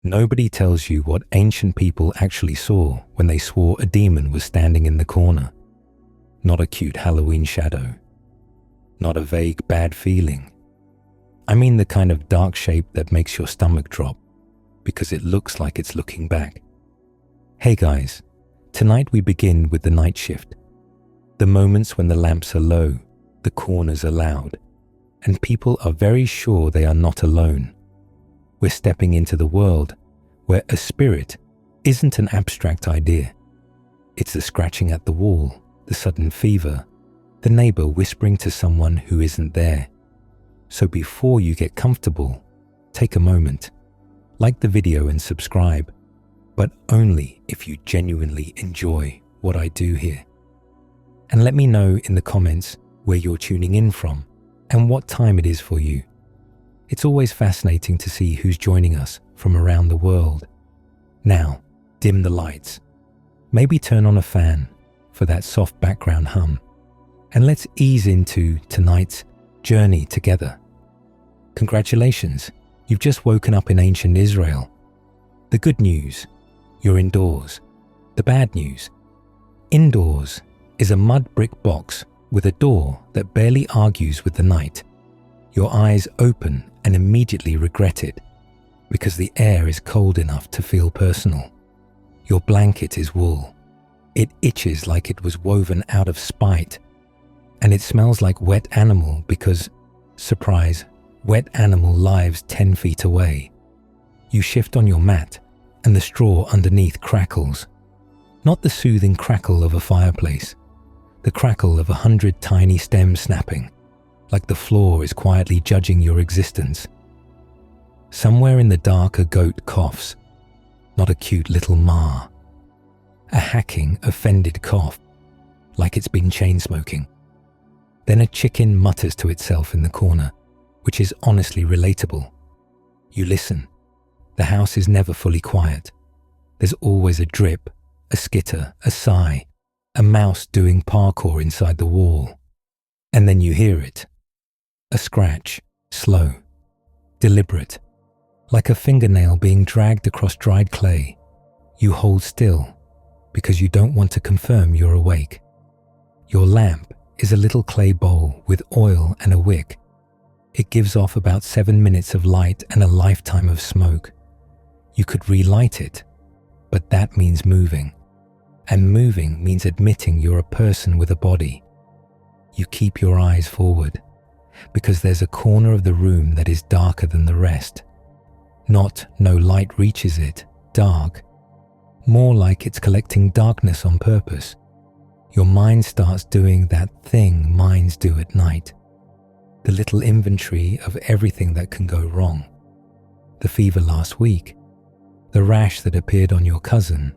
Nobody tells you what ancient people actually saw when they swore a demon was standing in the corner. Not a cute Halloween shadow. Not a vague bad feeling. I mean the kind of dark shape that makes your stomach drop because it looks like it's looking back. Hey guys, tonight we begin with the night shift. The moments when the lamps are low, the corners are loud, and people are very sure they are not alone. We're stepping into the world where a spirit isn't an abstract idea. It's the scratching at the wall, the sudden fever, the neighbor whispering to someone who isn't there. So before you get comfortable, take a moment, like the video and subscribe, but only if you genuinely enjoy what I do here. And let me know in the comments where you're tuning in from and what time it is for you. It's always fascinating to see who's joining us from around the world. Now, dim the lights. Maybe turn on a fan for that soft background hum. And let's ease into tonight's journey together. Congratulations, you've just woken up in ancient Israel. The good news, you're indoors. The bad news, indoors is a mud brick box with a door that barely argues with the night. Your eyes open and immediately regret it because the air is cold enough to feel personal. Your blanket is wool. It itches like it was woven out of spite. And it smells like wet animal because, surprise, wet animal lives 10 feet away. You shift on your mat and the straw underneath crackles. Not the soothing crackle of a fireplace, the crackle of 100 tiny stems snapping, like the floor is quietly judging your existence. Somewhere in the dark a goat coughs, not a cute little ma. A hacking, offended cough, like it's been chain smoking. Then a chicken mutters to itself in the corner, which is honestly relatable. You listen. The house is never fully quiet. There's always a drip, a skitter, a sigh, a mouse doing parkour inside the wall. And then you hear it. A scratch, slow, deliberate, like a fingernail being dragged across dried clay. You hold still because you don't want to confirm you're awake. Your lamp is a little clay bowl with oil and a wick. It gives off about 7 minutes of light and a lifetime of smoke. You could relight it, but that means moving. And moving means admitting you're a person with a body. You keep your eyes forward, because there's a corner of the room that is darker than the rest. Not no light reaches it, dark. More like it's collecting darkness on purpose. Your mind starts doing that thing minds do at night. The little inventory of everything that can go wrong. The fever last week, the rash that appeared on your cousin,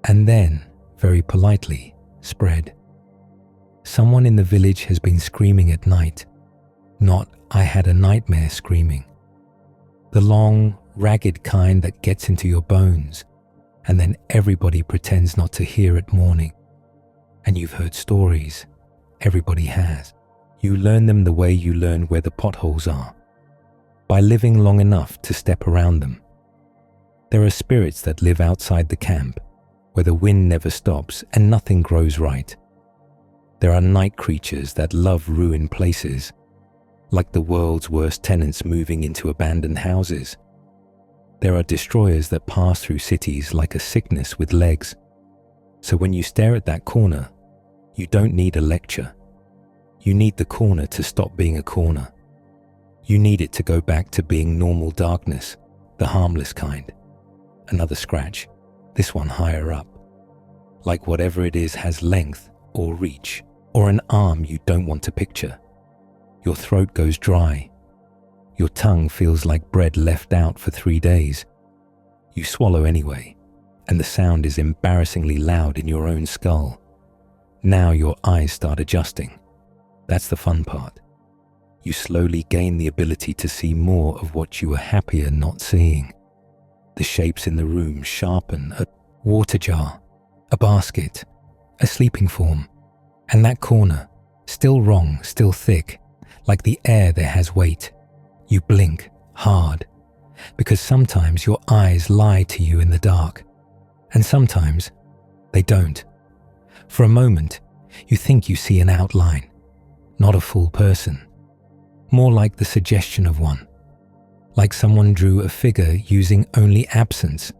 and then, very politely, spread. Someone in the village has been screaming at night. Not, I had a nightmare screaming. The long, ragged kind that gets into your bones, and then everybody pretends not to hear at morning. And you've heard stories. Everybody has. You learn them the way you learn where the potholes are, by living long enough to step around them. There are spirits that live outside the camp, where the wind never stops and nothing grows right. There are night creatures that love ruined places, like the world's worst tenants moving into abandoned houses. There are destroyers that pass through cities like a sickness with legs. So when you stare at that corner, you don't need a lecture. You need the corner to stop being a corner. You need it to go back to being normal darkness, the harmless kind. Another scratch, this one higher up. Like whatever it is has length or reach or an arm you don't want to picture. Your throat goes dry. Your tongue feels like bread left out for 3 days. You swallow anyway, and the sound is embarrassingly loud in your own skull. Now your eyes start adjusting. That's the fun part. You slowly gain the ability to see more of what you were happier not seeing. The shapes in the room sharpen. A water jar, a basket, a sleeping form, and that corner, still wrong, still thick, like the air there has weight. You blink, hard, because sometimes your eyes lie to you in the dark, and sometimes they don't. For a moment, you think you see an outline, not a full person, more like the suggestion of one, like someone drew a figure using only absence.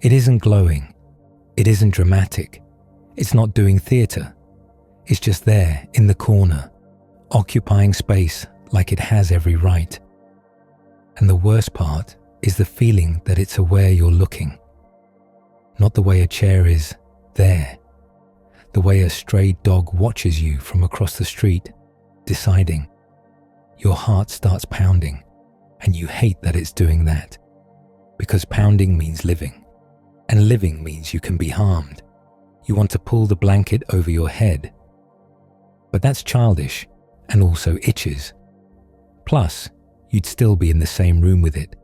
It isn't glowing, it isn't dramatic, it's not doing theatre, it's just there in the corner, occupying space like it has every right. And the worst part is the feeling that it's aware you're looking. Not the way a chair is there, the way a stray dog watches you from across the street, deciding. Your heart starts pounding, and you hate that it's doing that, because pounding means living, and living means you can be harmed. You want to pull the blanket over your head. But that's childish, and also itches. Plus, you'd still be in the same room with it,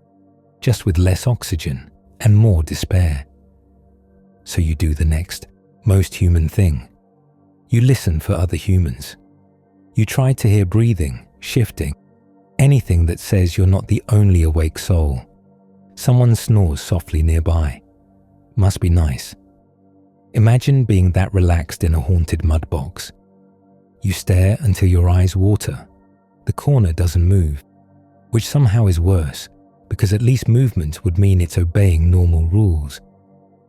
just with less oxygen and more despair. So you do the next, most human thing. You listen for other humans. You try to hear breathing, shifting, anything that says you're not the only awake soul. Someone snores softly nearby. Must be nice. Imagine being that relaxed in a haunted mud box. You stare until your eyes water. The corner doesn't move, which somehow is worse, because at least movement would mean it's obeying normal rules.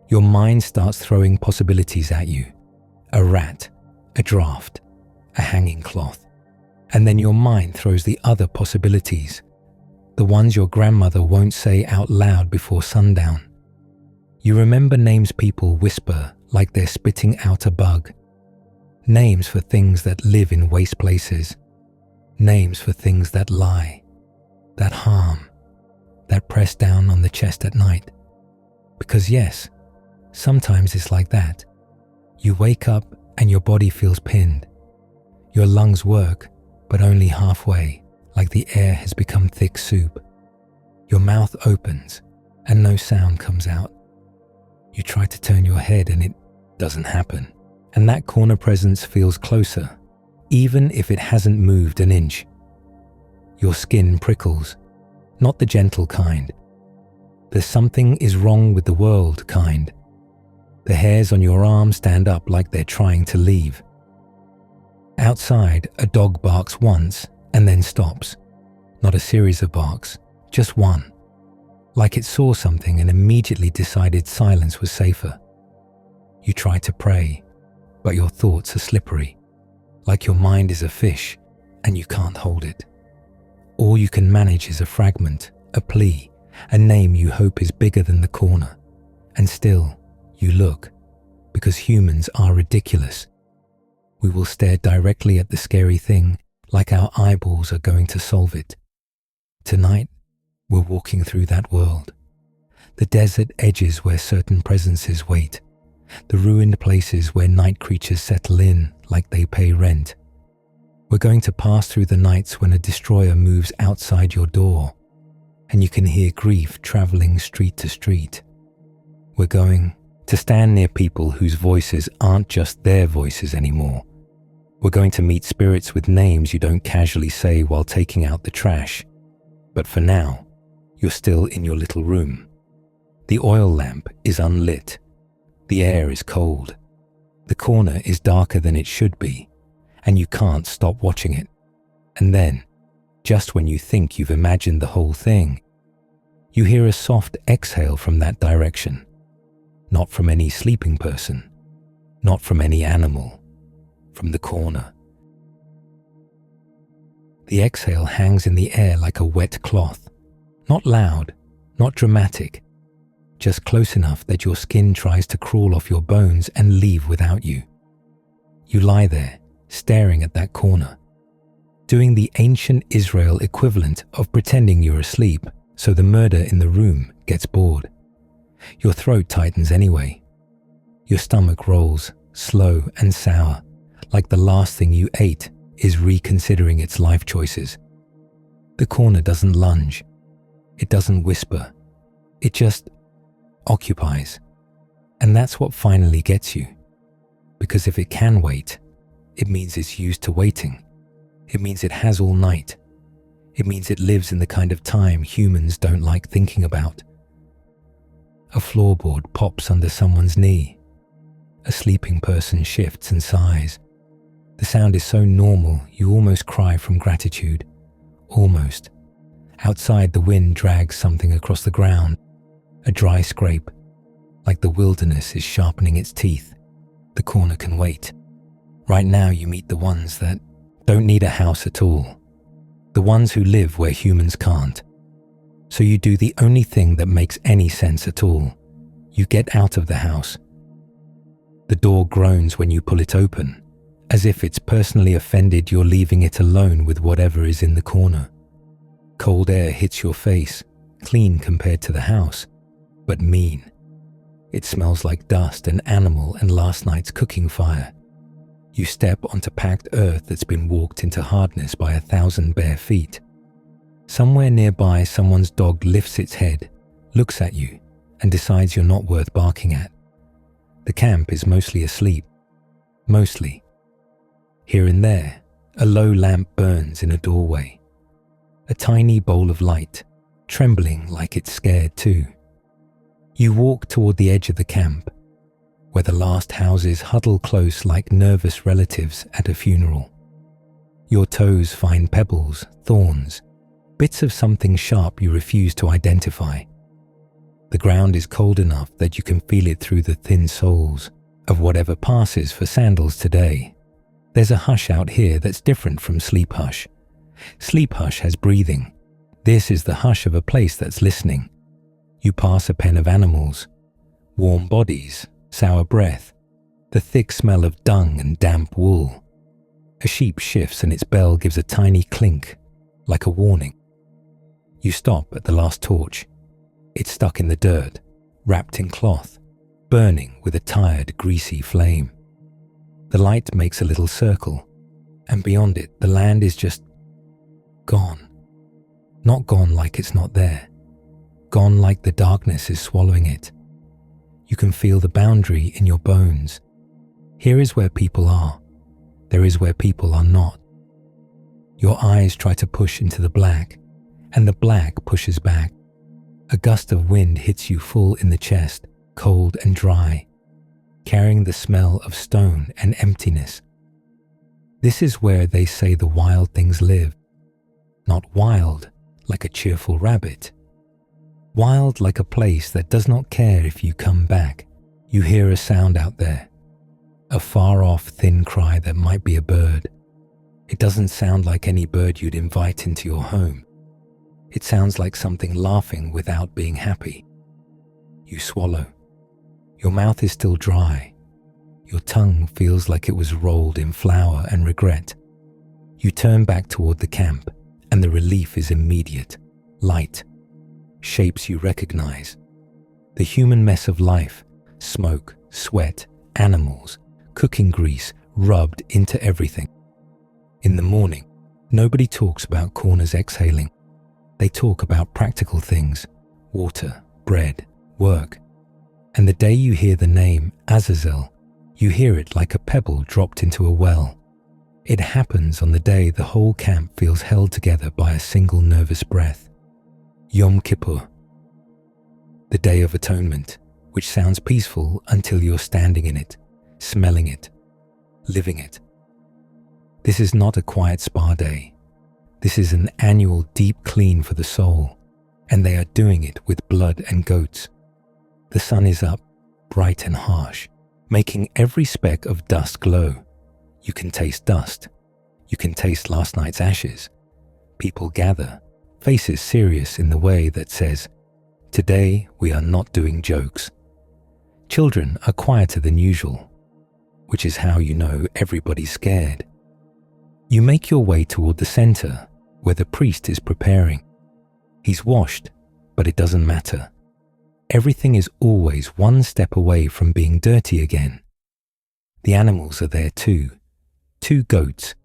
Your mind starts throwing possibilities at you. A rat, a draft, a hanging cloth. And then your mind throws the other possibilities, the ones your grandmother won't say out loud before sundown. You remember names people whisper like they're spitting out a bug. Names for things that live in waste places. Names for things that lie, that harm, that press down on the chest at night. Because yes, sometimes it's like that. You wake up and your body feels pinned. Your lungs work, but only halfway, like the air has become thick soup. Your mouth opens and no sound comes out. You try to turn your head and it doesn't happen. And that corner presence feels closer, even if it hasn't moved an inch. Your skin prickles, not the gentle kind. The something is wrong with the world kind. The hairs on your arm stand up like they're trying to leave. Outside, a dog barks once and then stops. Not a series of barks, just one. Like it saw something and immediately decided silence was safer. You try to pray, but your thoughts are slippery, like your mind is a fish and you can't hold it. All you can manage is a fragment, a plea, a name you hope is bigger than the corner. And still, you look, because humans are ridiculous. We will stare directly at the scary thing like our eyeballs are going to solve it. Tonight, we're walking through that world. The desert edges where certain presences wait. The ruined places where night creatures settle in like they pay rent. We're going to pass through the nights when a destroyer moves outside your door, and you can hear grief traveling street to street. We're going to stand near people whose voices aren't just their voices anymore. We're going to meet spirits with names you don't casually say while taking out the trash. But for now, you're still in your little room. The oil lamp is unlit. The air is cold. The corner is darker than it should be, and you can't stop watching it. And then, just when you think you've imagined the whole thing, you hear a soft exhale from that direction. Not from any sleeping person, not from any animal, from the corner. The exhale hangs in the air like a wet cloth, not loud, not dramatic, just close enough that your skin tries to crawl off your bones and leave without you. You lie there, staring at that corner, doing the ancient Israel equivalent of pretending you're asleep so the murder in the room gets bored. Your throat tightens anyway. Your stomach rolls, slow and sour, like the last thing you ate is reconsidering its life choices. The corner doesn't lunge. It doesn't whisper. It just occupies. And that's what finally gets you. Because if it can wait, it means it's used to waiting. It means it has all night. It means it lives in the kind of time humans don't like thinking about. A floorboard pops under someone's knee. A sleeping person shifts and sighs. The sound is so normal you almost cry from gratitude. Almost. Outside, the wind drags something across the ground. A dry scrape. Like the wilderness is sharpening its teeth. The corner can wait. Right now you meet the ones that don't need a house at all. The ones who live where humans can't. So you do the only thing that makes any sense at all. You get out of the house. The door groans when you pull it open, as if it's personally offended you're leaving it alone with whatever is in the corner. Cold air hits your face, clean compared to the house, but mean. It smells like dust and animal and last night's cooking fire. You step onto packed earth that's been walked into hardness by 1,000 bare feet. Somewhere nearby, someone's dog lifts its head, looks at you, and decides you're not worth barking at. The camp is mostly asleep. Mostly. Here and there, a low lamp burns in a doorway. A tiny bowl of light, trembling like it's scared too. You walk toward the edge of the camp, where the last houses huddle close like nervous relatives at a funeral. Your toes find pebbles, thorns, bits of something sharp you refuse to identify. The ground is cold enough that you can feel it through the thin soles of whatever passes for sandals today. There's a hush out here that's different from sleep hush. Sleep hush has breathing. This is the hush of a place that's listening. You pass a pen of animals, warm bodies, sour breath, the thick smell of dung and damp wool. A sheep shifts and its bell gives a tiny clink, like a warning. You stop at the last torch. It's stuck in the dirt, wrapped in cloth, burning with a tired, greasy flame. The light makes a little circle, and beyond it, the land is just gone. Not gone like it's not there. Gone like the darkness is swallowing it. You can feel the boundary in your bones. Here is where people are. There is where people are not. Your eyes try to push into the black, and the black pushes back. A gust of wind hits you full in the chest, cold and dry, carrying the smell of stone and emptiness. This is where they say the wild things live. Not wild like a cheerful rabbit. Wild like a place that does not care if you come back. You hear a sound out there. A far-off thin cry that might be a bird. It doesn't sound like any bird you'd invite into your home. It sounds like something laughing without being happy. You swallow. Your mouth is still dry. Your tongue feels like it was rolled in flour and regret. You turn back toward the camp, and the relief is immediate, light. Shapes you recognize. The human mess of life, smoke, sweat, animals, cooking grease rubbed into everything. In the morning, nobody talks about corners exhaling. They talk about practical things, water, bread, work. And the day you hear the name Azazel, you hear it like a pebble dropped into a well. It happens on the day the whole camp feels held together by a single nervous breath. Yom Kippur, the Day of Atonement, which sounds peaceful until you're standing in it, smelling it, living it. This is not a quiet spa day. This is an annual deep clean for the soul, and they are doing it with blood and goats. The sun is up, bright and harsh, making every speck of dust glow. You can taste dust. You can taste last night's ashes. People gather, faces serious in the way that says, "Today we are not doing jokes." Children are quieter than usual, which is how you know everybody's scared. You make your way toward the center, where the priest is preparing. He's washed, but it doesn't matter. Everything is always one step away from being dirty again. The animals are there too. 2 goats,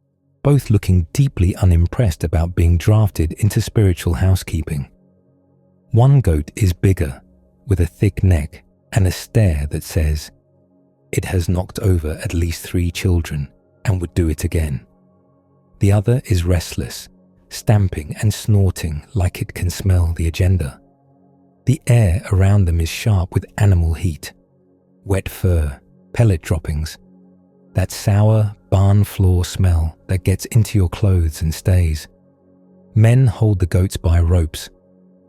both looking deeply unimpressed about being drafted into spiritual housekeeping. One goat is bigger, with a thick neck and a stare that says, it has knocked over at least 3 children and would do it again. The other is restless, stamping and snorting like it can smell the agenda. The air around them is sharp with animal heat, wet fur, pellet droppings, that sour barn floor smell that gets into your clothes and stays. Men hold the goats by ropes.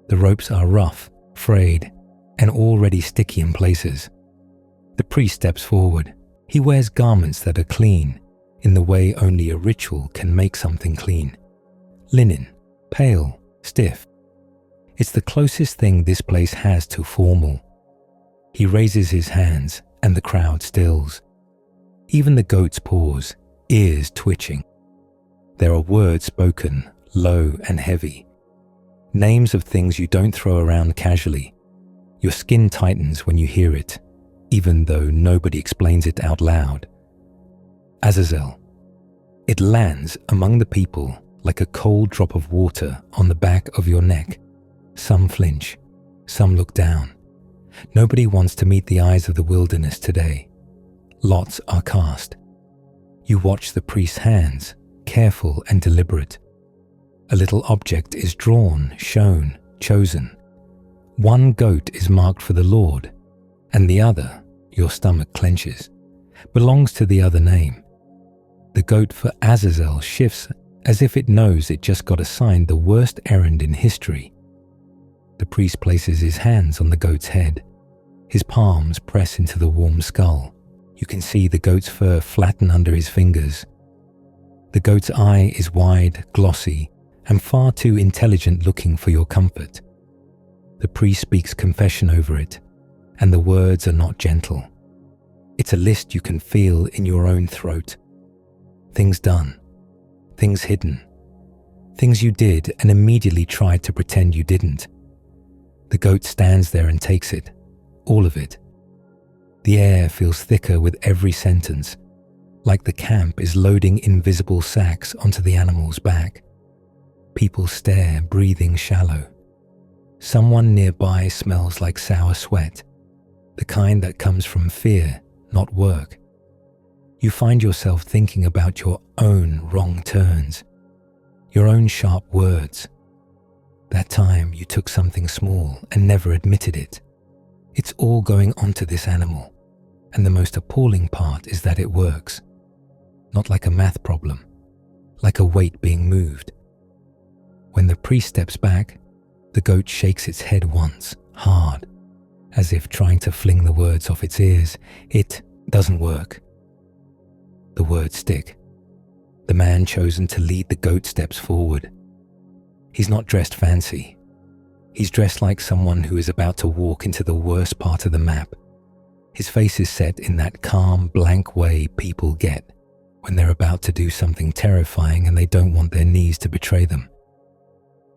The ropes are rough, frayed, and already sticky in places. The priest steps forward. He wears garments that are clean, in the way only a ritual can make something clean. Linen, pale, stiff. It's the closest thing this place has to formal. He raises his hands, and the crowd stills. Even the goats pause, ears twitching. There are words spoken, low and heavy. Names of things you don't throw around casually. Your skin tightens when you hear it, even though nobody explains it out loud. Azazel. It lands among the people like a cold drop of water on the back of your neck. Some flinch, some look down. Nobody wants to meet the eyes of the wilderness today. Lots are cast. You watch the priest's hands, careful and deliberate. A little object is drawn, shown, chosen. One goat is marked for the Lord, and the other, your stomach clenches, belongs to the other name. The goat for Azazel shifts as if it knows it just got assigned the worst errand in history. The priest places his hands on the goat's head. His palms press into the warm skull. You can see the goat's fur flatten under his fingers. The goat's eye is wide, glossy, and far too intelligent looking for your comfort. The priest speaks confession over it, and the words are not gentle. It's a list you can feel in your own throat. Things done, things hidden, things you did and immediately tried to pretend you didn't. The goat stands there and takes it, all of it. The air feels thicker with every sentence, like the camp is loading invisible sacks onto the animal's back. People stare, breathing shallow. Someone nearby smells like sour sweat, the kind that comes from fear, not work. You find yourself thinking about your own wrong turns, your own sharp words. That time you took something small and never admitted it. It's all going onto this animal, and the most appalling part is that it works. Not like a math problem, like a weight being moved. When the priest steps back, the goat shakes its head once, hard, as if trying to fling the words off its ears. It doesn't work. The words stick. The man chosen to lead the goat steps forward. He's not dressed fancy. He's dressed like someone who is about to walk into the worst part of the map. His face is set in that calm, blank way people get when they're about to do something terrifying and they don't want their knees to betray them.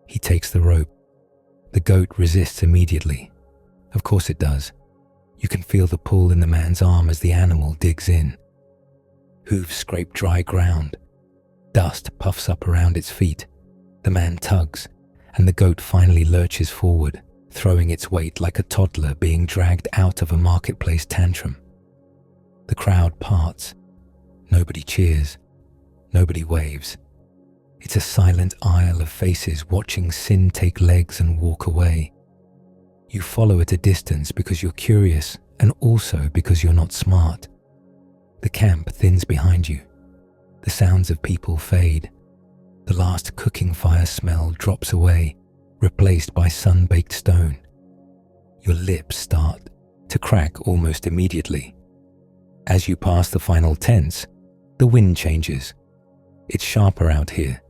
He takes the rope. The goat resists immediately. Of course it does. You can feel the pull in the man's arm as the animal digs in. Hooves scrape dry ground. Dust puffs up around its feet. The man tugs, and the goat finally lurches forward, throwing its weight like a toddler being dragged out of a marketplace tantrum. The crowd parts. Nobody cheers. Nobody waves. It's a silent aisle of faces watching sin take legs and walk away. You follow at a distance because you're curious and also because you're not smart. The camp thins behind you. The sounds of people fade. The last cooking fire smell drops away, replaced by sun-baked stone. Your lips start to crack almost immediately. As you pass the final tents, the wind changes. It's sharper out here.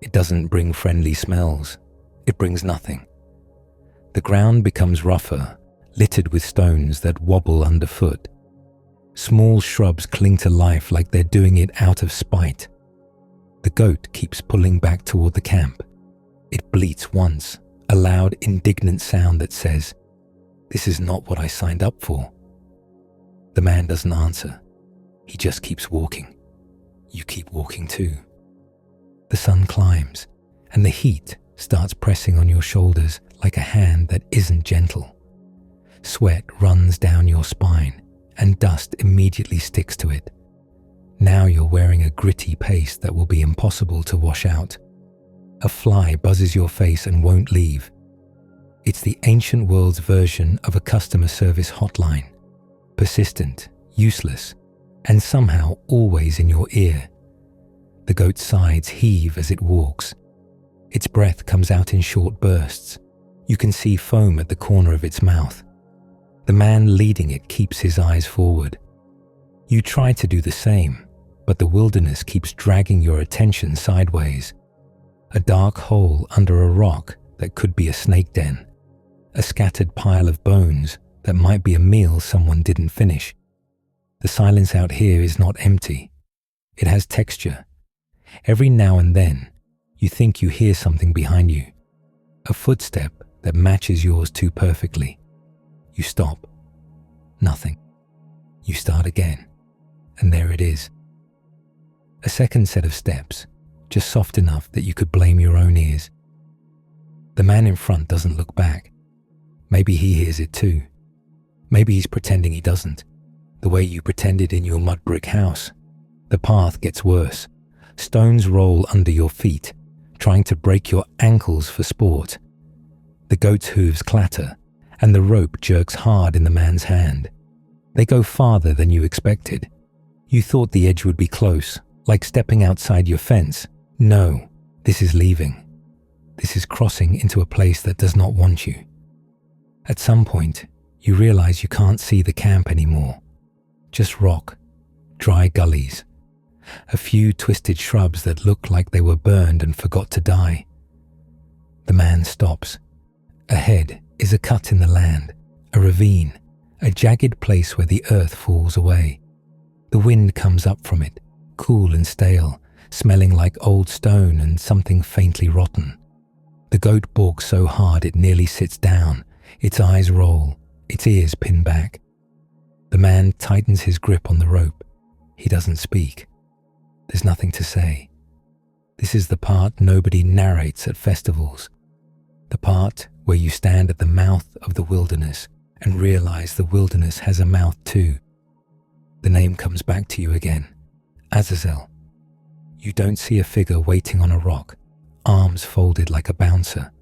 It doesn't bring friendly smells. It brings nothing. The ground becomes rougher, littered with stones that wobble underfoot. Small shrubs cling to life like they're doing it out of spite. The goat keeps pulling back toward the camp. It bleats once, a loud, indignant sound that says, "This is not what I signed up for." The man doesn't answer. He just keeps walking. You keep walking too. The sun climbs, and the heat starts pressing on your shoulders like a hand that isn't gentle. Sweat runs down your spine, and dust immediately sticks to it. Now you're wearing a gritty paste that will be impossible to wash out. A fly buzzes your face and won't leave. It's the ancient world's version of a customer service hotline. Persistent, useless, and somehow always in your ear. The goat's sides heave as it walks. Its breath comes out in short bursts. You can see foam at the corner of its mouth. The man leading it keeps his eyes forward. You try to do the same, but the wilderness keeps dragging your attention sideways. A dark hole under a rock that could be a snake den. A scattered pile of bones that might be a meal someone didn't finish. The silence out here is not empty. It has texture. Every now and then, you think you hear something behind you. A footstep that matches yours too perfectly. You stop. Nothing. You start again. And there it is. A second set of steps, just soft enough that you could blame your own ears. The man in front doesn't look back. Maybe he hears it too. Maybe he's pretending he doesn't, the way you pretended in your mud brick house. The path gets worse. Stones roll under your feet, trying to break your ankles for sport. The goat's hooves clatter, and the rope jerks hard in the man's hand. They go farther than you expected. You thought the edge would be close, like stepping outside your fence. No, this is leaving. This is crossing into a place that does not want you. At some point, you realize you can't see the camp anymore. Just rock, dry gullies, a few twisted shrubs that look like they were burned and forgot to die. The man stops. Ahead is a cut in the land, a ravine, a jagged place where the earth falls away. The wind comes up from it, cool and stale, smelling like old stone and something faintly rotten. The goat balks so hard it nearly sits down. Its eyes roll, its ears pin back. The man tightens his grip on the rope. He doesn't speak. There's nothing to say. This is the part nobody narrates at festivals. The part where you stand at the mouth of the wilderness and realize the wilderness has a mouth too. The name comes back to you again. Azazel. You don't see a figure waiting on a rock, arms folded like a bouncer.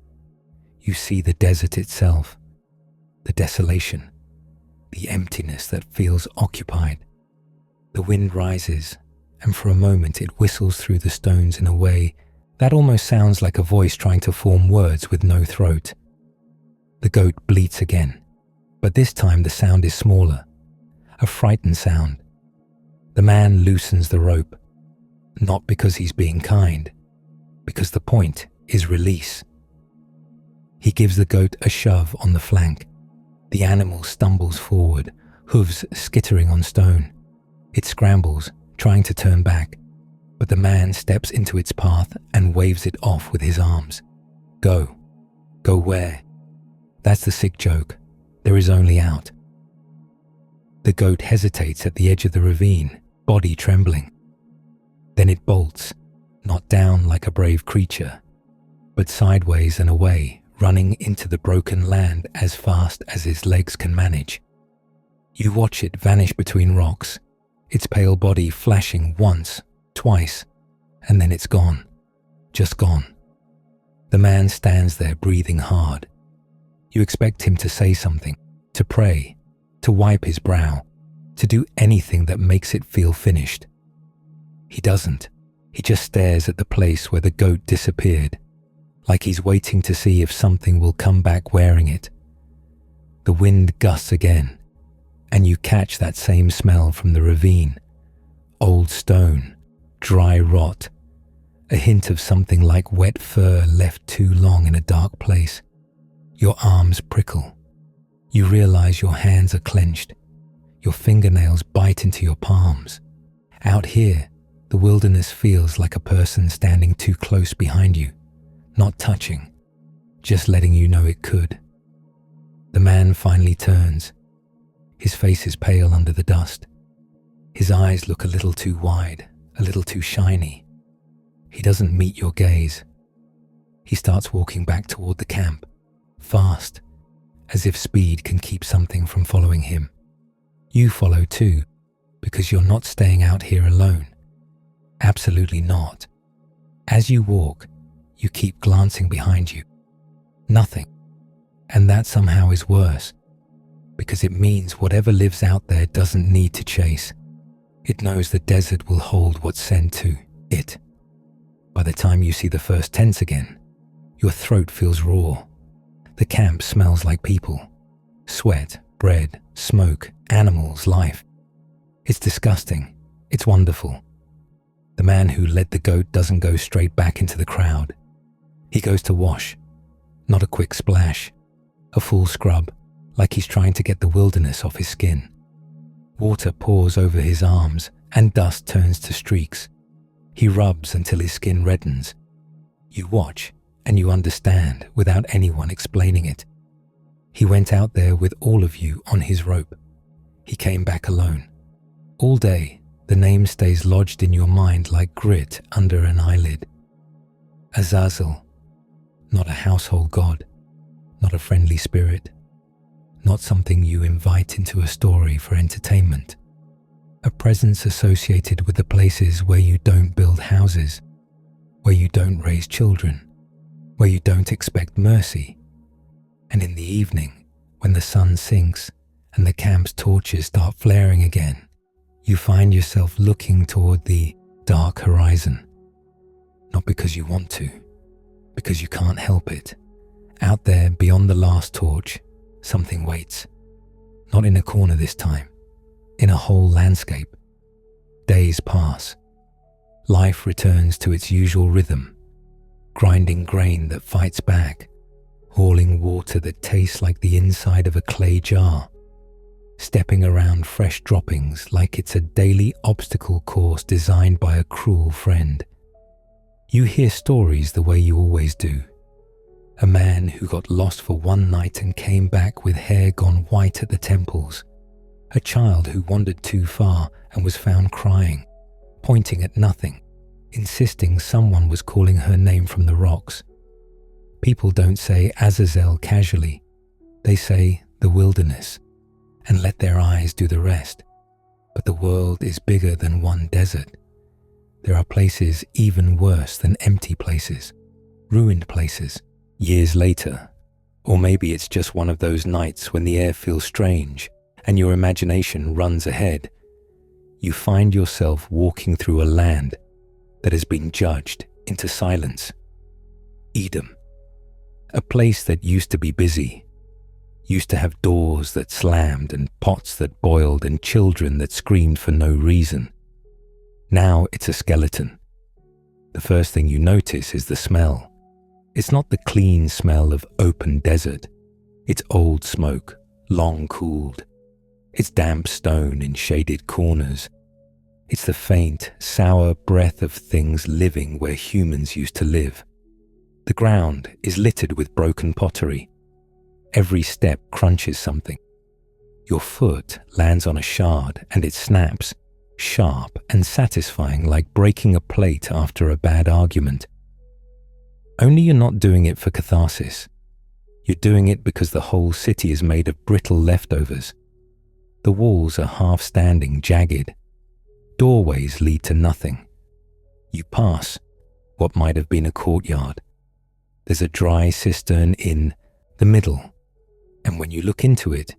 You see the desert itself, the desolation, the emptiness that feels occupied. The wind rises, and for a moment it whistles through the stones in a way that almost sounds like a voice trying to form words with no throat. The goat bleats again, but this time the sound is smaller, a frightened sound. The man loosens the rope, not because he's being kind, because the point is release. He gives the goat a shove on the flank. The animal stumbles forward, hooves skittering on stone. It scrambles, trying to turn back, but the man steps into its path and waves it off with his arms. Go. Go where? That's the sick joke. There is only out. The goat hesitates at the edge of the ravine, body trembling. Then it bolts, not down like a brave creature, but sideways and away, running into the broken land as fast as its legs can manage. You watch it vanish between rocks, its pale body flashing once, twice, and then it's gone. Just gone. The man stands there breathing hard. You expect him to say something, to pray, to wipe his brow, to do anything that makes it feel finished. He doesn't. He just stares at the place where the goat disappeared, like he's waiting to see if something will come back wearing it. The wind gusts again, and you catch that same smell from the ravine. Old stone, dry rot, a hint of something like wet fur left too long in a dark place. Your arms prickle. You realize your hands are clenched. Your fingernails bite into your palms. Out here, the wilderness feels like a person standing too close behind you, not touching, just letting you know it could. The man finally turns. His face is pale under the dust. His eyes look a little too wide, a little too shiny. He doesn't meet your gaze. He starts walking back toward the camp, fast, as if speed can keep something from following him. You follow too, because you're not staying out here alone. Absolutely not. As you walk, You keep glancing behind you. Nothing. And that somehow is worse, because it means whatever lives out there doesn't need to chase. It knows the desert will hold what's sent to it. By the time you see the first tents again, your throat feels raw. The camp smells like people. Sweat, bread, smoke, animals, life. It's disgusting. It's wonderful. The man who led the goat doesn't go straight back into the crowd. He goes to wash. Not a quick splash. A full scrub, like he's trying to get the wilderness off his skin. Water pours over his arms and dust turns to streaks. He rubs until his skin reddens. You watch and you understand without anyone explaining it. He went out there with all of you on his rope. He came back alone. All day, the name stays lodged in your mind like grit under an eyelid. Azazel, not a household god, not a friendly spirit, not something you invite into a story for entertainment. A presence associated with the places where you don't build houses, where you don't raise children, where you don't expect mercy. And in the evening, when the sun sinks and the camp's torches start flaring again, you find yourself looking toward the dark horizon. Not because you want to, because you can't help it. Out there beyond the last torch, something waits. Not in a corner this time, in a whole landscape. Days pass. Life returns to its usual rhythm. Grinding grain that fights back, hauling water that tastes like the inside of a clay jar, stepping around fresh droppings like it's a daily obstacle course designed by a cruel friend. You hear stories the way you always do. A man who got lost for one night and came back with hair gone white at the temples. A child who wandered too far and was found crying, pointing at nothing, insisting someone was calling her name from the rocks. People don't say Azazel casually. They say the wilderness and let their eyes do the rest. But the world is bigger than one desert. There are places even worse than empty places, ruined places. Years later, or maybe it's just one of those nights when the air feels strange and your imagination runs ahead, you find yourself walking through a land that has been judged into silence. Edom, a place that used to be busy, used to have doors that slammed and pots that boiled and children that screamed for no reason. Now it's a skeleton. The first thing you notice is the smell. It's not the clean smell of open desert. It's old smoke, long cooled. It's damp stone in shaded corners. It's the faint, sour breath of things living where humans used to live. The ground is littered with broken pottery. Every step crunches something. Your foot lands on a shard and it snaps, sharp and satisfying like breaking a plate after a bad argument. Only you're not doing it for catharsis. You're doing it because the whole city is made of brittle leftovers. The walls are half-standing, jagged. Doorways lead to nothing. You pass what might have been a courtyard. There's a dry cistern in the middle, and when you look into it,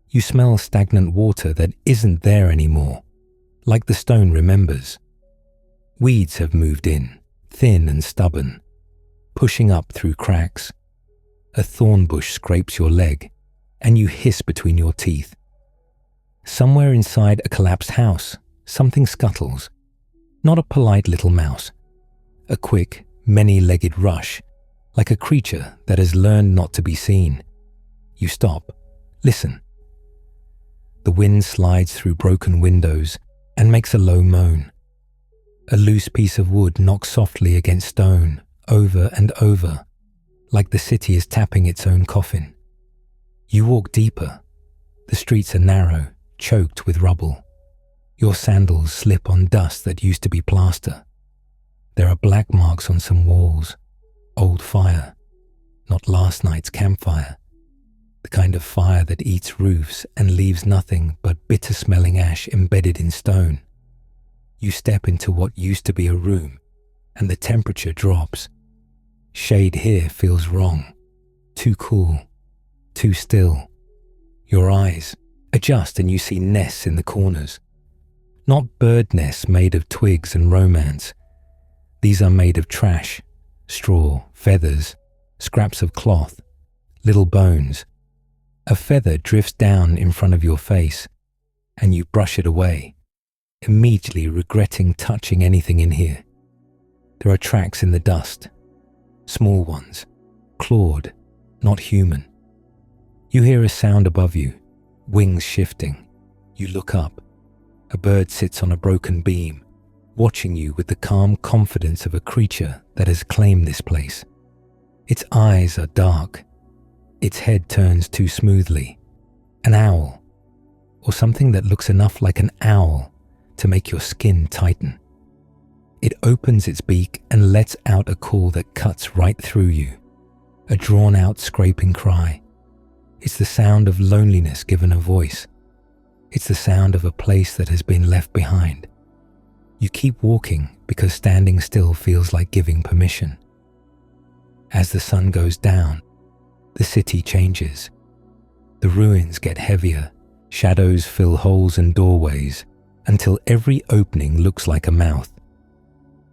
you smell stagnant water that isn't there anymore, like the stone remembers. Weeds have moved in, thin and stubborn, pushing up through cracks. A thorn bush scrapes your leg, and you hiss between your teeth. Somewhere inside a collapsed house, something scuttles. Not a polite little mouse. A quick, many-legged rush, like a creature that has learned not to be seen. You stop, listen. The wind slides through broken windows and makes a low moan. A loose piece of wood knocks softly against stone, over and over, like the city is tapping its own coffin. You walk deeper. The streets are narrow, choked with rubble. Your sandals slip on dust that used to be plaster. There are black marks on some walls. Old fire, not last night's campfire. The kind of fire that eats roofs and leaves nothing but bitter-smelling ash embedded in stone. You step into what used to be a room, and the temperature drops. Shade here feels wrong, too cool, too still. Your eyes adjust and you see nests in the corners. Not bird nests made of twigs and romance. These are made of trash, straw, feathers, scraps of cloth, little bones. A feather drifts down in front of your face, and you brush it away, immediately regretting touching anything in here. There are tracks in the dust, small ones, clawed, not human. You hear a sound above you, wings shifting. You look up. A bird sits on a broken beam, watching you with the calm confidence of a creature that has claimed this place. Its eyes are dark. Its head turns too smoothly. An owl, or something that looks enough like an owl to make your skin tighten. It opens its beak and lets out a call that cuts right through you, a drawn-out scraping cry. It's the sound of loneliness given a voice. It's the sound of a place that has been left behind. You keep walking because standing still feels like giving permission. As the sun goes down, the city changes. The ruins get heavier, shadows fill holes and doorways, until every opening looks like a mouth.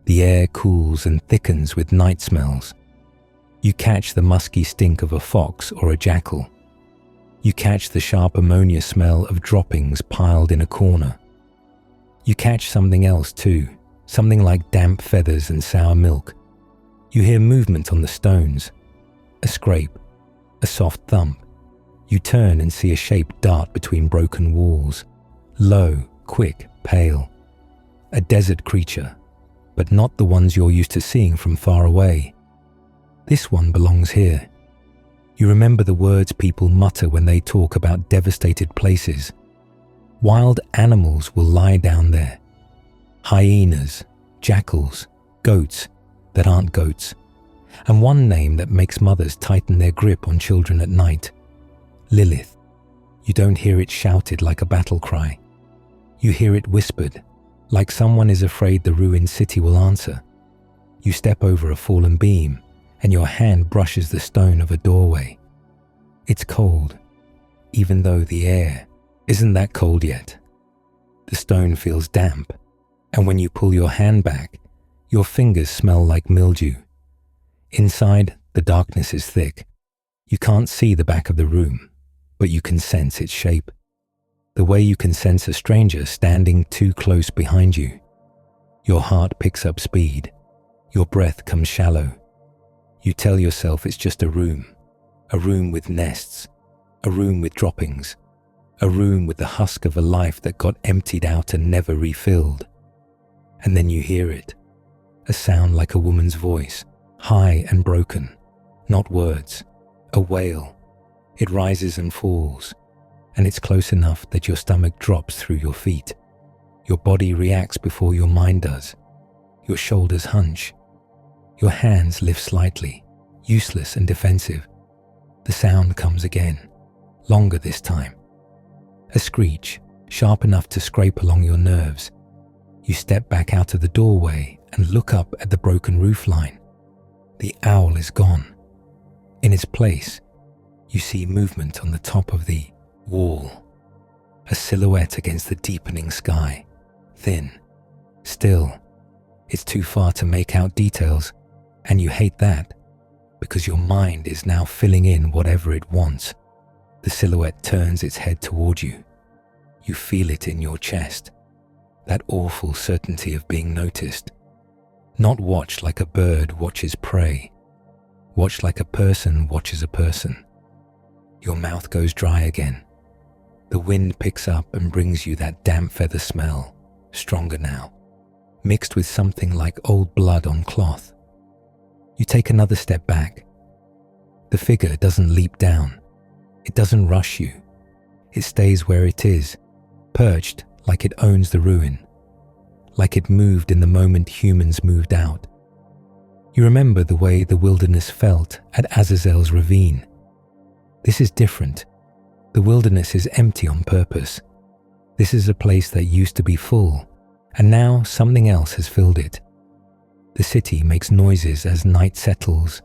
The air cools and thickens with night smells. You catch the musky stink of a fox or a jackal. You catch the sharp ammonia smell of droppings piled in a corner. You catch something else too, something like damp feathers and sour milk. You hear movement on the stones, a scrape, a soft thump. You turn and see a shape dart between broken walls, low, quick, pale. A desert creature, but not the ones you're used to seeing from far away. This one belongs here. You remember the words people mutter when they talk about devastated places. Wild animals will lie down there. Hyenas, jackals, goats that aren't goats. And one name that makes mothers tighten their grip on children at night. Lilith. You don't hear it shouted like a battle cry. You hear it whispered, like someone is afraid the ruined city will answer. You step over a fallen beam, and your hand brushes the stone of a doorway. It's cold, even though the air isn't that cold yet. The stone feels damp, and when you pull your hand back, your fingers smell like mildew. Inside, the darkness is thick. You can't see the back of the room, but you can sense its shape. The way you can sense a stranger standing too close behind you. Your heart picks up speed. Your breath comes shallow. You tell yourself it's just a room with nests, a room with droppings, a room with the husk of a life that got emptied out and never refilled. And then you hear it, a sound like a woman's voice, high and broken, not words, a wail. It rises and falls, and it's close enough that your stomach drops through your feet. Your body reacts before your mind does. Your shoulders hunch. Your hands lift slightly, useless and defensive. The sound comes again, longer this time. A screech, sharp enough to scrape along your nerves. You step back out of the doorway and look up at the broken roofline. The owl is gone. In its place, you see movement on the top of the wall. A silhouette against the deepening sky, thin, still. It's too far to make out details, and you hate that, because your mind is now filling in whatever it wants. The silhouette turns its head toward you. You feel it in your chest, that awful certainty of being noticed. Not watched like a bird watches prey, watched like a person watches a person. Your mouth goes dry again. The wind picks up and brings you that damp feather smell, stronger now, mixed with something like old blood on cloth. You take another step back. The figure doesn't leap down. It doesn't rush you. It stays where it is, perched like it owns the ruin, like it moved in the moment humans moved out. You remember the way the wilderness felt at Azazel's ravine. This is different. The wilderness is empty on purpose. This is a place that used to be full, and now something else has filled it. The city makes noises as night settles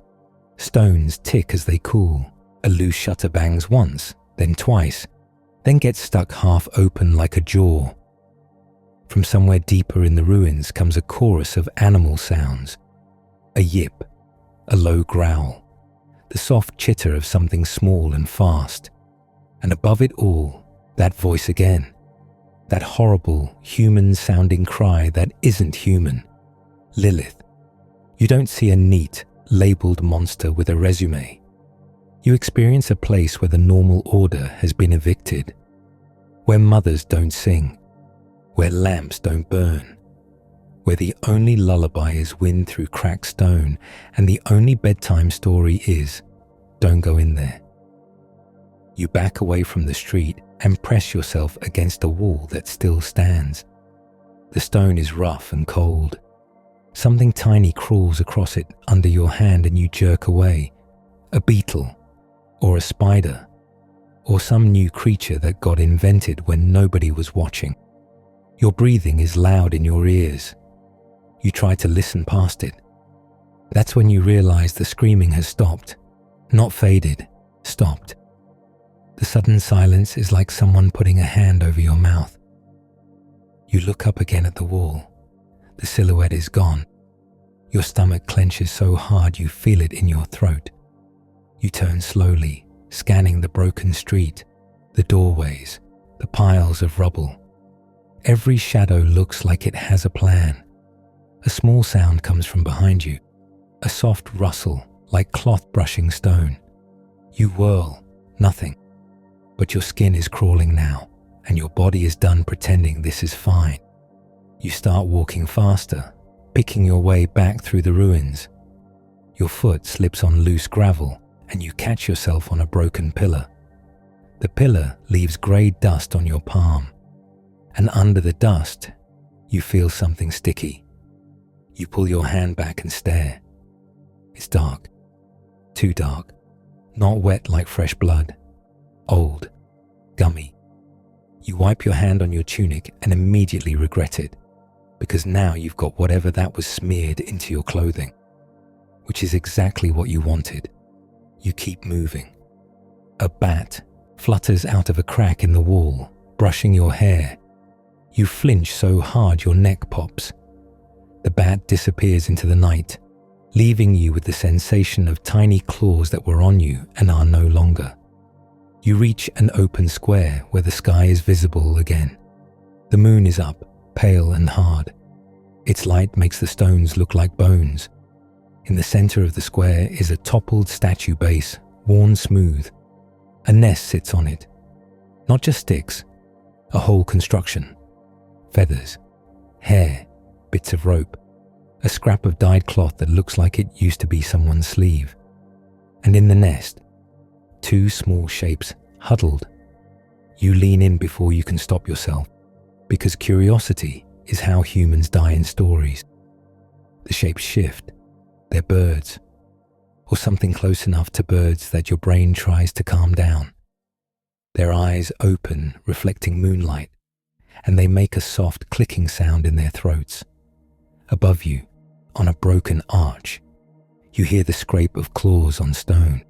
Stones tick as they cool. A loose shutter bangs once, then twice, then gets stuck half open like a jaw. From somewhere deeper in the ruins comes a chorus of animal sounds. A yip, a low growl, the soft chitter of something small and fast. And above it all, that voice again. That horrible, human-sounding cry that isn't human. Lilith. You don't see a neat, labeled monster with a resume. You experience a place where the normal order has been evicted. Where mothers don't sing. Where lamps don't burn. Where the only lullaby is wind through cracked stone, and the only bedtime story is, don't go in there. You back away from the street and press yourself against a wall that still stands. The stone is rough and cold. Something tiny crawls across it under your hand and you jerk away. A beetle, or a spider, or some new creature that got invented when nobody was watching. Your breathing is loud in your ears. You try to listen past it. That's when you realize the screaming has stopped. Not faded, stopped. The sudden silence is like someone putting a hand over your mouth. You look up again at the wall. The silhouette is gone. Your stomach clenches so hard you feel it in your throat. You turn slowly, scanning the broken street, the doorways, the piles of rubble. Every shadow looks like it has a plan. A small sound comes from behind you, a soft rustle like cloth brushing stone. You whirl, nothing. But your skin is crawling now, and your body is done pretending this is fine. You start walking faster, picking your way back through the ruins. Your foot slips on loose gravel, and you catch yourself on a broken pillar. The pillar leaves grey dust on your palm, and under the dust, you feel something sticky. You pull your hand back and stare. It's dark, too dark, not wet like fresh blood. Old, gummy. You wipe your hand on your tunic and immediately regret it, because now you've got whatever that was smeared into your clothing, which is exactly what you wanted. You keep moving. A bat flutters out of a crack in the wall, brushing your hair. You flinch so hard your neck pops. The bat disappears into the night, leaving you with the sensation of tiny claws that were on you and are no longer. You reach an open square where the sky is visible again. The moon is up, pale and hard. Its light makes the stones look like bones. In the center of the square is a toppled statue base, worn smooth. A nest sits on it. Not just sticks, a whole construction. Feathers, hair, bits of rope, a scrap of dyed cloth that looks like it used to be someone's sleeve. And in the nest, two small shapes huddled. You lean in before you can stop yourself, because curiosity is how humans die in stories. The shapes shift. They're birds, or something close enough to birds that your brain tries to calm down. Their eyes open, reflecting moonlight, and they make a soft clicking sound in their throats. Above you, on a broken arch, you hear the scrape of claws on stone.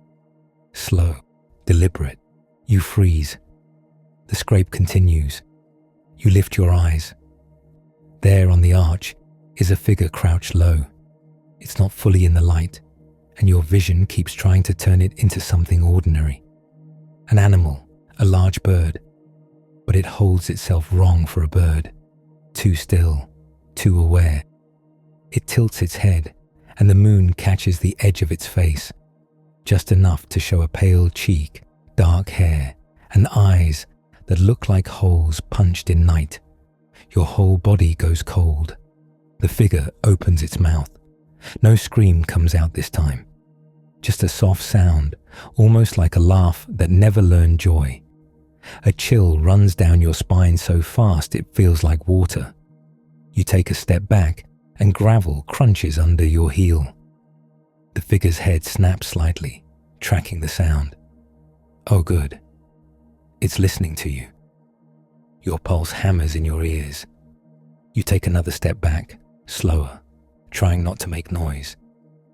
Slow, deliberate, you freeze. The scrape continues. You lift your eyes. There on the arch is a figure crouched low. It's not fully in the light, and your vision keeps trying to turn it into something ordinary. An animal, a large bird, but it holds itself wrong for a bird. Too still, too aware. It tilts its head, and the moon catches the edge of its face, just enough to show a pale cheek, dark hair, and eyes that look like holes punched in night. Your whole body goes cold. The figure opens its mouth. No scream comes out this time. Just a soft sound, almost like a laugh that never learned joy. A chill runs down your spine so fast it feels like water. You take a step back and gravel crunches under your heel. The figure's head snaps slightly, tracking the sound. Oh good. It's listening to you. Your pulse hammers in your ears. You take another step back, slower, trying not to make noise.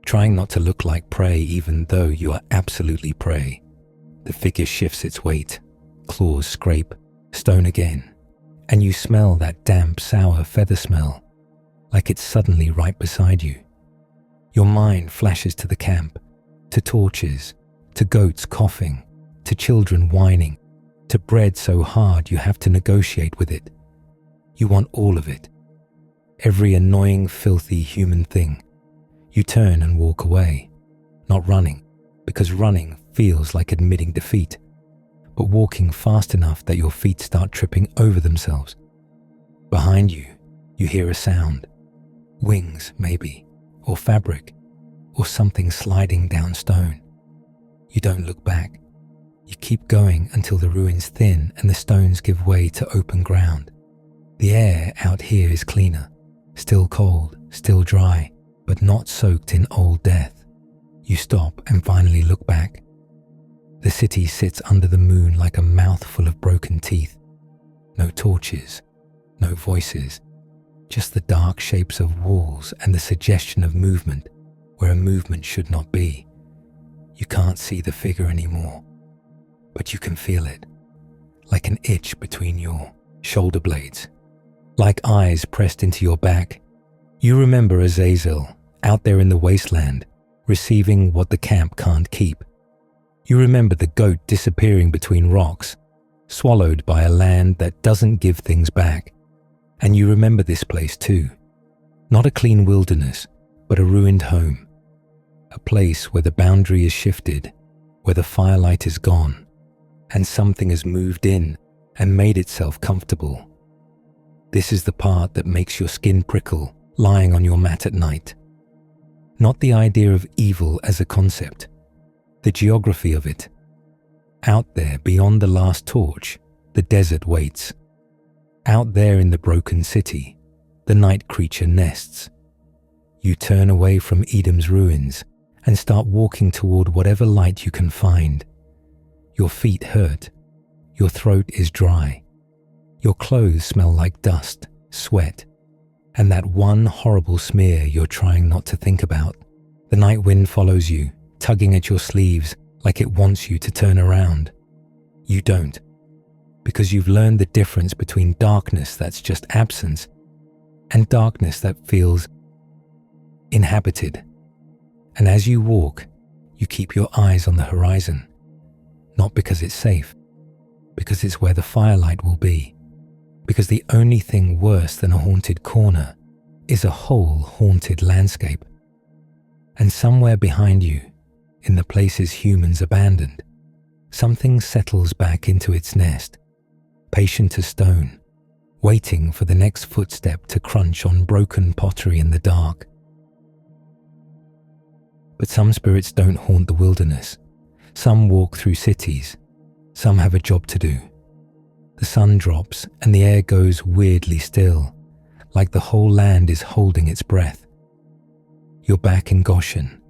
trying not to look like prey even though you are absolutely prey. The figure shifts its weight, claws scrape, stone again, and you smell that damp, sour feather smell, like it's suddenly right beside you. Your mind flashes to the camp, to torches, to goats coughing, to children whining, to bread so hard you have to negotiate with it. You want all of it. Every annoying, filthy human thing. You turn and walk away, not running, because running feels like admitting defeat, but walking fast enough that your feet start tripping over themselves. Behind you, you hear a sound. Wings, maybe, or fabric, or something sliding down stone. You don't look back. You keep going until the ruins thin and the stones give way to open ground. The air out here is cleaner, still cold, still dry, but not soaked in old death. You stop and finally look back. The city sits under the moon like a mouthful of broken teeth. No torches, no voices, just the dark shapes of walls and the suggestion of movement where a movement should not be. You can't see the figure anymore, but you can feel it, like an itch between your shoulder blades, like eyes pressed into your back. You remember Azazel out there in the wasteland, receiving what the camp can't keep. You remember the goat disappearing between rocks, swallowed by a land that doesn't give things back. And you remember this place too. Not a clean wilderness, but a ruined home. A place where the boundary is shifted, where the firelight is gone, and something has moved in and made itself comfortable. This is the part that makes your skin prickle lying on your mat at night. Not the idea of evil as a concept, the geography of it. Out there beyond the last torch, the desert waits. Out there in the broken city, the night creature nests. You turn away from Edom's ruins and start walking toward whatever light you can find. Your feet hurt. Your throat is dry. Your clothes smell like dust, sweat, and that one horrible smear you're trying not to think about. The night wind follows you, tugging at your sleeves like it wants you to turn around. You don't, because you've learned the difference between darkness that's just absence and darkness that feels inhabited. And as you walk, you keep your eyes on the horizon, not because it's safe, because it's where the firelight will be, because the only thing worse than a haunted corner is a whole haunted landscape. And somewhere behind you, in the places humans abandoned, something settles back into its nest, patient as stone, waiting for the next footstep to crunch on broken pottery in the dark. But some spirits don't haunt the wilderness. Some walk through cities. Some have a job to do. The sun drops and the air goes weirdly still, like the whole land is holding its breath. You're back in Goshen,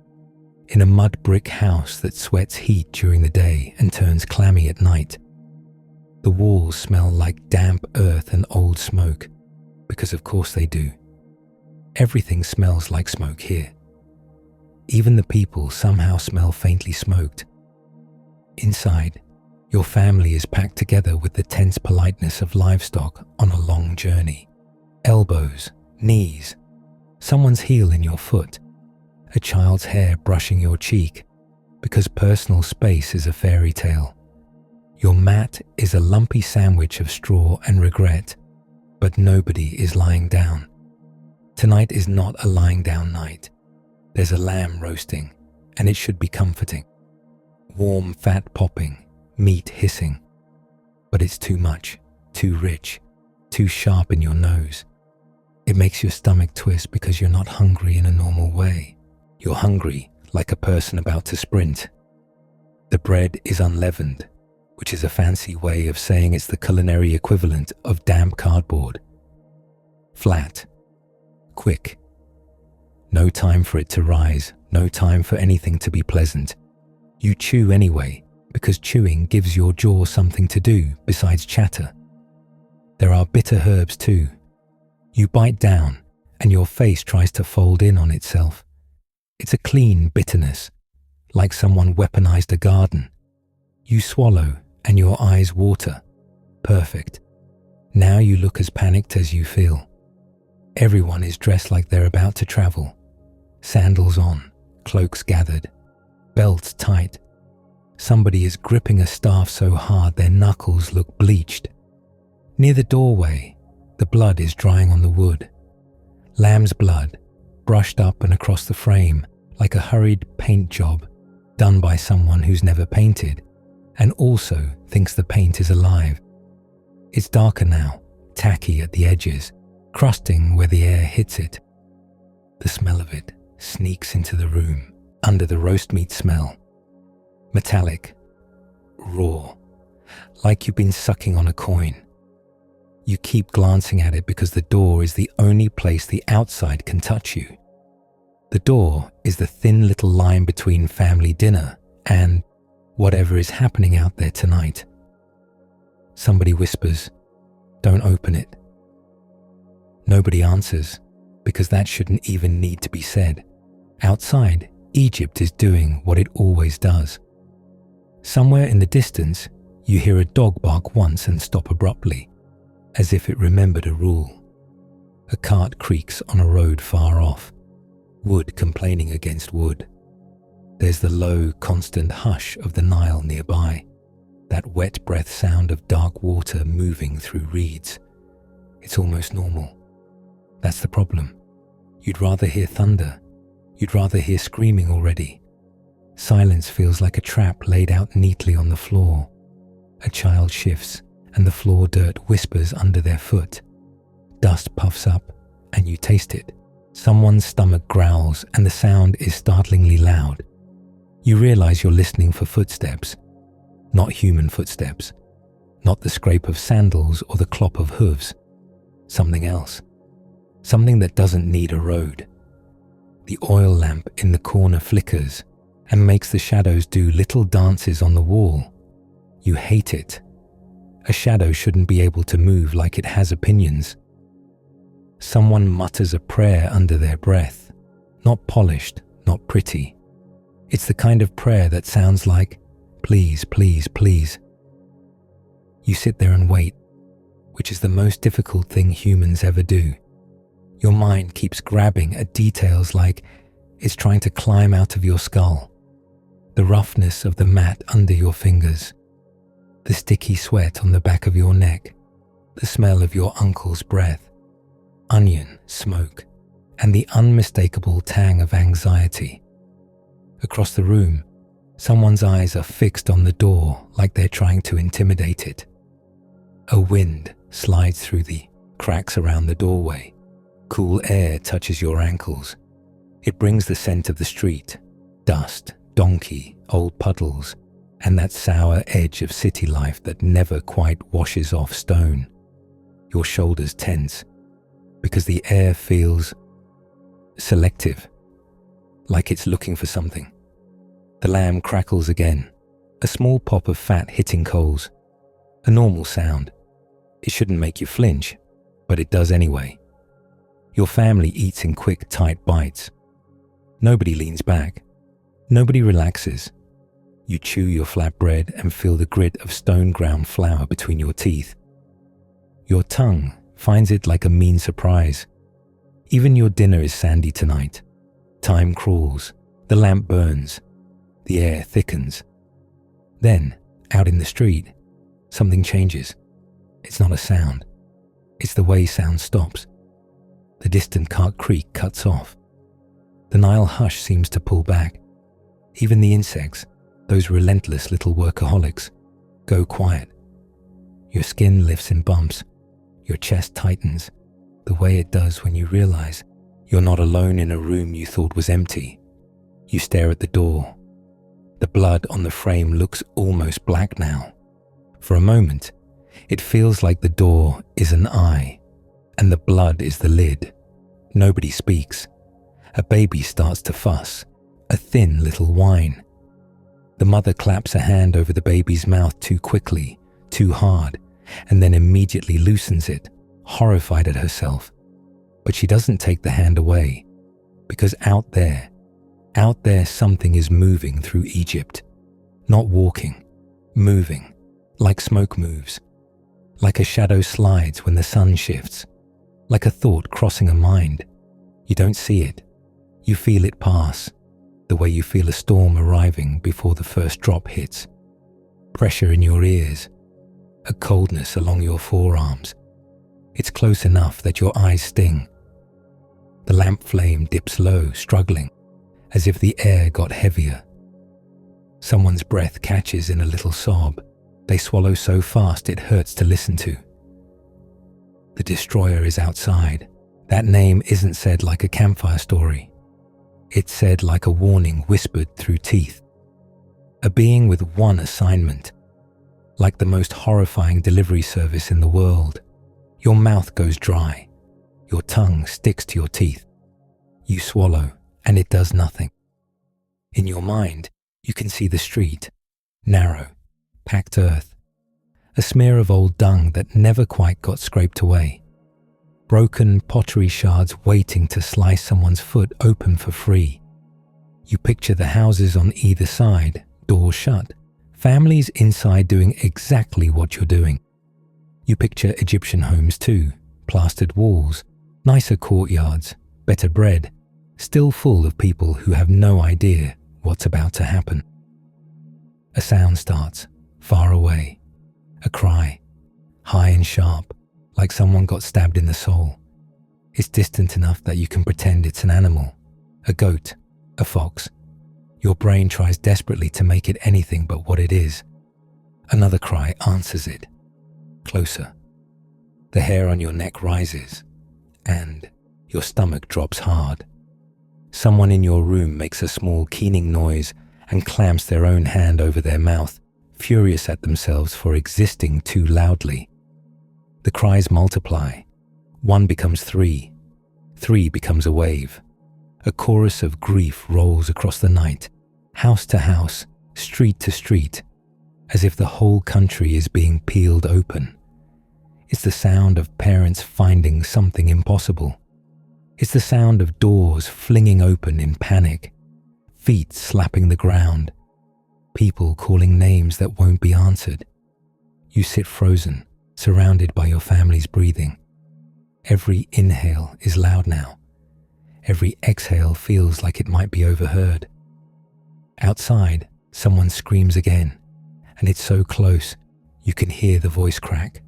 in a mud brick house that sweats heat during the day and turns clammy at night. The walls smell like damp earth and old smoke, because of course they do. Everything smells like smoke here. Even the people somehow smell faintly smoked. Inside, your family is packed together with the tense politeness of livestock on a long journey. Elbows, knees, someone's heel in your foot, a child's hair brushing your cheek, because personal space is a fairy tale. Your mat is a lumpy sandwich of straw and regret, but nobody is lying down. Tonight is not a lying down night. There's a lamb roasting, and it should be comforting. Warm fat popping, meat hissing. But it's too much, too rich, too sharp in your nose. It makes your stomach twist because you're not hungry in a normal way. You're hungry like a person about to sprint. The bread is unleavened, which is a fancy way of saying it's the culinary equivalent of damp cardboard. Flat, quick. No time for it to rise, no time for anything to be pleasant. You chew anyway, because chewing gives your jaw something to do besides chatter. There are bitter herbs too. You bite down, and your face tries to fold in on itself. It's a clean bitterness, like someone weaponized a garden. You swallow and your eyes water. Perfect. Now you look as panicked as you feel. Everyone is dressed like they're about to travel. Sandals on, cloaks gathered, belts tight. Somebody is gripping a staff so hard their knuckles look bleached. Near the doorway, the blood is drying on the wood. Lamb's blood, brushed up and across the frame like a hurried paint job done by someone who's never painted and also thinks the paint is alive. It's darker now, tacky at the edges, crusting where the air hits it. The smell of it sneaks into the room under the roast meat smell. Metallic, raw, like you've been sucking on a coin. You keep glancing at it because the door is the only place the outside can touch you. The door is the thin little line between family dinner and whatever is happening out there tonight. Somebody whispers, "Don't open it." Nobody answers because that shouldn't even need to be said. Outside, Egypt is doing what it always does. Somewhere in the distance, you hear a dog bark once and stop abruptly, as if it remembered a rule. A cart creaks on a road far off, wood complaining against wood. There's the low, constant hush of the Nile nearby, that wet breath sound of dark water moving through reeds. It's almost normal. That's the problem. You'd rather hear thunder. You'd rather hear screaming already. Silence feels like a trap laid out neatly on the floor. A child shifts, and the floor dirt whispers under their foot. Dust puffs up, and you taste it. Someone's stomach growls, and the sound is startlingly loud. You realize you're listening for footsteps. Not human footsteps. Not the scrape of sandals or the clop of hooves. Something else. Something that doesn't need a road. The oil lamp in the corner flickers and makes the shadows do little dances on the wall. You hate it. A shadow shouldn't be able to move like it has opinions. Someone mutters a prayer under their breath. Not polished, not pretty. It's the kind of prayer that sounds like, "Please, please, please." You sit there and wait, which is the most difficult thing humans ever do. Your mind keeps grabbing at details like it's trying to climb out of your skull. The roughness of the mat under your fingers. The sticky sweat on the back of your neck. The smell of your uncle's breath. Onion, smoke, and the unmistakable tang of anxiety. Across the room, someone's eyes are fixed on the door like they're trying to intimidate it. A wind slides through the cracks around the doorway. Cool air touches your ankles. It brings the scent of the street, dust, donkey, old puddles, and that sour edge of city life that never quite washes off stone. Your shoulders tense because the air feels selective, like it's looking for something. The lamb crackles again, a small pop of fat hitting coals. A normal sound. It shouldn't make you flinch, but it does anyway. Your family eats in quick, tight bites. Nobody leans back. Nobody relaxes. You chew your flatbread and feel the grit of stone-ground flour between your teeth. Your tongue finds it like a mean surprise. Even your dinner is sandy tonight. Time crawls. The lamp burns. The air thickens. Then, out in the street, something changes. It's not a sound. It's the way sound stops. The distant cart creak cuts off. The Nile hush seems to pull back. Even the insects, those relentless little workaholics, go quiet. Your skin lifts in bumps. Your chest tightens, the way it does when you realize you're not alone in a room you thought was empty. You stare at the door. The blood on the frame looks almost black now. For a moment, it feels like the door is an eye, and the blood is the lid. Nobody speaks. A baby starts to fuss, a thin little whine. The mother claps a hand over the baby's mouth too quickly, too hard, and then immediately loosens it, horrified at herself. But she doesn't take the hand away, because out there, Out there something is moving through Egypt. Not walking, moving, like smoke moves. Like a shadow slides when the sun shifts. Like a thought crossing a mind. You don't see it. You feel it pass, the way you feel a storm arriving before the first drop hits. Pressure in your ears, a coldness along your forearms. It's close enough that your eyes sting. The lamp flame dips low, struggling, as if the air got heavier. Someone's breath catches in a little sob. They swallow so fast it hurts to listen to. The Destroyer is outside. That name isn't said like a campfire story. It's said like a warning whispered through teeth. A being with one assignment. Like the most horrifying delivery service in the world. Your mouth goes dry. Your tongue sticks to your teeth. You swallow, and it does nothing. In your mind, you can see the street. Narrow, packed earth. A smear of old dung that never quite got scraped away. Broken pottery shards waiting to slice someone's foot open for free. You picture the houses on either side, doors shut, families inside doing exactly what you're doing. You picture Egyptian homes too, plastered walls, nicer courtyards, better bread, still full of people who have no idea what's about to happen. A sound starts, far away. A cry, high and sharp, like someone got stabbed in the soul. It's distant enough that you can pretend it's an animal, a goat, a fox. Your brain tries desperately to make it anything but what it is. Another cry answers it, closer. The hair on your neck rises, and your stomach drops hard. Someone in your room makes a small keening noise and clamps their own hand over their mouth, furious at themselves for existing too loudly. The cries multiply. One becomes three. Three becomes a wave. A chorus of grief rolls across the night, house to house, street to street, as if the whole country is being peeled open. It's the sound of parents finding something impossible. It's the sound of doors flinging open in panic, feet slapping the ground, people calling names that won't be answered. You sit frozen, surrounded by your family's breathing. Every inhale is loud now. Every exhale feels like it might be overheard. Outside, someone screams again, and it's so close you can hear the voice crack.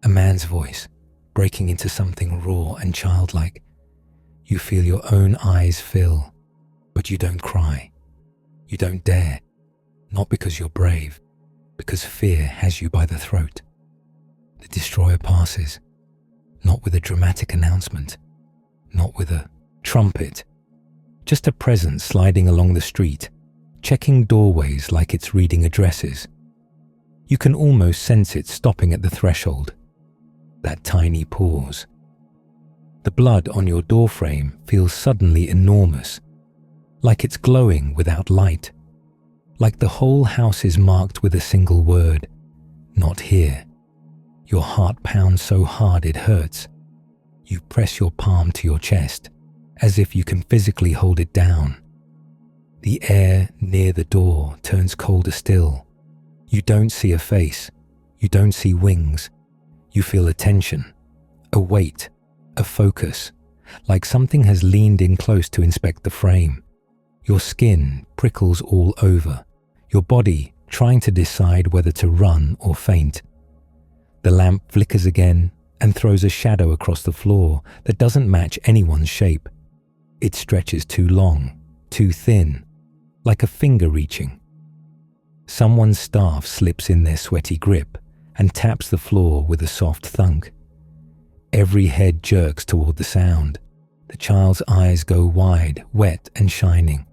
A man's voice, breaking into something raw and childlike. You feel your own eyes fill, but you don't cry. You don't dare, not because you're brave, because fear has you by the throat. The Destroyer passes, not with a dramatic announcement, not with a trumpet, just a presence sliding along the street, checking doorways like it's reading addresses. You can almost sense it stopping at the threshold, that tiny pause. The blood on your doorframe feels suddenly enormous, like it's glowing without light, like the whole house is marked with a single word, not here. Your heart pounds so hard it hurts. You press your palm to your chest, as if you can physically hold it down. The air near the door turns colder still. You don't see a face. You don't see wings. You feel a tension, a weight, a focus, like something has leaned in close to inspect the frame. Your skin prickles all over, your body trying to decide whether to run or faint. The lamp flickers again and throws a shadow across the floor that doesn't match anyone's shape. It stretches too long, too thin, like a finger reaching. Someone's staff slips in their sweaty grip and taps the floor with a soft thunk. Every head jerks toward the sound. The child's eyes go wide, wet and shining.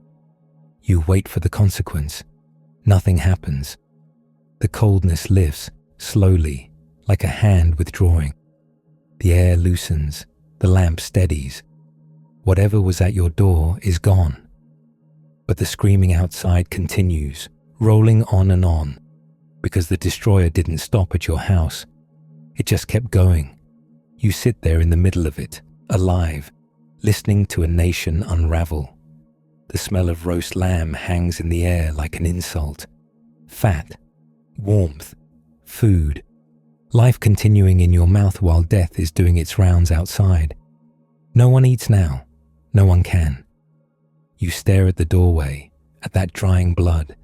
You wait for the consequence. Nothing happens. The coldness lifts, slowly, like a hand withdrawing. The air loosens, the lamp steadies. Whatever was at your door is gone. But the screaming outside continues, rolling on, because the Destroyer didn't stop at your house. It just kept going. You sit there in the middle of it, alive, listening to a nation unravel. The The smell of roast lamb hangs in the air like an insult. Fat, warmth, food, life continuing in your mouth while death is doing its rounds outside. No one eats now. No one can. You stare at the doorway, at that drying blood,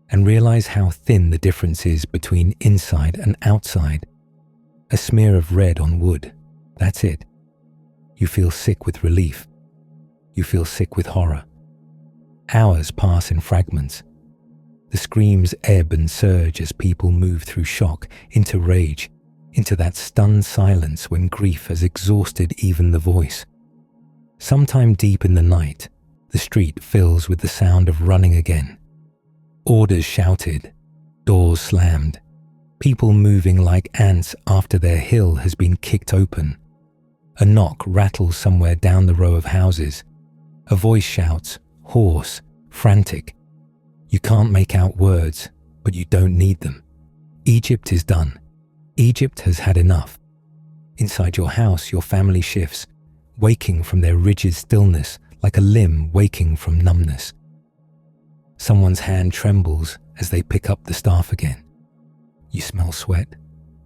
and realize how thin the difference is between inside and outside. A smear of red on wood, that's it. You feel sick with relief. You feel sick with horror. Hours pass in fragments. The screams ebb and surge as people move through shock, into rage, into that stunned silence when grief has exhausted even the voice. Sometime deep in the night, the street fills with the sound of running again. Orders shouted, doors slammed, people moving like ants after their hill has been kicked open. A knock rattles somewhere down the row of houses. A voice shouts, hoarse, frantic. You can't make out words, but you don't need them. Egypt is done. Egypt has had enough. Inside your house, your family shifts, waking from their rigid stillness like a limb waking from numbness. Someone's hand trembles as they pick up the staff again. You smell sweat,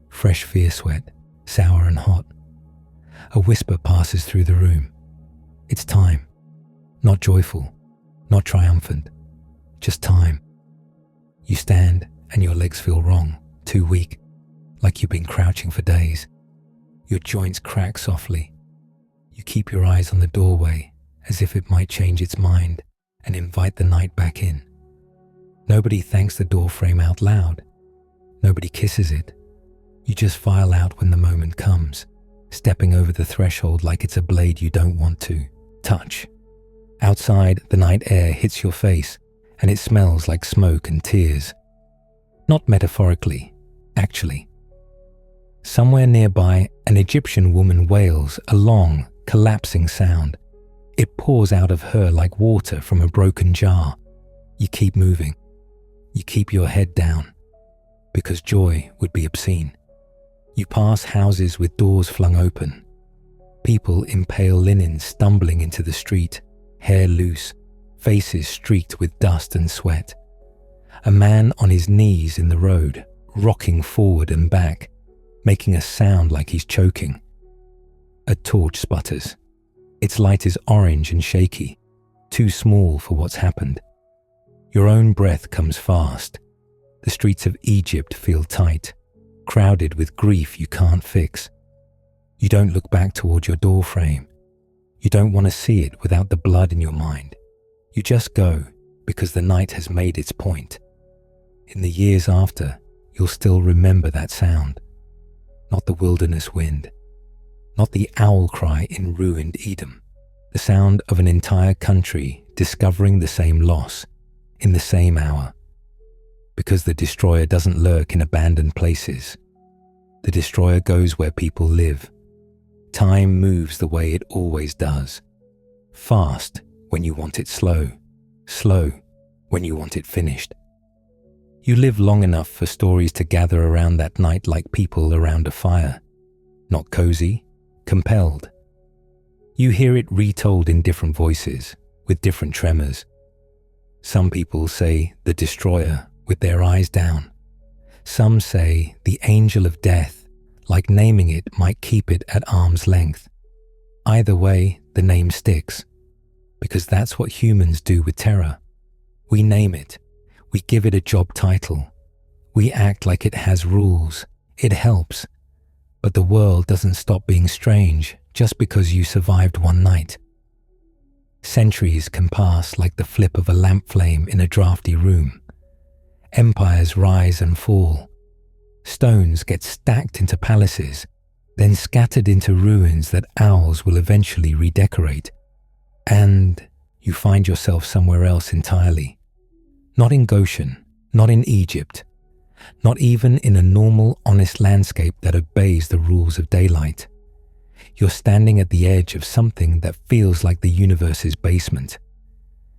fresh fear sweat, sour and hot. A whisper passes through the room. It's time. Not joyful, not triumphant, just time. You stand and your legs feel wrong, too weak, like you've been crouching for days. Your joints crack softly. You keep your eyes on the doorway as if it might change its mind and invite the night back in. Nobody thanks the door frame out loud. Nobody kisses it. You just file out when the moment comes, stepping over the threshold like it's a blade you don't want to touch. Outside, the night air hits your face and it smells like smoke and tears. Not metaphorically, actually. Somewhere nearby, an Egyptian woman wails a long, collapsing sound. It pours out of her like water from a broken jar. You keep moving. You keep your head down, because joy would be obscene. You pass houses with doors flung open. People in pale linen stumbling into the street, hair loose, faces streaked with dust and sweat. A man on his knees in the road, rocking forward and back, making a sound like he's choking. A torch sputters. Its light is orange and shaky, too small for what's happened. Your own breath comes fast. The streets of Egypt feel tight, crowded with grief you can't fix. You don't look back toward your door frame. You don't want to see it without the blood in your mind. You just go because the night has made its point. In the years after, you'll still remember that sound. Not the wilderness wind, not the owl cry in ruined Edom, the sound of an entire country discovering the same loss in the same hour. Because the Destroyer doesn't lurk in abandoned places. The Destroyer goes where people live. Time moves the way it always does. Fast when you want it slow. Slow when you want it finished. You live long enough for stories to gather around that night like people around a fire. Not cozy, compelled. You hear it retold in different voices, with different tremors. Some people say the Destroyer with their eyes down. Some say the angel of death, like naming it might keep it at arm's length. Either way, the name sticks, because that's what humans do with terror. We name it. We give it a job title. We act like it has rules. It helps. But the world doesn't stop being strange just because you survived one night. Centuries can pass like the flip of a lamp flame in a drafty room. Empires rise and fall. Stones get stacked into palaces, then scattered into ruins that owls will eventually redecorate. And you find yourself somewhere else entirely. Not in Goshen, not in Egypt, not even in a normal, honest landscape that obeys the rules of daylight. You're standing at the edge of something that feels like the universe's basement.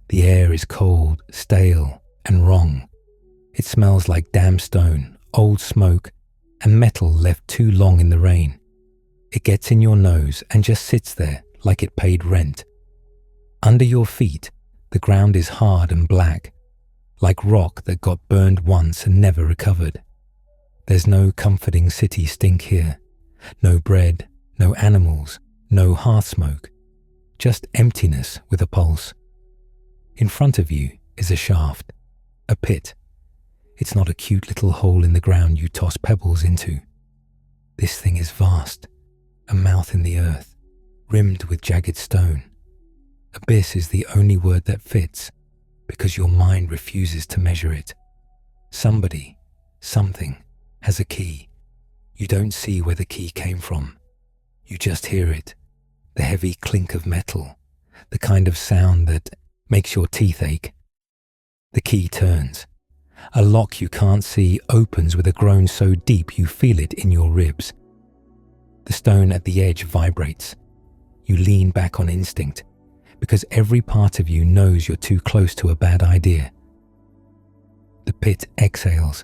The air is cold, stale, and wrong. It smells like damp stone, old smoke, and metal left too long in the rain. It gets in your nose and just sits there like it paid rent. Under your feet, The ground is hard and black, like rock that got burned once and never recovered. There's no comforting city stink here. No bread, no animals, no hearth smoke. Just emptiness with a pulse. In front of you is a shaft, a pit. It's not a cute little hole in the ground you toss pebbles into. This thing is vast, a mouth in the earth, rimmed with jagged stone. Abyss is the only word that fits, because your mind refuses to measure it. Somebody, something, has a key. You don't see where the key came from. You just hear it, the heavy clink of metal, the kind of sound that makes your teeth ache. The key turns. A lock you can't see opens with a groan so deep you feel it in your ribs. The stone at the edge vibrates. You lean back on instinct, because every part of you knows you're too close to a bad idea. The pit exhales.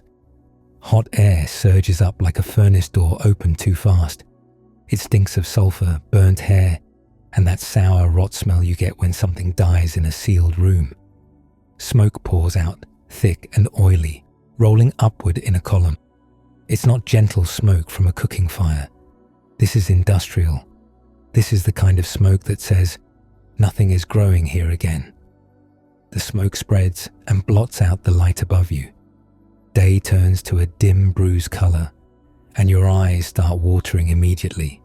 Hot air surges up like a furnace door opened too fast. It stinks of sulfur, burnt hair, and that sour rot smell you get when something dies in a sealed room. Smoke pours out, thick and oily, rolling upward in a column. It's not gentle smoke from a cooking fire. This is industrial. This is the kind of smoke that says, nothing is growing here again. The smoke spreads and blots out the light above you. Day turns to a dim bruised color, and your eyes start watering immediately.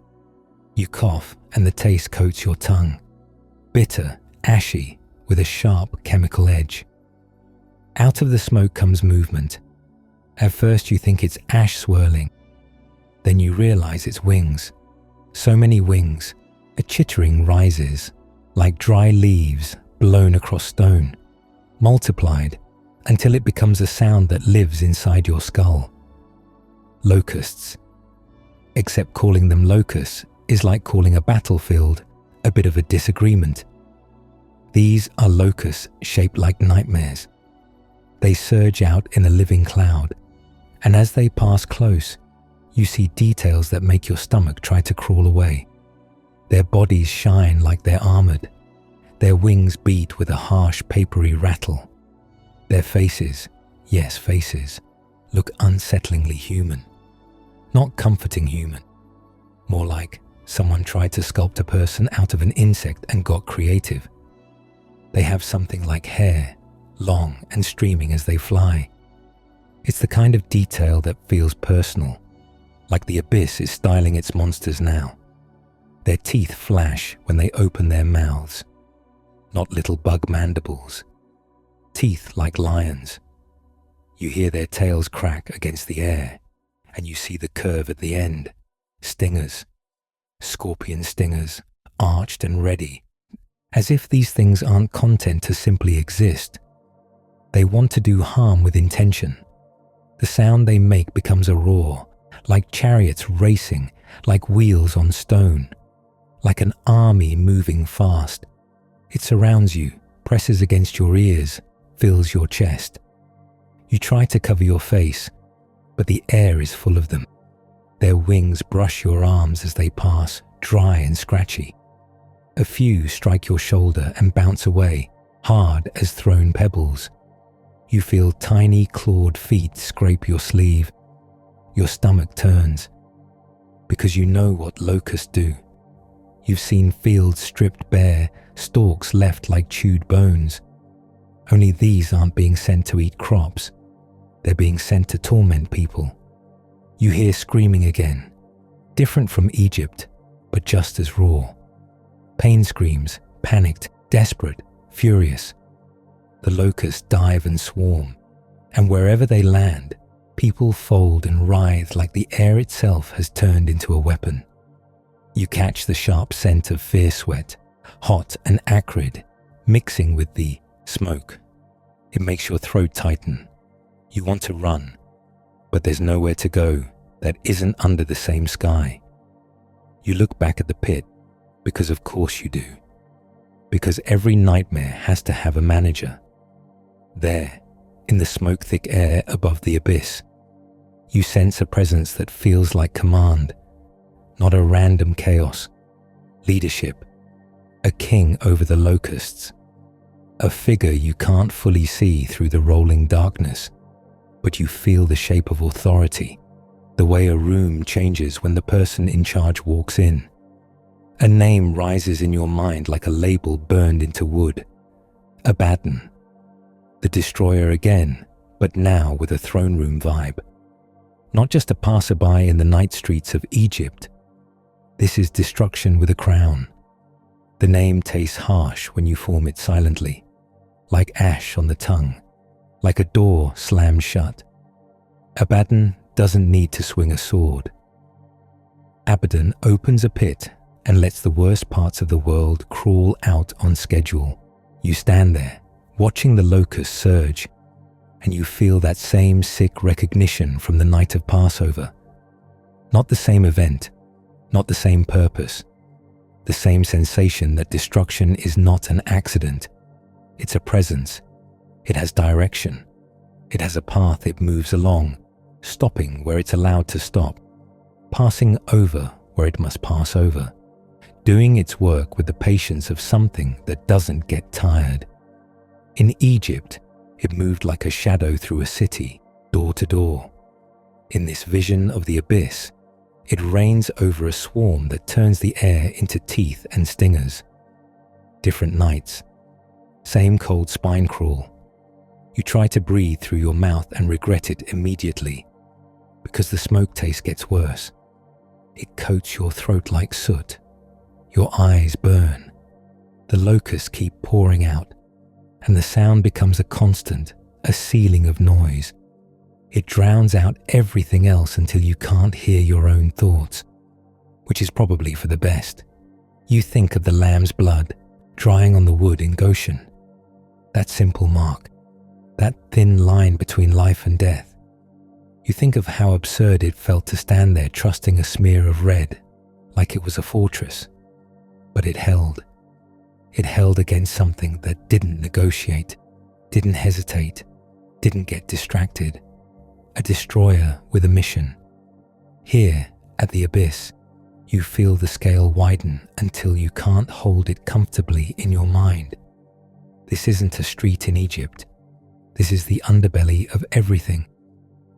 You cough and the taste coats your tongue. Bitter, ashy, with a sharp chemical edge. Out of the smoke comes movement. At first you think it's ash swirling. Then you realize it's wings. So many wings. A chittering rises, like dry leaves blown across stone, multiplied until it becomes a sound that lives inside your skull. Locusts. Except calling them locusts is like calling a battlefield a bit of a disagreement. These are locusts shaped like nightmares. They surge out in a living cloud, and as they pass close, you see details that make your stomach try to crawl away. Their bodies shine like they're armored. Their wings beat with a harsh, papery rattle. Their faces, yes, faces, look unsettlingly human. Not comforting human. More like someone tried to sculpt a person out of an insect and got creative. They have something like hair, long and streaming as they fly. It's the kind of detail that feels personal, like the abyss is styling its monsters now. Their teeth flash when they open their mouths, not little bug mandibles. Teeth like lions. You hear their tails crack against the air, and you see the curve at the end. Stingers. Scorpion stingers, arched and ready, as if these things aren't content to simply exist. They want to do harm with intention. The sound they make becomes a roar, like chariots racing, like wheels on stone, like an army moving fast. It surrounds you, presses against your ears, fills your chest. You try to cover your face, but the air is full of them. Their wings brush your arms as they pass, dry and scratchy. A few strike your shoulder and bounce away, hard as thrown pebbles. You feel tiny clawed feet scrape your sleeve. Your stomach turns, because you know what locusts do. You've seen fields stripped bare, stalks left like chewed bones. Only these aren't being sent to eat crops. They're being sent to torment people. You hear screaming again, different from Egypt, but just as raw. Pain screams, panicked, desperate, furious. The locusts dive and swarm, and wherever they land, people fold and writhe like the air itself has turned into a weapon. You catch the sharp scent of fear sweat, hot and acrid, mixing with the smoke. It makes your throat tighten. You want to run, but there's nowhere to go that isn't under the same sky. You look back at the pit, because of course you do. Because every nightmare has to have a manager. There, in the smoke-thick air above the abyss, you sense a presence that feels like command, not a random chaos. Leadership, a king over the locusts. A figure you can't fully see through the rolling darkness, but you feel the shape of authority, the way a room changes when the person in charge walks in. A name rises in your mind like a label burned into wood. Abaddon. The Destroyer again, but now with a throne room vibe. Not just a passerby in the night streets of Egypt. This is destruction with a crown. The name tastes harsh when you form it silently, like ash on the tongue, like a door slammed shut. Abaddon doesn't need to swing a sword. Abaddon opens a pit and lets the worst parts of the world crawl out on schedule. You stand there, watching the locusts surge, and you feel that same sick recognition from the night of Passover. Not the same event, not the same purpose, the same sensation that destruction is not an accident. It's a presence. It has direction. It has a path it moves along, stopping where it's allowed to stop, passing over where it must pass over, doing its work with the patience of something that doesn't get tired. In Egypt, it moved like a shadow through a city, door to door. In this vision of the abyss, it reigns over a swarm that turns the air into teeth and stingers. Different nights, same cold spine crawl. You try to breathe through your mouth and regret it immediately, because the smoke taste gets worse. It coats your throat like soot. Your eyes burn. The locusts keep pouring out, and the sound becomes a constant, a ceiling of noise. It drowns out everything else until you can't hear your own thoughts, which is probably for the best. You think of the lamb's blood drying on the wood in Goshen. That simple mark, that thin line between life and death. You think of how absurd it felt to stand there trusting a smear of red, like it was a fortress. But it held. It held against something that didn't negotiate, didn't hesitate, didn't get distracted. A destroyer with a mission. Here, at the abyss, you feel the scale widen until you can't hold it comfortably in your mind. This isn't a street in Egypt. This is the underbelly of everything.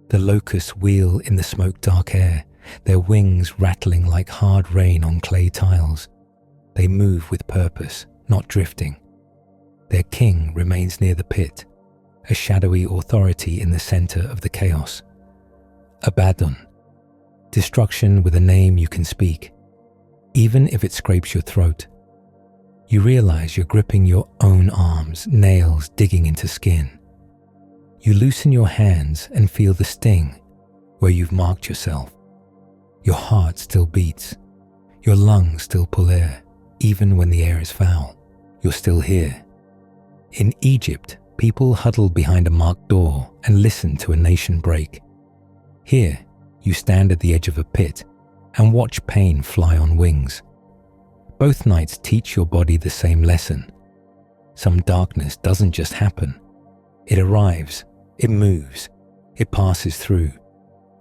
The locusts wheel in the smoke-dark air, their wings rattling like hard rain on clay tiles. They move with purpose, not drifting. Their king remains near the pit, a shadowy authority in the center of the chaos. Abaddon. Destruction with a name you can speak, even if it scrapes your throat. You realize you're gripping your own arms, nails digging into skin. You loosen your hands and feel the sting where you've marked yourself. Your heart still beats. Your lungs still pull air, even when the air is foul. You're still here. In Egypt, people huddle behind a marked door and listen to a nation break. Here, you stand at the edge of a pit and watch pain fly on wings. Both nights teach your body the same lesson. Some darkness doesn't just happen. It arrives, it moves, it passes through.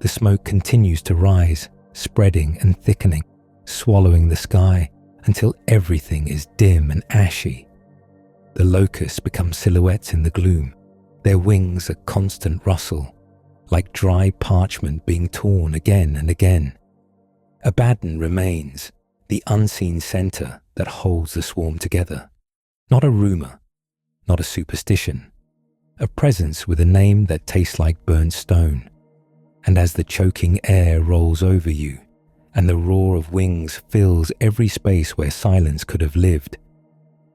The smoke continues to rise, spreading and thickening, swallowing the sky until everything is dim and ashy. The locusts become silhouettes in the gloom, their wings a constant rustle, like dry parchment being torn again and again. Abaddon remains, the unseen center that holds the swarm together. Not a rumor, not a superstition, a presence with a name that tastes like burnt stone. And as the choking air rolls over you, and the roar of wings fills every space where silence could have lived,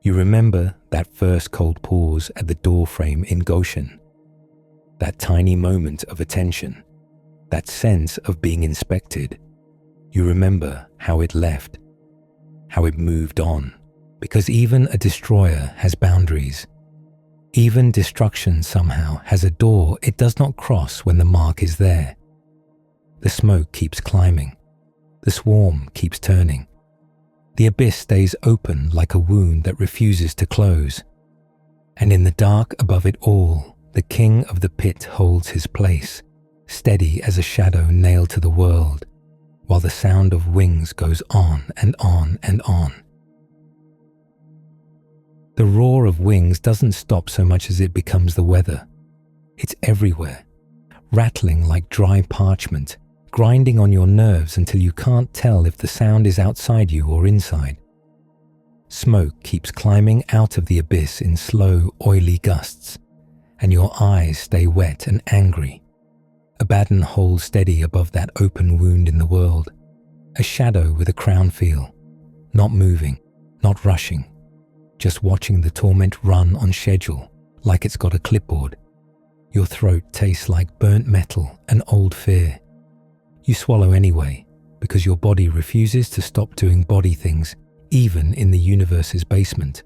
you remember that first cold pause at the doorframe in Goshen. That tiny moment of attention, that sense of being inspected. You remember how it left, how it moved on, because even a destroyer has boundaries. Even destruction somehow has a door it does not cross when the mark is there. The smoke keeps climbing. The swarm keeps turning. The abyss stays open like a wound that refuses to close. And in the dark above it all, the king of the pit holds his place, steady as a shadow nailed to the world, while the sound of wings goes on and on and on. The roar of wings doesn't stop so much as it becomes the weather. It's everywhere, rattling like dry parchment, grinding on your nerves until you can't tell if the sound is outside you or inside. Smoke keeps climbing out of the abyss in slow, oily gusts, and your eyes stay wet and angry. Abaddon holds steady above that open wound in the world, a shadow with a crown feel, not moving, not rushing, just watching the torment run on schedule like it's got a clipboard. Your throat tastes like burnt metal and old fear. You swallow anyway because your body refuses to stop doing body things even in the universe's basement.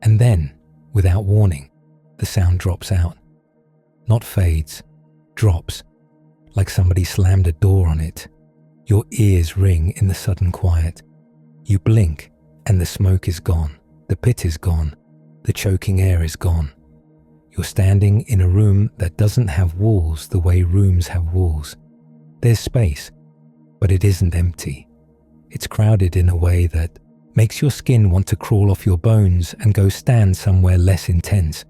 And then, without warning, the sound drops out. Not fades, drops, like somebody slammed a door on it. Your ears ring in the sudden quiet. You blink and the smoke is gone. The pit is gone. The choking air is gone. You're standing in a room that doesn't have walls the way rooms have walls. There's space, but it isn't empty. It's crowded in a way that makes your skin want to crawl off your bones and go stand somewhere less intense.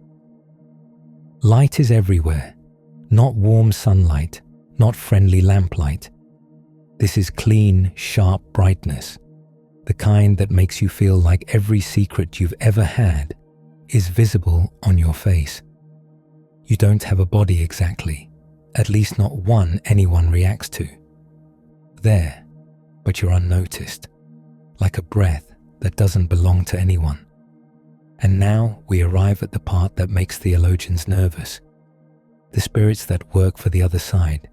Light is everywhere, not warm sunlight, not friendly lamplight. This is clean, sharp brightness, the kind that makes you feel like every secret you've ever had is visible on your face. You don't have a body exactly, at least not one anyone reacts to. There, but you're unnoticed, like a breath that doesn't belong to anyone. And now we arrive at the part that makes theologians nervous. The spirits that work for the other side,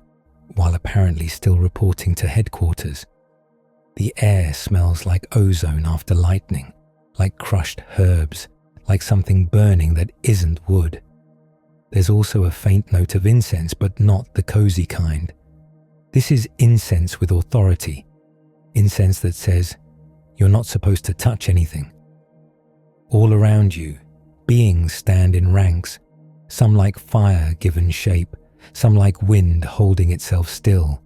while apparently still reporting to headquarters. The air smells like ozone after lightning, like crushed herbs, like something burning that isn't wood. There's also a faint note of incense, but not the cozy kind. This is incense with authority, incense that says, you're not supposed to touch anything. All around you, beings stand in ranks, some like fire given shape, some like wind holding itself still,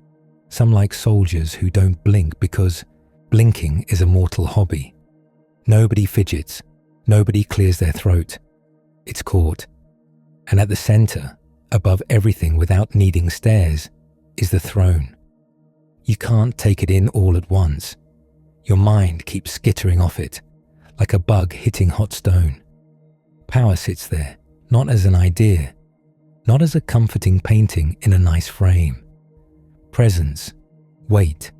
some like soldiers who don't blink because blinking is a mortal hobby. Nobody fidgets, nobody clears their throat. It's caught. And at the center, above everything without needing stairs, is the throne. You can't take it in all at once. Your mind keeps skittering off it, like a bug hitting hot stone. Power sits there, not as an idea, not as a comforting painting in a nice frame. Presence, weight.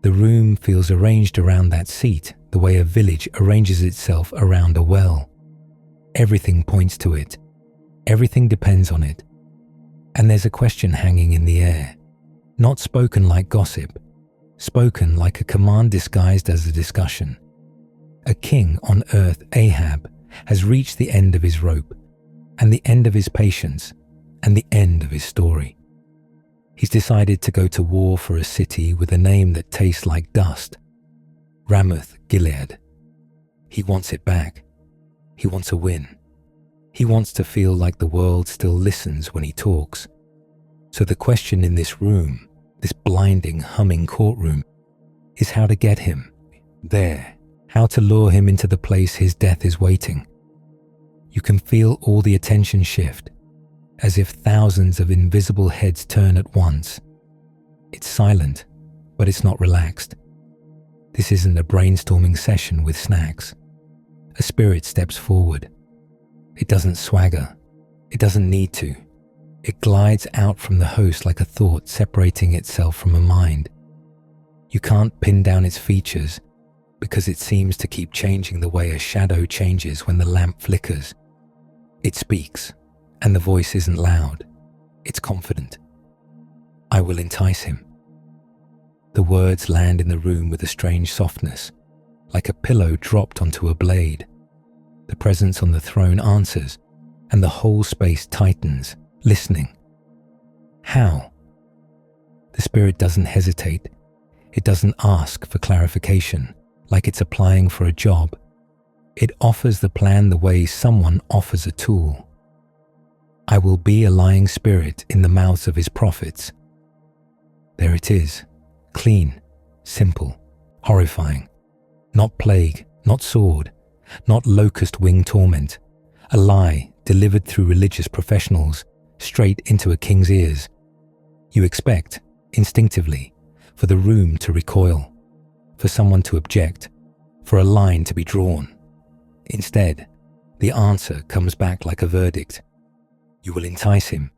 The room feels arranged around that seat the way a village arranges itself around a well. Everything points to it. Everything depends on it. And there's a question hanging in the air, not spoken like gossip, spoken like a command disguised as a discussion. A king on earth, Ahab, has reached the end of his rope, and the end of his patience, and the end of his story. He's decided to go to war for a city with a name that tastes like dust, Ramoth Gilead. He wants it back. He wants a win. He wants to feel like the world still listens when he talks. So the question in this room, this blinding, humming courtroom, is how to get him there, how to lure him into the place his death is waiting. You can feel all the attention shift, as if thousands of invisible heads turn at once. It's silent, but it's not relaxed. This isn't a brainstorming session with snacks. A spirit steps forward. It doesn't swagger. It doesn't need to. It glides out from the host like a thought separating itself from a mind. You can't pin down its features because it seems to keep changing the way a shadow changes when the lamp flickers. It speaks, and the voice isn't loud. It's confident. I will entice him. The words land in the room with a strange softness, like a pillow dropped onto a blade. The presence on the throne answers, and the whole space tightens, listening. How? The spirit doesn't hesitate. It doesn't ask for clarification, like it's applying for a job. It offers the plan the way someone offers a tool. I will be a lying spirit in the mouths of his prophets. There it is, clean, simple, horrifying. Not plague, not sword, not locust-wing torment, a lie delivered through religious professionals straight into a king's ears. You expect, instinctively, for the room to recoil, for someone to object, for a line to be drawn. Instead, the answer comes back like a verdict. You will entice him,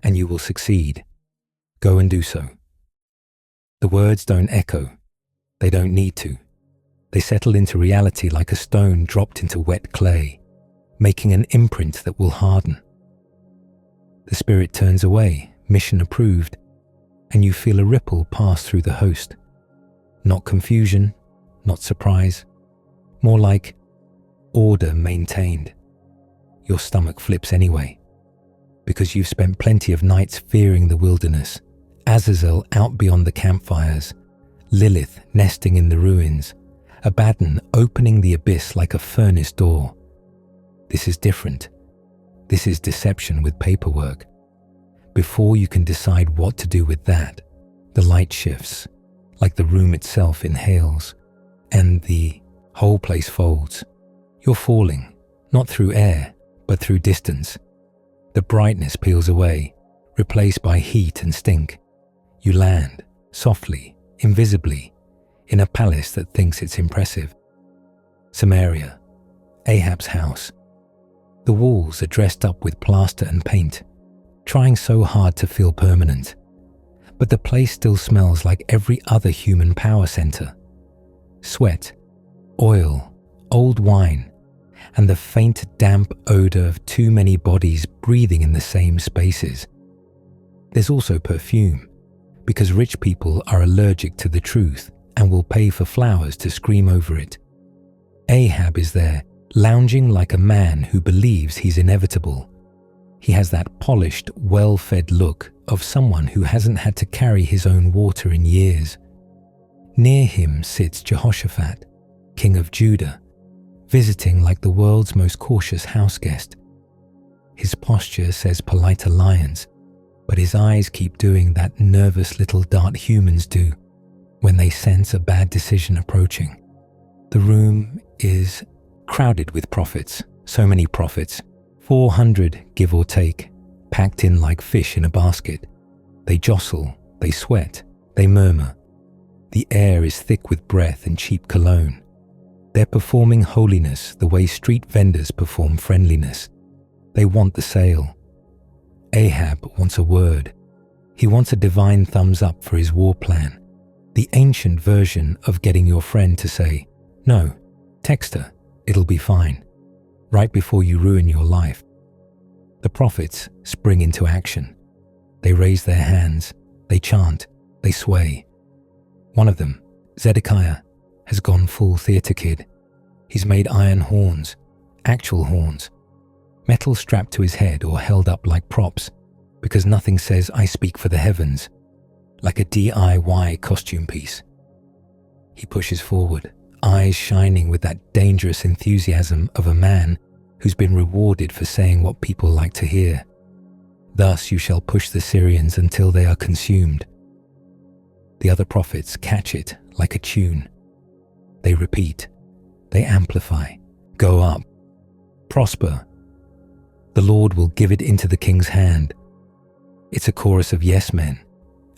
and you will succeed. Go and do so. The words don't echo. They don't need to. They settle into reality like a stone dropped into wet clay, making an imprint that will harden. The spirit turns away, mission approved, and you feel a ripple pass through the host. Not confusion, not surprise, more like order maintained. Your stomach flips anyway, because you've spent plenty of nights fearing the wilderness, Azazel out beyond the campfires, Lilith nesting in the ruins, Abaddon opening the abyss like a furnace door. This is different. This is deception with paperwork. Before you can decide what to do with that, the light shifts, like the room itself inhales, and the whole place folds. You're falling, not through air, but through distance. The brightness peels away, replaced by heat and stink. You land, softly, invisibly, in a palace that thinks it's impressive. Samaria, Ahab's house. The walls are dressed up with plaster and paint, trying so hard to feel permanent. But the place still smells like every other human power center. Sweat, oil, old wine, and the faint damp odor of too many bodies breathing in the same spaces. There's also perfume, because rich people are allergic to the truth and will pay for flowers to scream over it. Ahab is there, lounging like a man who believes he's inevitable. He has that polished, well-fed look of someone who hasn't had to carry his own water in years. Near him sits Jehoshaphat, king of Judah, visiting like the world's most cautious houseguest. His posture says polite alliance, but his eyes keep doing that nervous little dart humans do when they sense a bad decision approaching. The room is crowded with prophets, so many prophets, 400 give or take, packed in like fish in a basket. They jostle, they sweat, they murmur. The air is thick with breath and cheap cologne. They're performing holiness the way street vendors perform friendliness. They want the sale. Ahab wants a word. He wants a divine thumbs up for his war plan. The ancient version of getting your friend to say, "No, text her, it'll be fine," right before you ruin your life. The prophets spring into action. They raise their hands, they chant, they sway. One of them, Zedekiah, has gone full theater kid. He's made iron horns, actual horns, metal strapped to his head or held up like props, because nothing says "I speak for the heavens," like a DIY costume piece. He pushes forward, eyes shining with that dangerous enthusiasm of a man who's been rewarded for saying what people like to hear. Thus you shall push the Syrians until they are consumed. The other prophets catch it like a tune. They repeat, they amplify, go up, prosper. The Lord will give it into the king's hand. It's a chorus of yes men,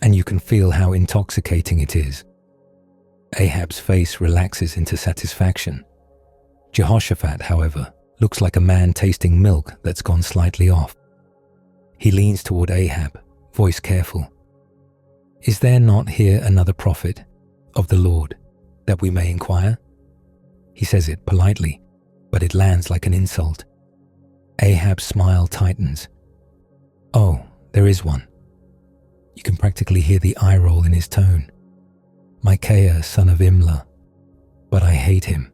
and you can feel how intoxicating it is. Ahab's face relaxes into satisfaction. Jehoshaphat, however, looks like a man tasting milk that's gone slightly off. He leans toward Ahab, voice careful. "Is there not here another prophet of the Lord, that we may inquire?" He says it politely, but it lands like an insult. Ahab's smile tightens. "Oh, there is one." You can practically hear the eye roll in his tone. "Micaiah, son of Imlah, but I hate him.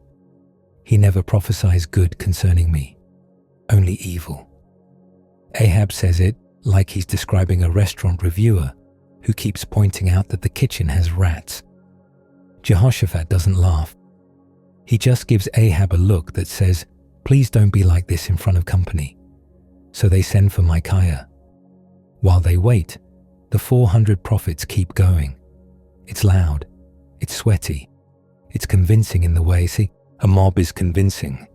He never prophesies good concerning me, only evil." Ahab says it like he's describing a restaurant reviewer who keeps pointing out that the kitchen has rats. Jehoshaphat doesn't laugh. He just gives Ahab a look that says, "Please don't be like this in front of company." So they send for Micaiah. While they wait, the 400 prophets keep going. It's loud. It's sweaty. It's convincing in the way, see, a mob is convincing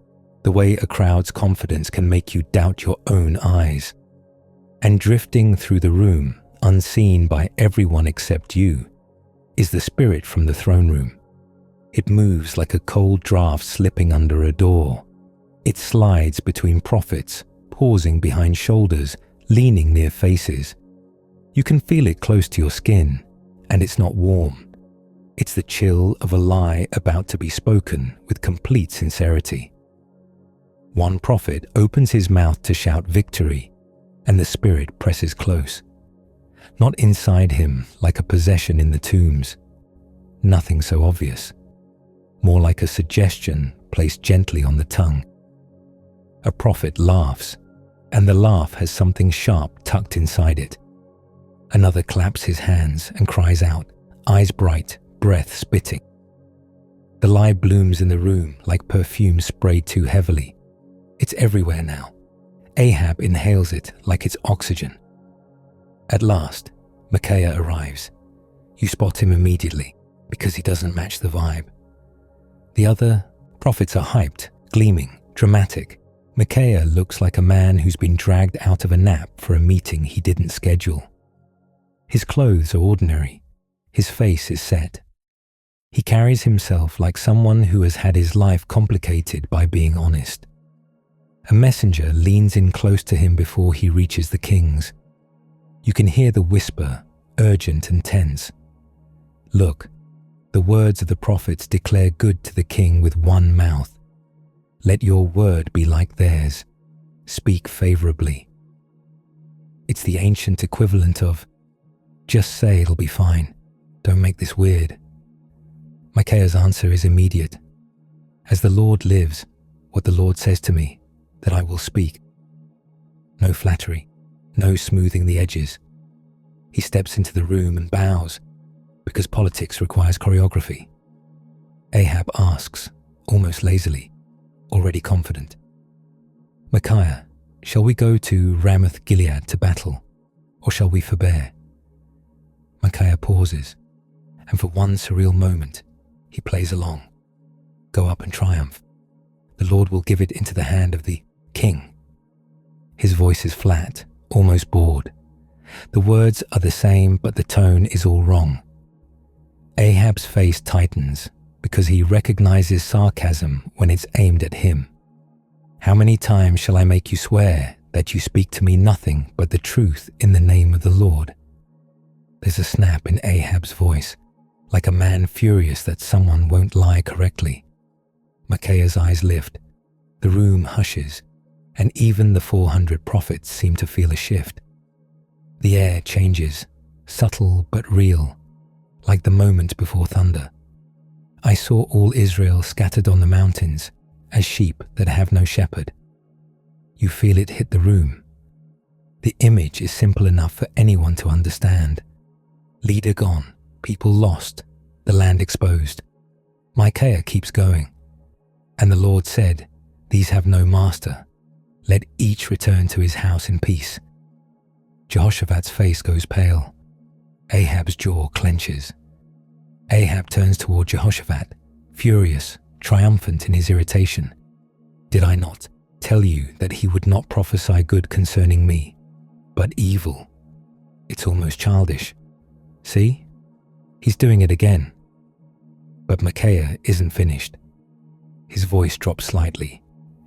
the way a crowd's confidence can make you doubt your own eyes. And drifting through the room, unseen by everyone except you, is the spirit from the throne room. It moves like a cold draft slipping under a door. It slides between prophets, pausing behind shoulders, leaning near faces. You can feel it close to your skin, and it's not warm. It's the chill of a lie about to be spoken with complete sincerity. One prophet opens his mouth to shout victory, and the spirit presses close. Not inside him like a possession in the tombs. Nothing so obvious. More like a suggestion placed gently on the tongue. A prophet laughs, and the laugh has something sharp tucked inside it. Another claps his hands and cries out, eyes bright, breath spitting. The lie blooms in the room like perfume sprayed too heavily. It's everywhere now. Ahab inhales it like it's oxygen. At last, Micaiah arrives. You spot him immediately because he doesn't match the vibe. The other prophets are hyped, gleaming, dramatic. Micaiah looks like a man who's been dragged out of a nap for a meeting he didn't schedule. His clothes are ordinary. His face is set. He carries himself like someone who has had his life complicated by being honest. A messenger leans in close to him before he reaches the kings. You can hear the whisper, urgent and tense. Look, the words of the prophets declare good to the king with one mouth. Let your word be like theirs. Speak favorably. It's the ancient equivalent of, just say it'll be fine. Don't make this weird. Micaiah's answer is immediate. As the Lord lives, what the Lord says to me, that I will speak. No flattery, no smoothing the edges. He steps into the room and bows, because politics requires choreography. Ahab asks, almost lazily, already confident. Micaiah, shall we go to Ramoth Gilead to battle, or shall we forbear? Micaiah pauses, and for one surreal moment, he plays along. Go up and triumph. The Lord will give it into the hand of the king. His voice is flat, almost bored. The words are the same, but the tone is all wrong. Ahab's face tightens because he recognizes sarcasm when it's aimed at him. How many times shall I make you swear that you speak to me nothing but the truth in the name of the Lord? There's a snap in Ahab's voice, like a man furious that someone won't lie correctly. Micaiah's eyes lift. The room hushes, and even the 400 prophets seem to feel a shift. The air changes, subtle but real, like the moment before thunder. I saw all Israel scattered on the mountains, as sheep that have no shepherd. You feel it hit the room. The image is simple enough for anyone to understand. Leader gone, people lost, the land exposed. Micaiah keeps going. And the Lord said, these have no master. Let each return to his house in peace. Jehoshaphat's face goes pale. Ahab's jaw clenches. Ahab turns toward Jehoshaphat, furious, triumphant in his irritation. Did I not tell you that he would not prophesy good concerning me, but evil? It's almost childish. See? He's doing it again. But Micaiah isn't finished. His voice drops slightly,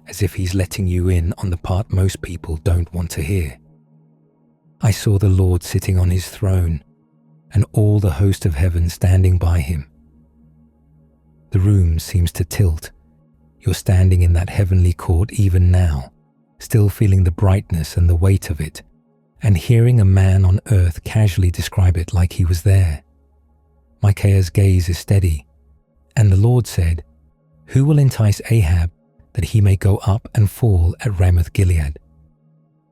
as if he's letting you in on the part most people don't want to hear. I saw the Lord sitting on his throne, and all the host of heaven standing by him. The room seems to tilt. You're standing in that heavenly court even now, still feeling the brightness and the weight of it, and hearing a man on earth casually describe it like he was there. Micaiah's gaze is steady, and the Lord said, who will entice Ahab that he may go up and fall at Ramoth Gilead?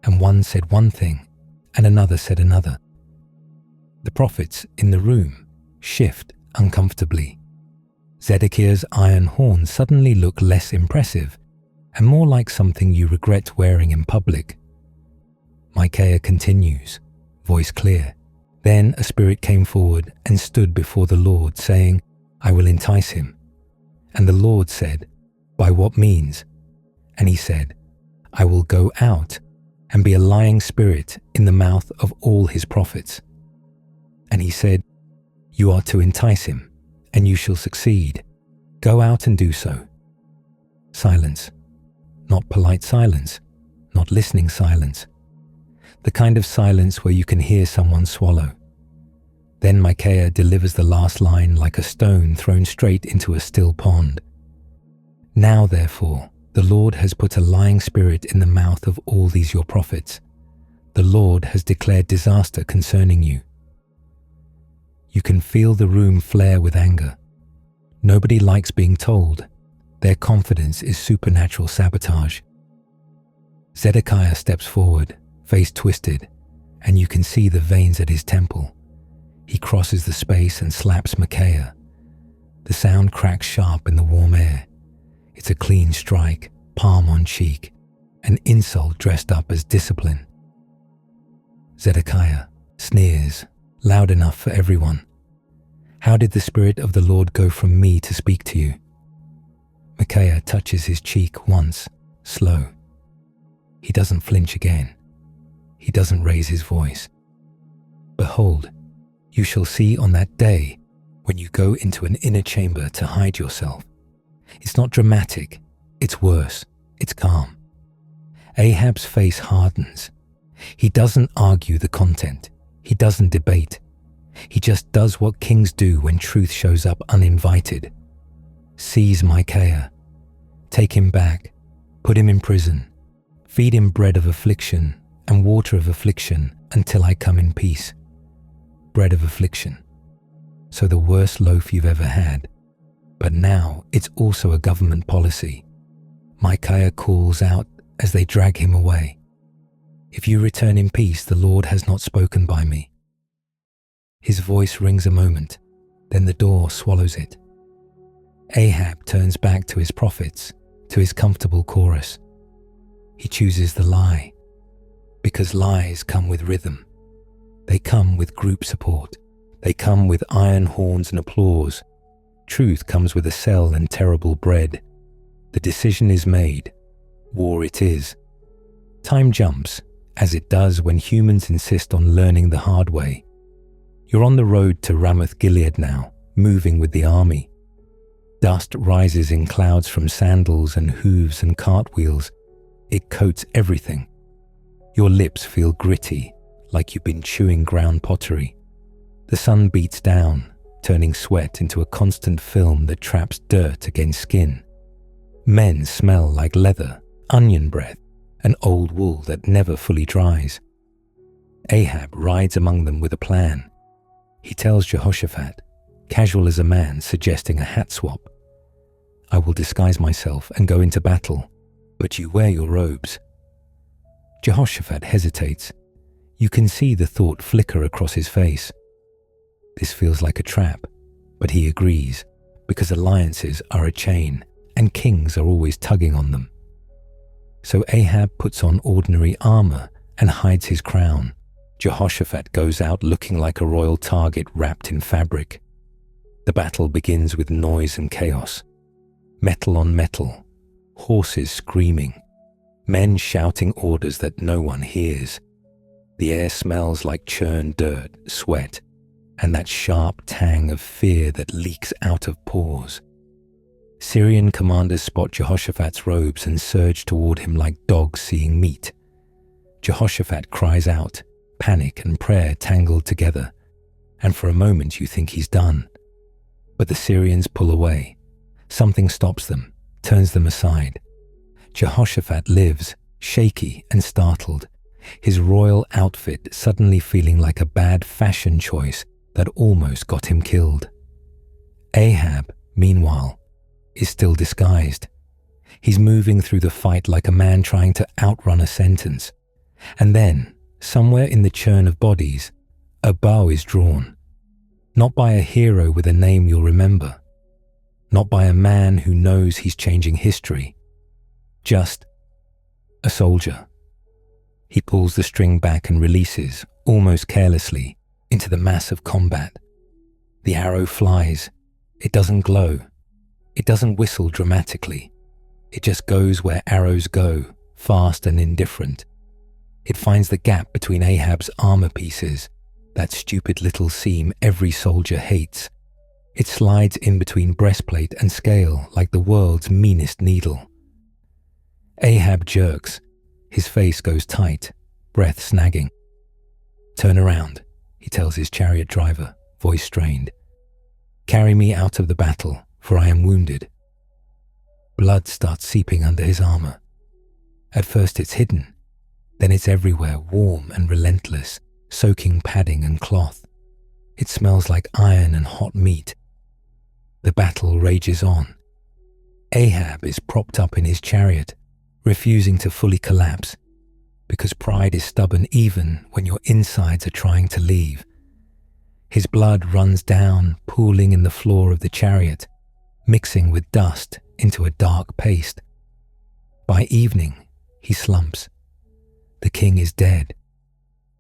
And one said one thing, and another said another. The prophets in the room shift uncomfortably. Zedekiah's iron horn suddenly look less impressive and more like something you regret wearing in public. Micaiah continues, voice clear. Then a spirit came forward and stood before the Lord, saying, I will entice him. And the Lord said, by what means? And he said, I will go out and be a lying spirit in the mouth of all his prophets. And he said, you are to entice him, and you shall succeed. Go out and do so. Silence. Not polite silence, not listening silence. The kind of silence where you can hear someone swallow. Then Micaiah delivers the last line like a stone thrown straight into a still pond. Now therefore, the Lord has put a lying spirit in the mouth of all these your prophets. The Lord has declared disaster concerning you. You can feel the room flare with anger. Nobody likes being told. Their confidence is supernatural sabotage. Zedekiah steps forward, face twisted, and you can see the veins at his temple. He crosses the space and slaps Micaiah. The sound cracks sharp in the warm air. It's a clean strike, palm on cheek, an insult dressed up as discipline. Zedekiah sneers, loud enough for everyone. How did the Spirit of the Lord go from me to speak to you? Micaiah touches his cheek once, slow. He doesn't flinch again. He doesn't raise his voice. Behold, you shall see on that day when you go into an inner chamber to hide yourself. It's not dramatic. It's worse. It's calm. Ahab's face hardens. He doesn't argue the content. He doesn't debate. He just does what kings do when truth shows up uninvited. Seize Micaiah. Take him back. Put him in prison. Feed him bread of affliction and water of affliction until I come in peace. Bread of affliction. So the worst loaf you've ever had. But now it's also a government policy. Micaiah calls out as they drag him away. If you return in peace, the Lord has not spoken by me. His voice rings a moment, then the door swallows it. Ahab turns back to his prophets, to his comfortable chorus. He chooses the lie, because lies come with rhythm. They come with group support. They come with iron horns and applause. Truth comes with a cell and terrible bread. The decision is made. War it is. Time jumps, as it does when humans insist on learning the hard way. You're on the road to Ramoth Gilead now, moving with the army. Dust rises in clouds from sandals and hooves and cartwheels. It coats everything. Your lips feel gritty, like you've been chewing ground pottery. The sun beats down, turning sweat into a constant film that traps dirt against skin. Men smell like leather, onion breath, and old wool that never fully dries. Ahab rides among them with a plan. He tells Jehoshaphat, casual as a man suggesting a hat swap, I will disguise myself and go into battle, but you wear your robes. Jehoshaphat hesitates. You can see the thought flicker across his face. This feels like a trap, but he agrees, because alliances are a chain, and kings are always tugging on them. So Ahab puts on ordinary armor and hides his crown. Jehoshaphat goes out looking like a royal target wrapped in fabric. The battle begins with noise and chaos. Metal on metal, horses screaming, men shouting orders that no one hears. The air smells like churned dirt, sweat, and that sharp tang of fear that leaks out of pores. Syrian commanders spot Jehoshaphat's robes and surge toward him like dogs seeing meat. Jehoshaphat cries out, panic and prayer tangled together, and for a moment you think he's done. But the Syrians pull away. Something stops them, turns them aside. Jehoshaphat lives, shaky and startled, his royal outfit suddenly feeling like a bad fashion choice that almost got him killed. Ahab, meanwhile, is still disguised. He's moving through the fight like a man trying to outrun a sentence. And then, somewhere in the churn of bodies, a bow is drawn. Not by a hero with a name you'll remember. Not by a man who knows he's changing history. Just a soldier. He pulls the string back and releases, almost carelessly, into the mass of combat. The arrow flies. It doesn't glow. It doesn't whistle dramatically. It just goes where arrows go, fast and indifferent. It finds the gap between Ahab's armor pieces, that stupid little seam every soldier hates. It slides in between breastplate and scale like the world's meanest needle. Ahab jerks. His face goes tight, breath snagging. "Turn around," he tells his chariot driver, voice strained. "Carry me out of the battle, for I am wounded." Blood starts seeping under his armor. At first it's hidden, then it's everywhere, warm and relentless, soaking padding and cloth. It smells like iron and hot meat. The battle rages on. Ahab is propped up in his chariot, refusing to fully collapse, because pride is stubborn even when your insides are trying to leave. His blood runs down, pooling in the floor of the chariot, mixing with dust into a dark paste. By evening, he slumps. The king is dead.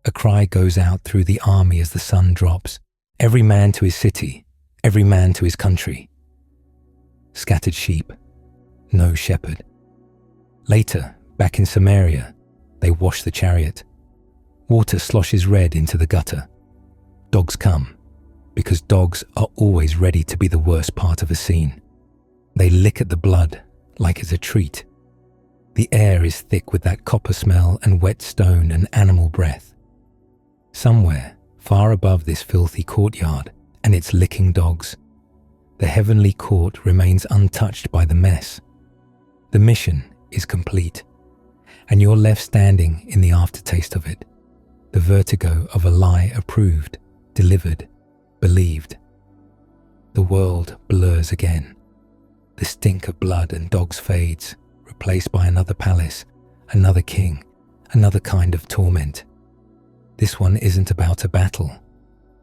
A cry goes out through the army as the sun drops. Every man to his city, every man to his country. Scattered sheep, no shepherd. Later, back in Samaria, they wash the chariot. Water sloshes red into the gutter. Dogs come, because dogs are always ready to be the worst part of a scene. They lick at the blood like it's a treat. The air is thick with that copper smell and wet stone and animal breath. Somewhere, far above this filthy courtyard and its licking dogs, the heavenly court remains untouched by the mess. The mission is complete, and you're left standing in the aftertaste of it, the vertigo of a lie approved, delivered, believed. The world blurs again. The stink of blood and dogs fades, replaced by another palace, another king, another kind of torment. This one isn't about a battle.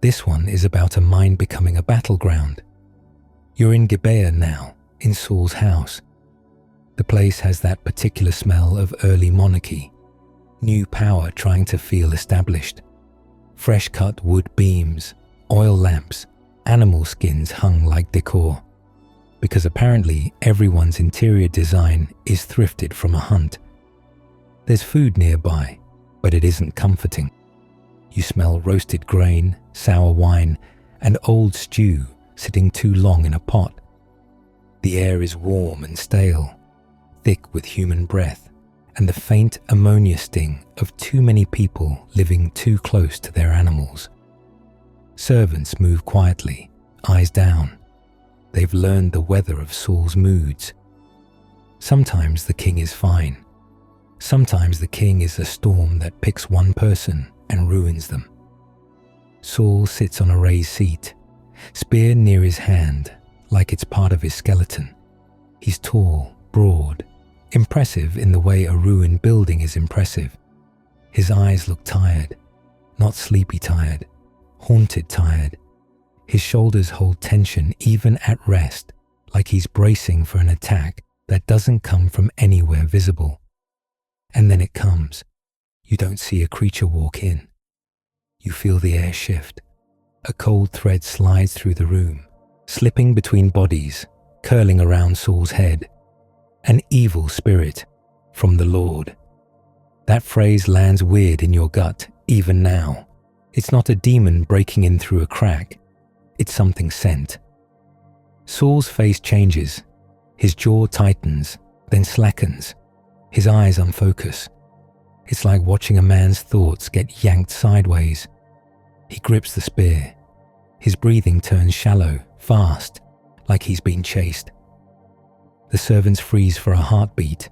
This one is about a mind becoming a battleground. You're in Gibeah now, in Saul's house. The place has that particular smell of early monarchy, new power trying to feel established. Fresh-cut wood beams, oil lamps, animal skins hung like decor. Because apparently everyone's interior design is thrifted from a hunt. There's food nearby, but it isn't comforting. You smell roasted grain, sour wine, and old stew sitting too long in a pot. The air is warm and stale, thick with human breath, and the faint ammonia sting of too many people living too close to their animals. Servants move quietly, eyes down. They've learned the weather of Saul's moods. Sometimes the king is fine. Sometimes the king is a storm that picks one person and ruins them. Saul sits on a raised seat, spear near his hand, like it's part of his skeleton. He's tall, broad, impressive in the way a ruined building is impressive. His eyes look tired, not sleepy tired, haunted tired. His shoulders hold tension even at rest, like he's bracing for an attack that doesn't come from anywhere visible. And then it comes. You don't see a creature walk in. You feel the air shift. A cold thread slides through the room, slipping between bodies, curling around Saul's head. An evil spirit from the Lord. That phrase lands weird in your gut, even now. It's not a demon breaking in through a crack. It's something sent. Saul's face changes. His jaw tightens, then slackens. His eyes unfocus. It's like watching a man's thoughts get yanked sideways. He grips the spear. His breathing turns shallow, fast, like he's been chased. The servants freeze for a heartbeat,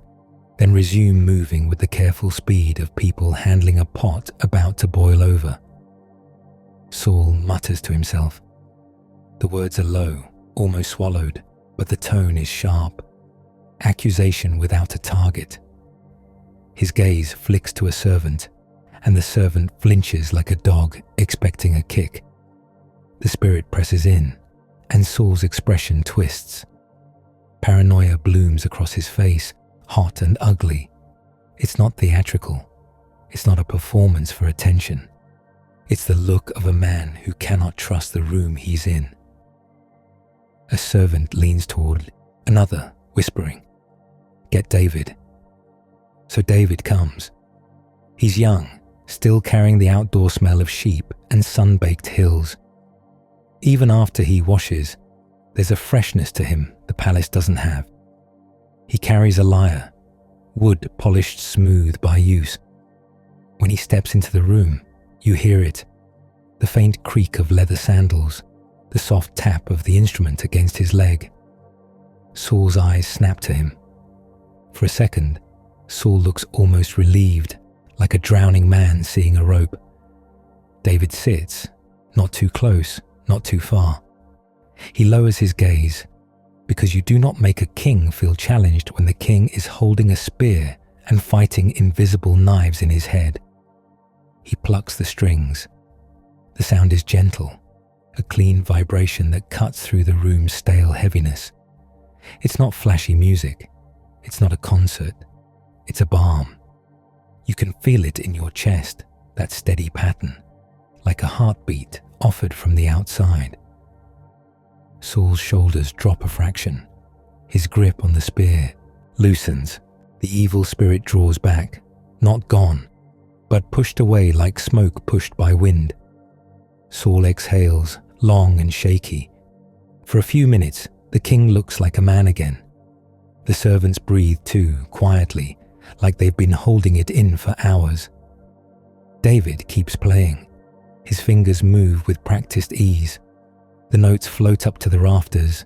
then resume moving with the careful speed of people handling a pot about to boil over. Saul mutters to himself. The words are low, almost swallowed, but the tone is sharp. Accusation without a target. His gaze flicks to a servant, and the servant flinches like a dog expecting a kick. The spirit presses in, and Saul's expression twists. Paranoia blooms across his face, hot and ugly. It's not theatrical. It's not a performance for attention. It's the look of a man who cannot trust the room he's in. A servant leans toward another, whispering, "Get David." So David comes. He's young, still carrying the outdoor smell of sheep and sun-baked hills. Even after he washes, there's a freshness to him the palace doesn't have. He carries a lyre, wood polished smooth by use. When he steps into the room, you hear it, the faint creak of leather sandals, the soft tap of the instrument against his leg. Saul's eyes snap to him. For a second, Saul looks almost relieved, like a drowning man seeing a rope. David sits, not too close, not too far. He lowers his gaze, because you do not make a king feel challenged when the king is holding a spear and fighting invisible knives in his head. He plucks the strings. The sound is gentle, a clean vibration that cuts through the room's stale heaviness. It's not flashy music. It's not a concert. It's a balm. You can feel it in your chest, that steady pattern, like a heartbeat offered from the outside. Saul's shoulders drop a fraction. His grip on the spear loosens. The evil spirit draws back, not gone, but pushed away like smoke pushed by wind. Saul exhales, long and shaky. For a few minutes, the king looks like a man again. The servants breathe too, quietly, like they've been holding it in for hours. David keeps playing. His fingers move with practiced ease. The notes float up to the rafters,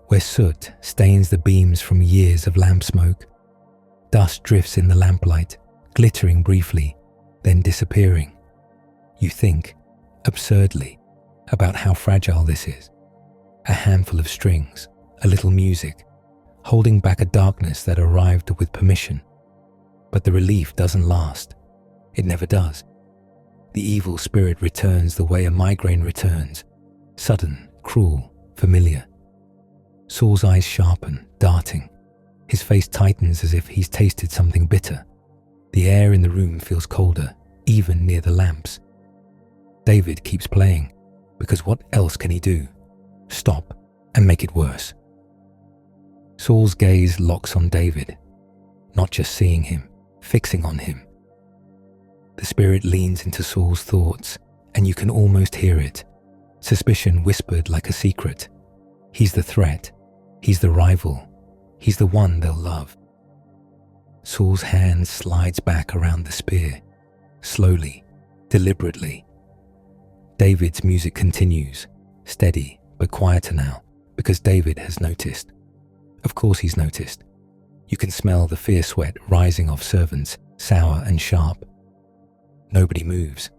where soot stains the beams from years of lamp smoke. Dust drifts in the lamplight, glittering briefly, then disappearing. You think, absurdly, about how fragile this is. A handful of strings, a little music, holding back a darkness that arrived with permission. But the relief doesn't last. It never does. The evil spirit returns the way a migraine returns, sudden, cruel, familiar. Saul's eyes sharpen, darting. His face tightens as if he's tasted something bitter. The air in the room feels colder, even near the lamps. David keeps playing, because what else can he do? Stop and make it worse. Saul's gaze locks on David, not just seeing him, fixing on him. The spirit leans into Saul's thoughts, and you can almost hear it. Suspicion whispered like a secret. He's the threat. He's the rival. He's the one they'll love. Saul's hand slides back around the spear, slowly, deliberately. David's music continues, steady but quieter now, because David has noticed. Of course he's noticed. You can smell the fear sweat rising off servants, sour and sharp. Nobody moves.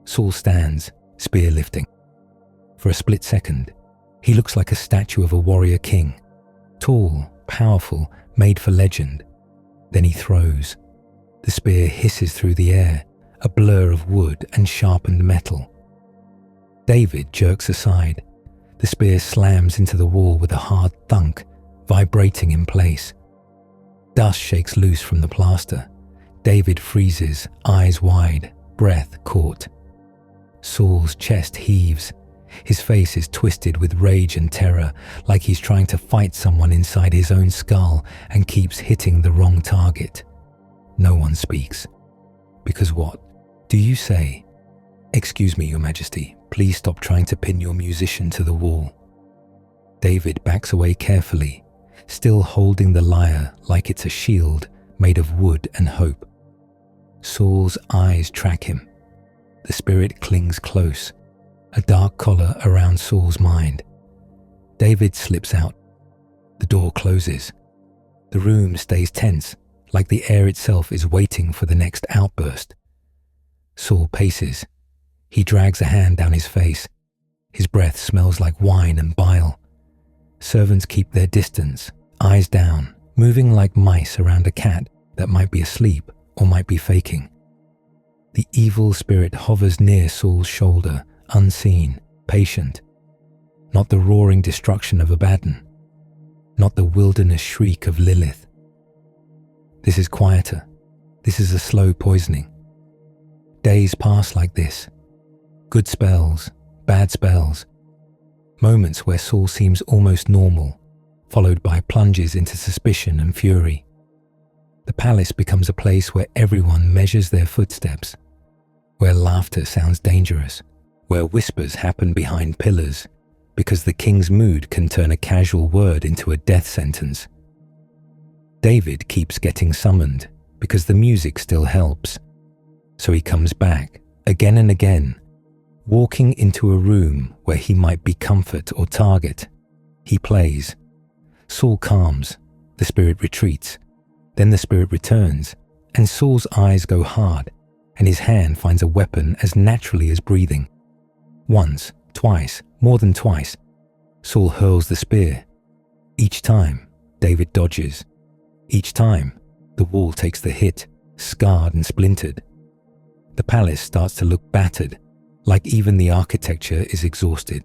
Saul stands, spear lifting. For a split second, he looks like a statue of a warrior king, tall, powerful, made for legend. Then he throws. The spear hisses through the air, a blur of wood and sharpened metal. David jerks aside. The spear slams into the wall with a hard thunk, vibrating in place. Dust shakes loose from the plaster. David freezes, eyes wide, breath caught. Saul's chest heaves. His face is twisted with rage and terror, like he's trying to fight someone inside his own skull and keeps hitting the wrong target. No one speaks. Because what? Do you say? "Excuse me, Your Majesty, please stop trying to pin your musician to the wall." David backs away carefully, still holding the lyre like it's a shield made of wood and hope. Saul's eyes track him. The spirit clings close, a dark collar around Saul's mind. David slips out. The door closes. The room stays tense, like the air itself is waiting for the next outburst. Saul paces. He drags a hand down his face. His breath smells like wine and bile. Servants keep their distance, eyes down, moving like mice around a cat that might be asleep or might be faking. The evil spirit hovers near Saul's shoulder, unseen, patient. Not the roaring destruction of Abaddon. Not the wilderness shriek of Lilith. This is quieter. This is a slow poisoning. Days pass like this. Good spells, bad spells. Moments where Saul seems almost normal, followed by plunges into suspicion and fury. The palace becomes a place where everyone measures their footsteps, where laughter sounds dangerous, where whispers happen behind pillars, because the king's mood can turn a casual word into a death sentence. David keeps getting summoned because the music still helps, so he comes back again and again, walking into a room where he might be comfort or target. He plays. Saul calms, the spirit retreats, then the spirit returns, and Saul's eyes go hard, and his hand finds a weapon as naturally as breathing. Once, twice, more than twice, Saul hurls the spear. Each time, David dodges. Each time, the wall takes the hit, scarred and splintered. The palace starts to look battered, like even the architecture is exhausted.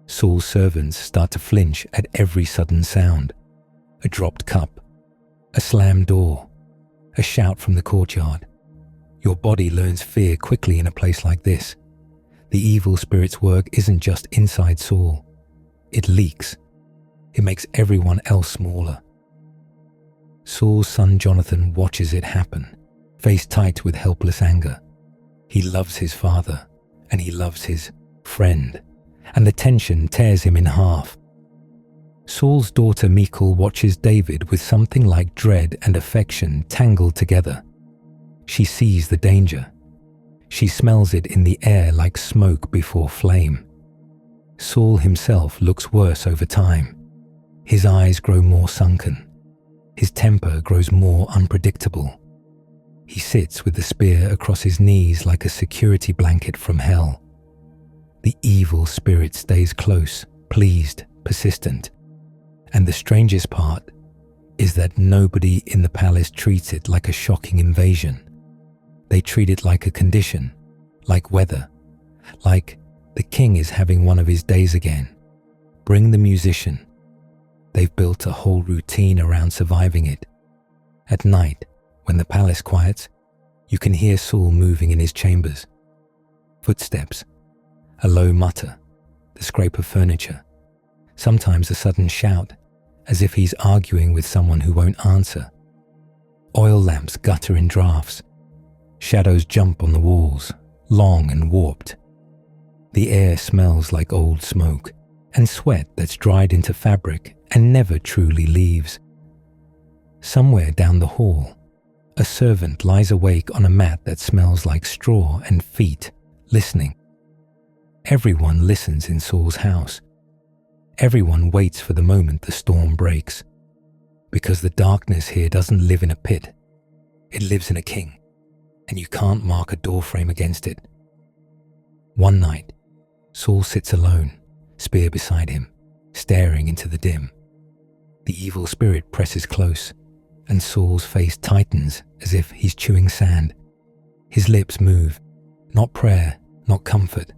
Saul's servants start to flinch at every sudden sound. A dropped cup, a slammed door, a shout from the courtyard. Your body learns fear quickly in a place like this. The evil spirit's work isn't just inside Saul. It leaks. It makes everyone else smaller. Saul's son Jonathan watches it happen, face tight with helpless anger. He loves his father, and he loves his friend, and the tension tears him in half. Saul's daughter Michal watches David with something like dread and affection tangled together. She sees the danger. She smells it in the air like smoke before flame. Saul himself looks worse over time. His eyes grow more sunken. His temper grows more unpredictable. He sits with the spear across his knees like a security blanket from hell. The evil spirit stays close, pleased, persistent. And the strangest part is that nobody in the palace treats it like a shocking invasion. They treat it like a condition, like weather, like the king is having one of his days again. Bring the musician. They've built a whole routine around surviving it. At night, when the palace quiets, you can hear Saul moving in his chambers. Footsteps, a low mutter, the scrape of furniture, sometimes a sudden shout, as if he's arguing with someone who won't answer. Oil lamps gutter in drafts. Shadows jump on the walls, long and warped. The air smells like old smoke and sweat that's dried into fabric and never truly leaves. Somewhere down the hall, a servant lies awake on a mat that smells like straw and feet, listening. Everyone listens in Saul's house. Everyone waits for the moment the storm breaks, because the darkness here doesn't live in a pit. It lives in a king, and you can't mark a doorframe against it. One night, Saul sits alone, spear beside him, staring into the dim. The evil spirit presses close, and Saul's face tightens as if he's chewing sand. His lips move, not prayer, not comfort.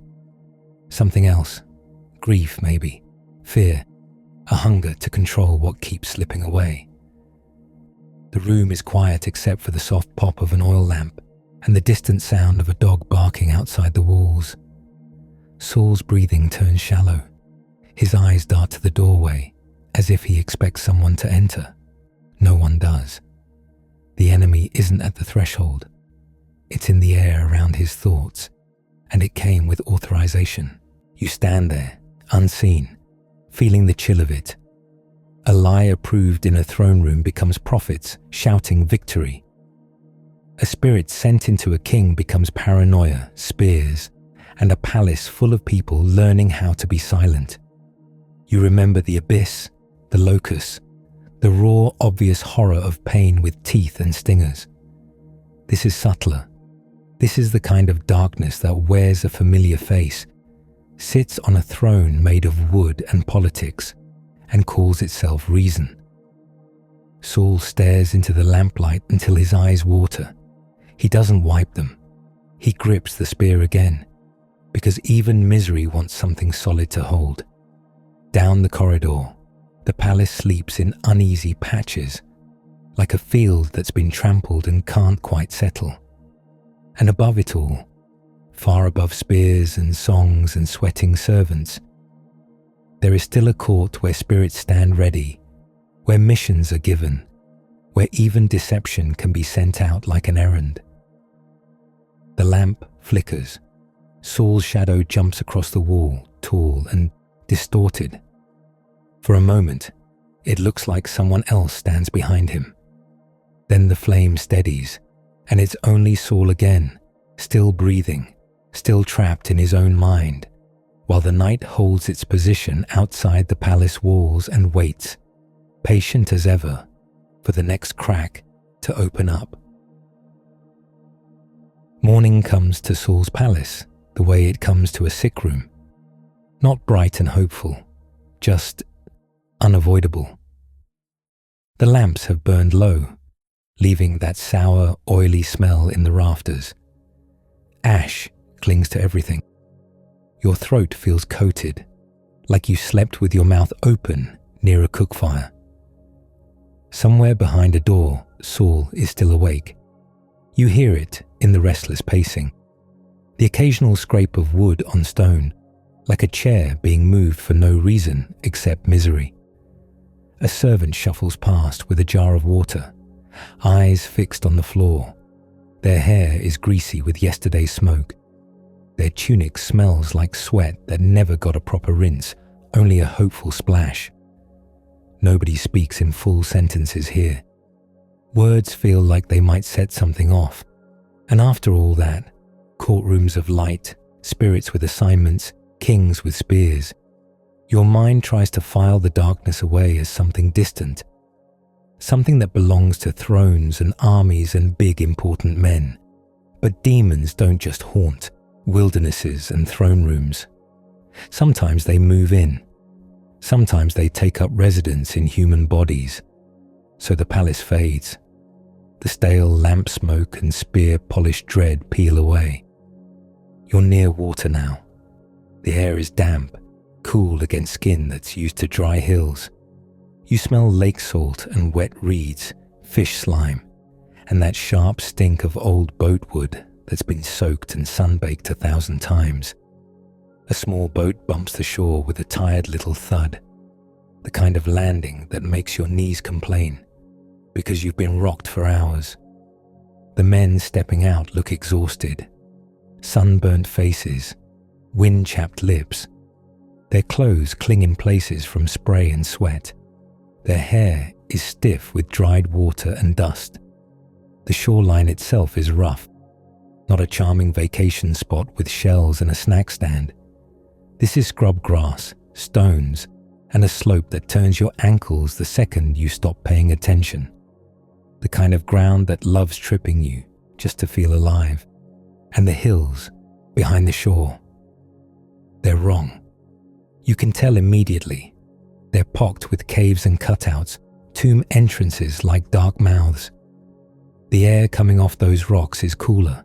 Something else, grief maybe, fear, a hunger to control what keeps slipping away. The room is quiet except for the soft pop of an oil lamp and the distant sound of a dog barking outside the walls. Saul's breathing turns shallow. His eyes dart to the doorway, as if he expects someone to enter. No one does. The enemy isn't at the threshold. It's in the air around his thoughts, and it came with authorization. You stand there, unseen, feeling the chill of it. A lie approved in a throne room becomes prophets shouting victory. A spirit sent into a king becomes paranoia, spears, and a palace full of people learning how to be silent. You remember the abyss, the locust, the raw, obvious horror of pain with teeth and stingers. This is subtler. This is the kind of darkness that wears a familiar face, sits on a throne made of wood and politics, and calls itself reason. Saul stares into the lamplight until his eyes water. He doesn't wipe them. He grips the spear again, because even misery wants something solid to hold. Down the corridor, the palace sleeps in uneasy patches, like a field that's been trampled and can't quite settle. And above it all, far above spears and songs and sweating servants, there is still a court where spirits stand ready, where missions are given, where even deception can be sent out like an errand. The lamp flickers. Saul's shadow jumps across the wall, tall and distorted. For a moment, it looks like someone else stands behind him. Then the flame steadies, and it's only Saul again, still breathing, still trapped in his own mind, while the night holds its position outside the palace walls and waits, patient as ever, for the next crack to open up. Morning comes to Saul's palace the way it comes to a sick room. Not bright and hopeful, just unavoidable. The lamps have burned low, leaving that sour, oily smell in the rafters. Ash clings to everything. Your throat feels coated, like you slept with your mouth open near a cook fire. Somewhere behind a door, Saul is still awake. You hear it in the restless pacing, the occasional scrape of wood on stone, like a chair being moved for no reason except misery. A servant shuffles past with a jar of water, eyes fixed on the floor. Their hair is greasy with yesterday's smoke. Their tunic smells like sweat that never got a proper rinse, only a hopeful splash. Nobody speaks in full sentences here. Words feel like they might set something off. And after all that, courtrooms of light, spirits with assignments, kings with spears, your mind tries to file the darkness away as something distant, something that belongs to thrones and armies and big important men. But demons don't just haunt wildernesses and throne rooms. Sometimes they move in. Sometimes they take up residence in human bodies. So the palace fades. The stale lamp smoke and spear-polished dread peel away. You're near water now. The air is damp, cool against skin that's used to dry hills. You smell lake salt and wet reeds, fish slime, and that sharp stink of old boat wood that's been soaked and sunbaked 1,000 times. A small boat bumps the shore with a tired little thud, the kind of landing that makes your knees complain, because you've been rocked for hours. The men stepping out look exhausted, sunburnt faces, wind-chapped lips. Their clothes cling in places from spray and sweat. Their hair is stiff with dried water and dust. The shoreline itself is rough, not a charming vacation spot with shells and a snack stand. This is scrub grass, stones, and a slope that turns your ankles the second you stop paying attention. The kind of ground that loves tripping you just to feel alive. And the hills behind the shore. They're wrong. You can tell immediately. They're pocked with caves and cutouts, tomb entrances like dark mouths. The air coming off those rocks is cooler.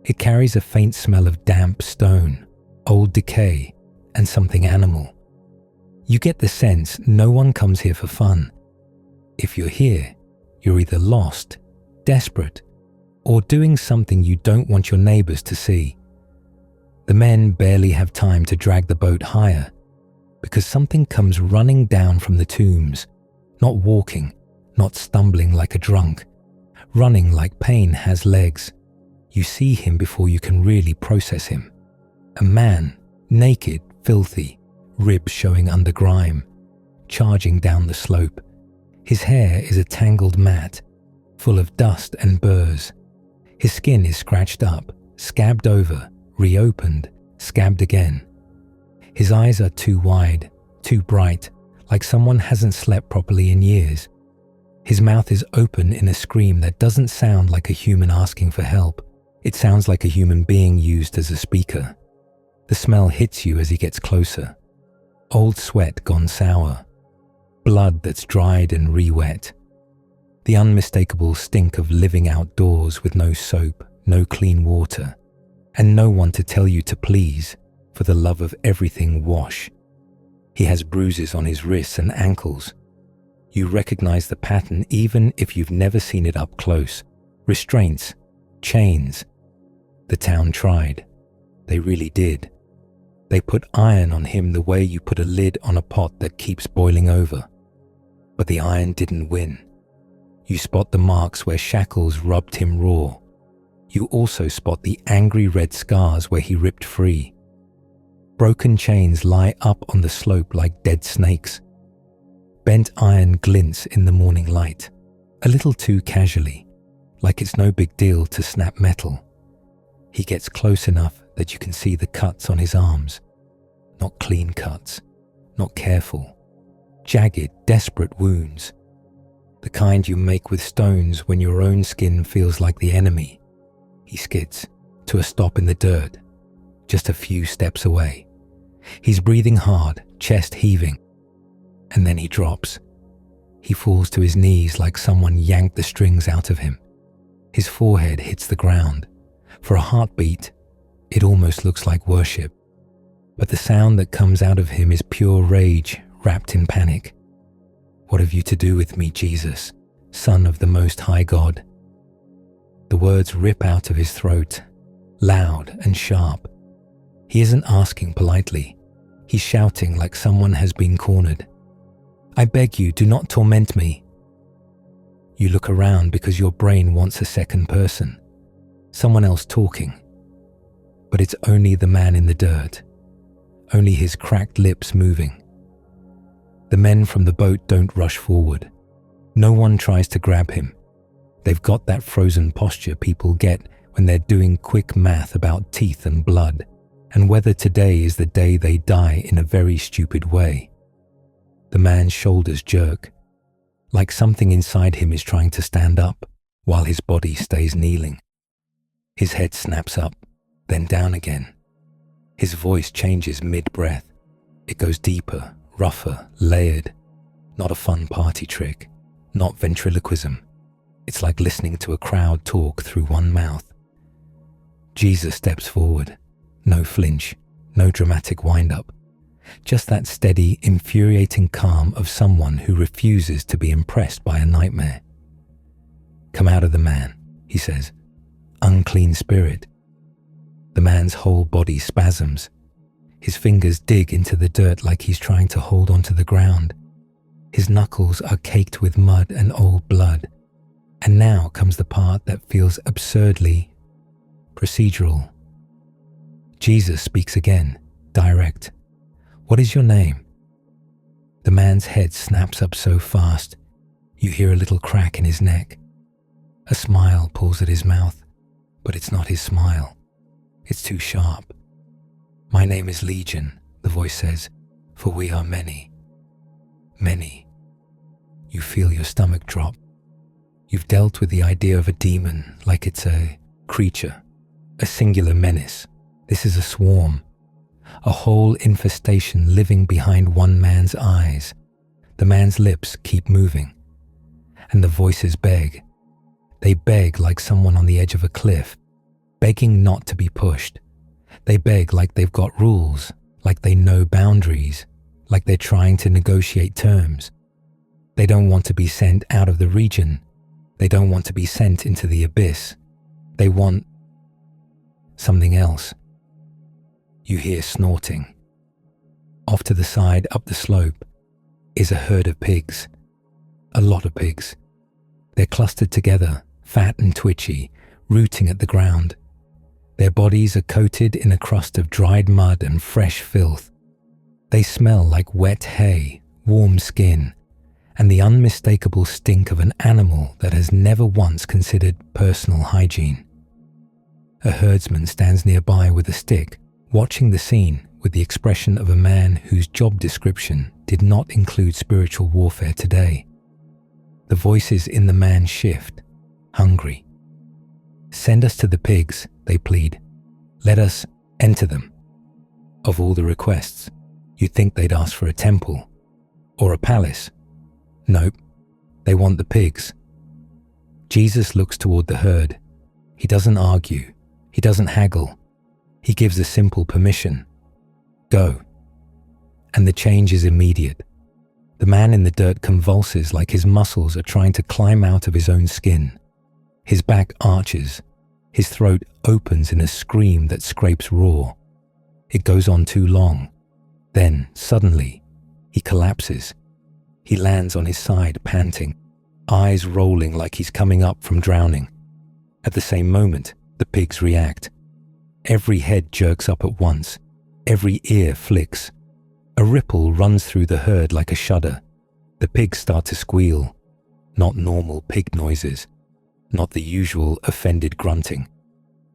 It carries a faint smell of damp stone, old decay, and something animal. You get the sense no one comes here for fun. If you're here, you're either lost, desperate, or doing something you don't want your neighbors to see. The men barely have time to drag the boat higher because something comes running down from the tombs, not walking, not stumbling like a drunk, running like pain has legs. You see him before you can really process him. A man, naked, filthy, ribs showing under grime, charging down the slope. His hair is a tangled mat, full of dust and burrs. His skin is scratched up, scabbed over, reopened, scabbed again. His eyes are too wide, too bright, like someone hasn't slept properly in years. His mouth is open in a scream that doesn't sound like a human asking for help. It sounds like a human being used as a speaker. The smell hits you as he gets closer. Old sweat gone sour. Blood that's dried and re-wet. The unmistakable stink of living outdoors with no soap, no clean water, and no one to tell you to please, for the love of everything, wash. He has bruises on his wrists and ankles. You recognize the pattern even if you've never seen it up close. Restraints, chains. The town tried. They really did. They put iron on him the way you put a lid on a pot that keeps boiling over. But the iron didn't win. You spot the marks where shackles rubbed him raw. You also spot the angry red scars where he ripped free. Broken chains lie up on the slope like dead snakes. Bent iron glints in the morning light, a little too casually, like it's no big deal to snap metal. He gets close enough that you can see the cuts on his arms. Not clean cuts, not careful. Jagged, desperate wounds. The kind you make with stones when your own skin feels like the enemy. He skids to a stop in the dirt, just a few steps away. He's breathing hard, chest heaving, and then he drops. He falls to his knees like someone yanked the strings out of him. His forehead hits the ground. For a heartbeat, it almost looks like worship. But the sound that comes out of him is pure rage wrapped in panic. What have you to do with me, Jesus, Son of the Most High God? The words rip out of his throat, loud and sharp. He isn't asking politely. He's shouting like someone has been cornered. I beg you, do not torment me. You look around because your brain wants a second person, someone else talking. But it's only the man in the dirt, only his cracked lips moving. The men from the boat don't rush forward. No one tries to grab him. They've got that frozen posture people get when they're doing quick math about teeth and blood, and whether today is the day they die in a very stupid way. The man's shoulders jerk, like something inside him is trying to stand up while his body stays kneeling. His head snaps up, then down again. His voice changes mid-breath. It goes deeper, rougher, layered. Not a fun party trick, not ventriloquism. It's like listening to a crowd talk through one mouth. Jesus steps forward. No flinch, no dramatic wind-up. Just that steady, infuriating calm of someone who refuses to be impressed by a nightmare. Come out of the man, he says. Unclean spirit. The man's whole body spasms. His fingers dig into the dirt like he's trying to hold onto the ground. His knuckles are caked with mud and old blood. And now comes the part that feels absurdly procedural. Jesus speaks again, direct. What is your name? The man's head snaps up so fast, you hear a little crack in his neck. A smile pulls at his mouth, but it's not his smile. It's too sharp. My name is Legion, the voice says, for we are many. Many. You feel your stomach drop. You've dealt with the idea of a demon like it's a creature, a singular menace. This is a swarm, a whole infestation living behind one man's eyes. The man's lips keep moving, and the voices beg. They beg like someone on the edge of a cliff, begging not to be pushed. They beg like they've got rules, like they know boundaries, like they're trying to negotiate terms. They don't want to be sent out of the region. They don't want to be sent into the abyss. They want something else. You hear snorting. Off to the side, up the slope, is a herd of pigs. A lot of pigs. They're clustered together, fat and twitchy, rooting at the ground. Their bodies are coated in a crust of dried mud and fresh filth. They smell like wet hay, warm skin, and the unmistakable stink of an animal that has never once considered personal hygiene. A herdsman stands nearby with a stick, watching the scene with the expression of a man whose job description did not include spiritual warfare today. The voices in the man shift, hungry. Send us to the pigs, they plead. Let us enter them. Of all the requests, you'd think they'd ask for a temple or a palace. Nope, they want the pigs. Jesus looks toward the herd. He doesn't argue. He doesn't haggle. He gives a simple permission. Go. And the change is immediate. The man in the dirt convulses like his muscles are trying to climb out of his own skin. His back arches. His throat opens in a scream that scrapes raw. It goes on too long. Then, suddenly, he collapses. He lands on his side, panting, eyes rolling like he's coming up from drowning. At the same moment, the pigs react. Every head jerks up at once. Every ear flicks. A ripple runs through the herd like a shudder. The pigs start to squeal. Not normal pig noises. Not the usual offended grunting.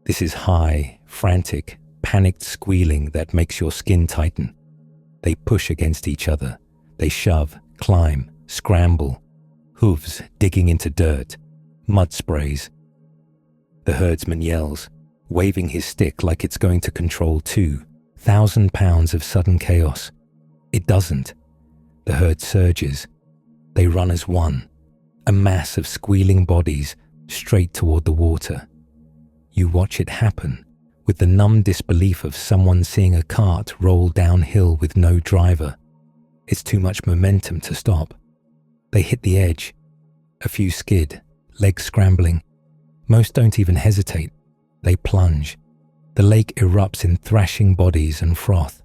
This is high, frantic, panicked squealing that makes your skin tighten. They push against each other. They shove, climb, scramble. Hooves digging into dirt. Mud sprays. The herdsman yells, waving his stick like it's going to control 2,000 pounds of sudden chaos. It doesn't. The herd surges. They run as one, a mass of squealing bodies straight toward the water. You watch it happen with the numb disbelief of someone seeing a cart roll downhill with no driver. It's too much momentum to stop. They hit the edge. A few skid, legs scrambling. Most don't even hesitate. They plunge. The lake erupts in thrashing bodies and froth.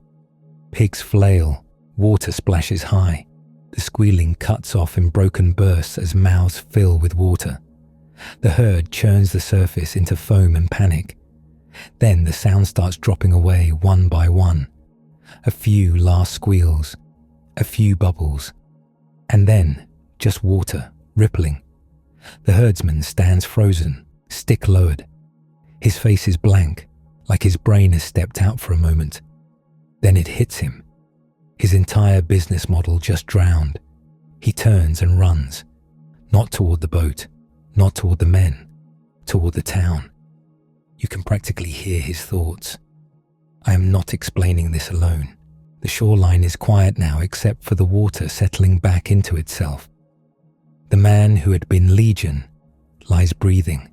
Pigs flail. Water splashes high. The squealing cuts off in broken bursts as mouths fill with water. The herd churns the surface into foam and panic. Then the sound starts dropping away one by one. A few last squeals. A few bubbles. And then just water, rippling. The herdsman stands frozen, stick lowered. His face is blank, like his brain has stepped out for a moment. Then it hits him. His entire business model just drowned. He turns and runs, not toward the boat, not toward the men, toward the town. You can practically hear his thoughts. I am not explaining this alone. The shoreline is quiet now except for the water settling back into itself. The man who had been Legion lies breathing.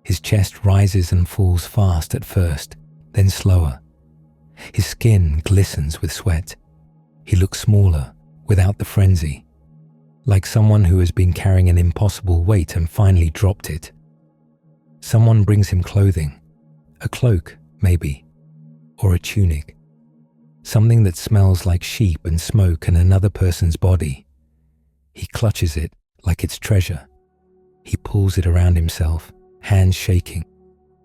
His chest rises and falls fast at first, then slower. His skin glistens with sweat. He looks smaller, without the frenzy, like someone who has been carrying an impossible weight and finally dropped it. Someone brings him clothing, a cloak, maybe, or a tunic, something that smells like sheep and smoke and another person's body. He clutches it like it's treasure. He pulls it around himself, hands shaking,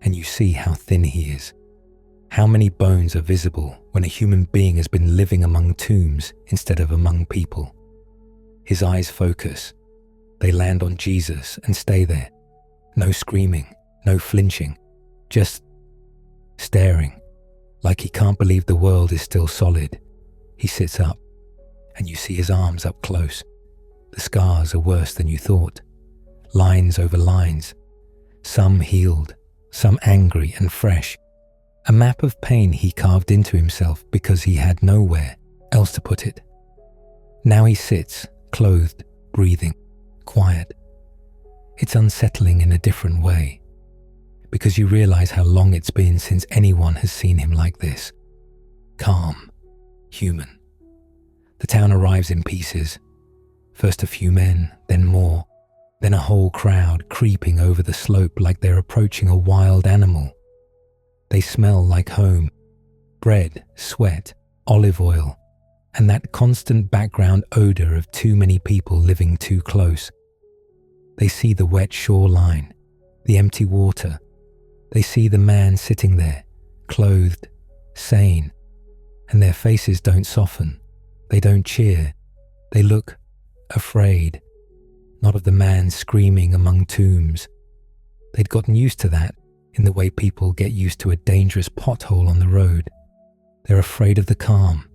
and you see how thin he is. How many bones are visible when a human being has been living among tombs instead of among people? His eyes focus. They land on Jesus and stay there. No screaming, no flinching, just staring, like he can't believe the world is still solid. He sits up, and you see his arms up close. The scars are worse than you thought. Lines over lines. Some healed, some angry and fresh. A map of pain he carved into himself because he had nowhere else to put it. Now he sits, clothed, breathing, quiet. It's unsettling in a different way, because you realize how long it's been since anyone has seen him like this. Calm, human. The town arrives in pieces. First a few men, then more, then a whole crowd creeping over the slope like they're approaching a wild animal. They smell like home, bread, sweat, olive oil, and that constant background odor of too many people living too close. They see the wet shoreline, the empty water. They see the man sitting there, clothed, sane, and their faces don't soften. They don't cheer. They look afraid, not of the man screaming among tombs. They'd gotten used to that in the way people get used to a dangerous pothole on the road. They're afraid of the calm,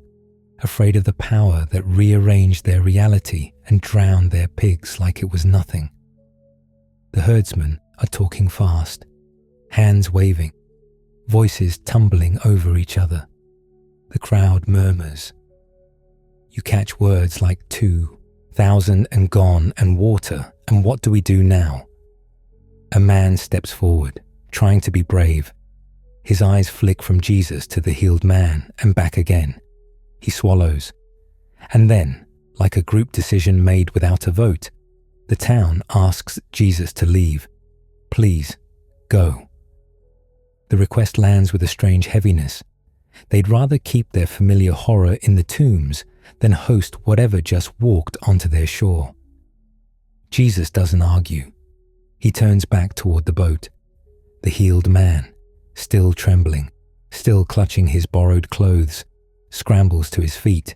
afraid of the power that rearranged their reality and drowned their pigs like it was nothing. The herdsmen are talking fast, hands waving, voices tumbling over each other. The crowd murmurs. You catch words like 2,000 and gone and water, and what do we do now? A man steps forward, trying to be brave. His eyes flick from Jesus to the healed man and back again. He swallows. And then, like a group decision made without a vote, the town asks Jesus to leave. Please, go. The request lands with a strange heaviness. They'd rather keep their familiar horror in the tombs than host whatever just walked onto their shore. Jesus doesn't argue. He turns back toward the boat. The healed man, still trembling, still clutching his borrowed clothes, scrambles to his feet.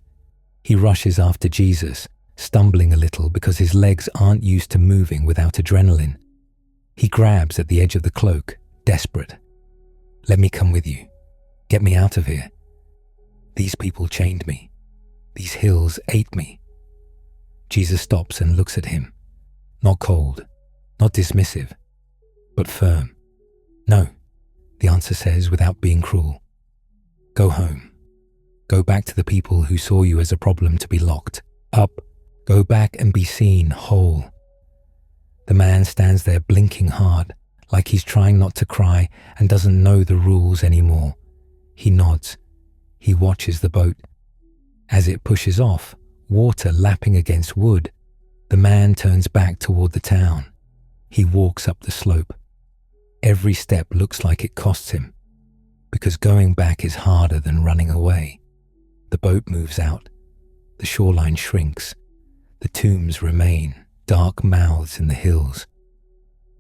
He rushes after Jesus, stumbling a little because his legs aren't used to moving without adrenaline. He grabs at the edge of the cloak, desperate. "Let me come with you. Get me out of here. These people chained me. These hills ate me." Jesus stops and looks at him. Not cold, not dismissive, but firm. "No," the answer says without being cruel. "Go home. Go back to the people who saw you as a problem to be locked up. Go back and be seen whole." The man stands there blinking hard, like he's trying not to cry and doesn't know the rules anymore. He nods. He watches the boat. As it pushes off, water lapping against wood, the man turns back toward the town. He walks up the slope. Every step looks like it costs him, because going back is harder than running away. The boat moves out. The shoreline shrinks. The tombs remain, dark mouths in the hills.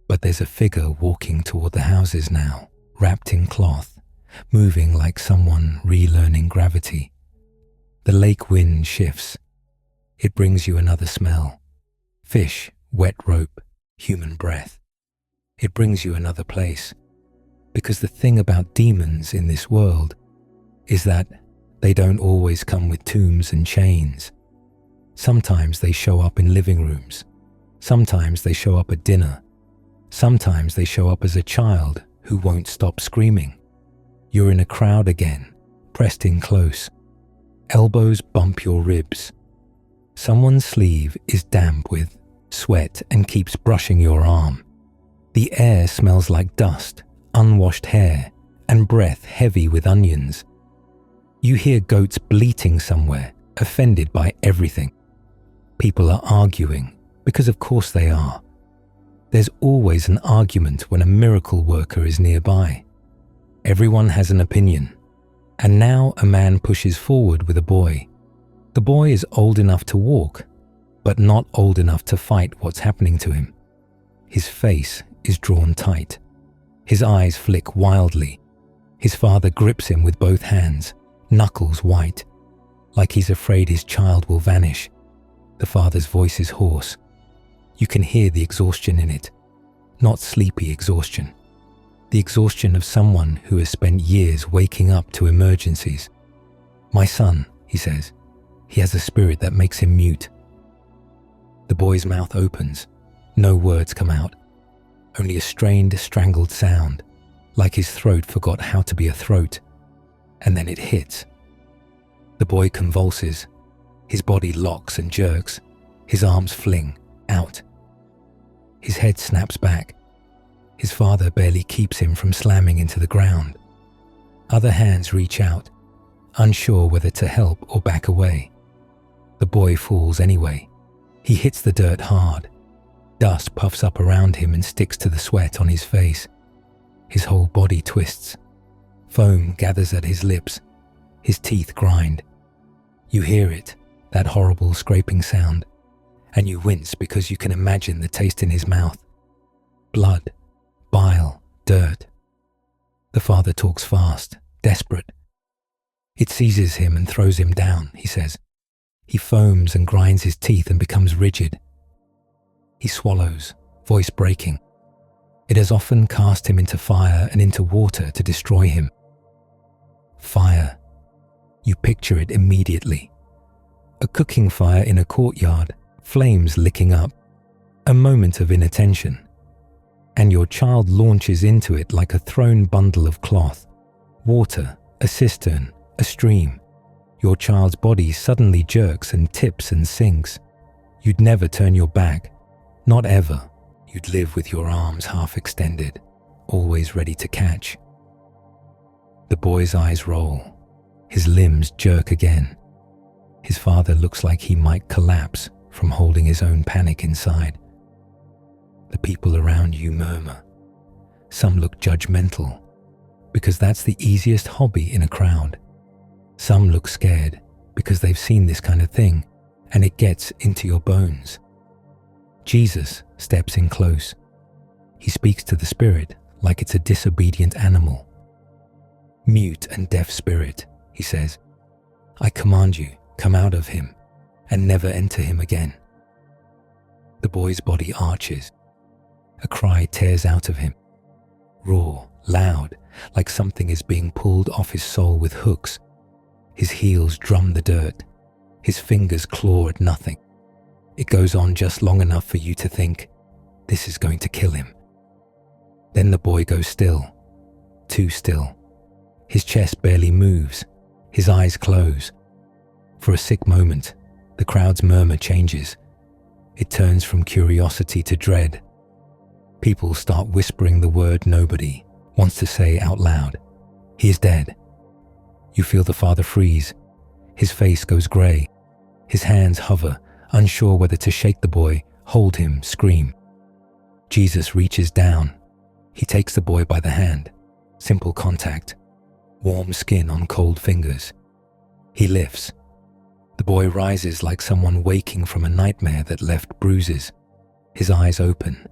But there's a figure walking toward the houses now, wrapped in cloth, moving like someone relearning gravity. The lake wind shifts. It brings you another smell. Fish, wet rope, human breath. It brings you another place. Because the thing about demons in this world is that they don't always come with tombs and chains. Sometimes they show up in living rooms. Sometimes they show up at dinner. Sometimes they show up as a child who won't stop screaming. You're in a crowd again, pressed in close. Elbows bump your ribs. Someone's sleeve is damp with sweat and keeps brushing your arm. The air smells like dust, unwashed hair, and breath heavy with onions. You hear goats bleating somewhere, offended by everything. People are arguing, because of course they are. There's always an argument when a miracle worker is nearby. Everyone has an opinion. And now a man pushes forward with a boy. The boy is old enough to walk, but not old enough to fight what's happening to him. His face is drawn tight. His eyes flick wildly. His father grips him with both hands, knuckles white, like he's afraid his child will vanish. The father's voice is hoarse. You can hear the exhaustion in it. Not sleepy exhaustion. The exhaustion of someone who has spent years waking up to emergencies. "My son," he says. He has a spirit that makes him mute. The boy's mouth opens. No words come out. Only a strained, strangled sound, like his throat forgot how to be a throat. And then it hits. The boy convulses. His body locks and jerks. His arms fling out. His head snaps back. His father barely keeps him from slamming into the ground. Other hands reach out, unsure whether to help or back away. The boy falls anyway. He hits the dirt hard. Dust puffs up around him and sticks to the sweat on his face. His whole body twists. Foam gathers at his lips. His teeth grind. You hear it, that horrible scraping sound, and you wince because you can imagine the taste in his mouth. Blood, bile, dirt. The father talks fast, desperate. It seizes him and throws him down, he says. He foams and grinds his teeth and becomes rigid. He swallows, voice breaking. It has often cast him into fire and into water to destroy him. Fire. You picture it immediately. A cooking fire in a courtyard, flames licking up, a moment of inattention, and your child launches into it like a thrown bundle of cloth. Water, a cistern, a stream. Your child's body suddenly jerks and tips and sinks. You'd never turn your back, not ever. You'd live with your arms half extended, always ready to catch. The boy's eyes roll. His limbs jerk again. His father looks like he might collapse from holding his own panic inside. The people around you murmur. Some look judgmental, because that's the easiest hobby in a crowd. Some look scared because they've seen this kind of thing and it gets into your bones. Jesus steps in close. He speaks to the spirit like it's a disobedient animal. "Mute and deaf spirit," he says, "I command you, come out of him and never enter him again." The boy's body arches. A cry tears out of him. Raw, loud, like something is being pulled off his soul with hooks. His heels drum the dirt. His fingers claw at nothing. It goes on just long enough for you to think, this is going to kill him. Then the boy goes still, too still. His chest barely moves. His eyes close. For a sick moment, the crowd's murmur changes. It turns from curiosity to dread. People start whispering the word nobody wants to say out loud. He is dead. You feel the father freeze. His face goes grey. His hands hover, unsure whether to shake the boy, hold him, scream. Jesus reaches down. He takes the boy by the hand. Simple contact. Warm skin on cold fingers. He lifts. The boy rises like someone waking from a nightmare that left bruises. His eyes open.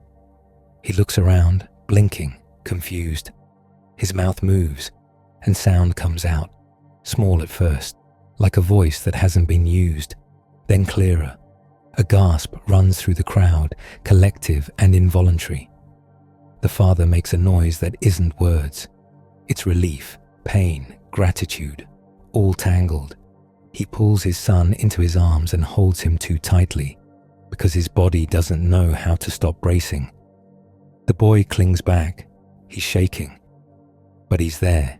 He looks around, blinking, confused. His mouth moves, and sound comes out, small at first, like a voice that hasn't been used, then clearer. A gasp runs through the crowd, collective and involuntary. The father makes a noise that isn't words. It's relief, pain, gratitude, all tangled. He pulls his son into his arms and holds him too tightly, because his body doesn't know how to stop bracing. The boy clings back. He's shaking. But he's there.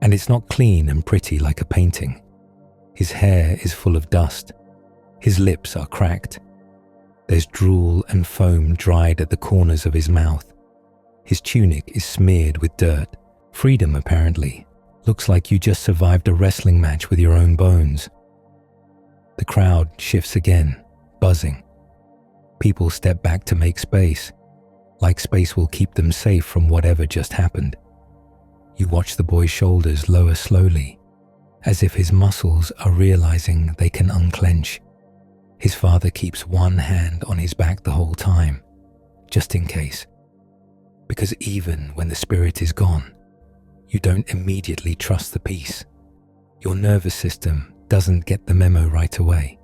And it's not clean and pretty like a painting. His hair is full of dust. His lips are cracked. There's drool and foam dried at the corners of his mouth. His tunic is smeared with dirt. Freedom, apparently. Looks like you just survived a wrestling match with your own bones. The crowd shifts again, buzzing. People step back to make space, like space will keep them safe from whatever just happened. You watch the boy's shoulders lower slowly, as if his muscles are realizing they can unclench. His father keeps one hand on his back the whole time, just in case. Because even when the spirit is gone, you don't immediately trust the peace. Your nervous system doesn't get the memo right away.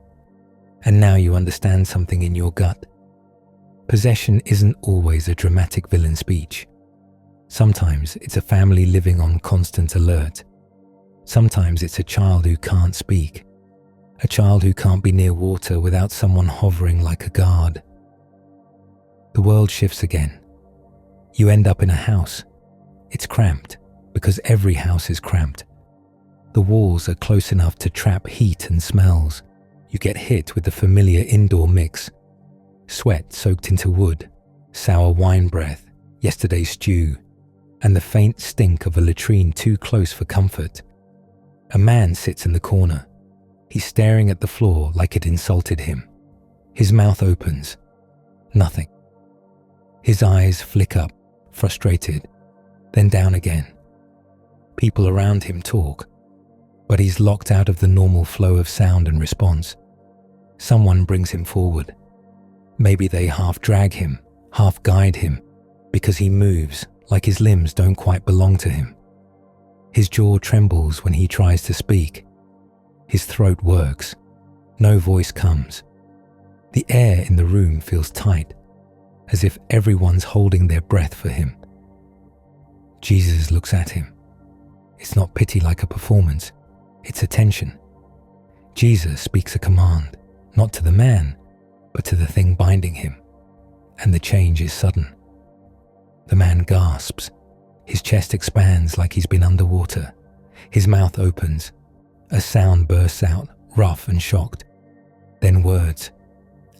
And now you understand something in your gut. Possession isn't always a dramatic villain speech. Sometimes it's a family living on constant alert. Sometimes it's a child who can't speak. A child who can't be near water without someone hovering like a guard. The world shifts again. You end up in a house. It's cramped, because every house is cramped. The walls are close enough to trap heat and smells. You get hit with the familiar indoor mix. Sweat soaked into wood, sour wine breath, yesterday's stew, and the faint stink of a latrine too close for comfort. A man sits in the corner. He's staring at the floor like it insulted him. His mouth opens. Nothing. His eyes flick up, frustrated, then down again. People around him talk, but he's locked out of the normal flow of sound and response. Someone brings him forward. Maybe they half drag him, half guide him, because he moves like his limbs don't quite belong to him. His jaw trembles when he tries to speak. His throat works. No voice comes. The air in the room feels tight, as if everyone's holding their breath for him. Jesus looks at him. It's not pity like a performance. It's attention. Jesus speaks a command, not to the man, but to the thing binding him, and the change is sudden. The man gasps. His chest expands like he's been underwater. His mouth opens. A sound bursts out, rough and shocked. Then words.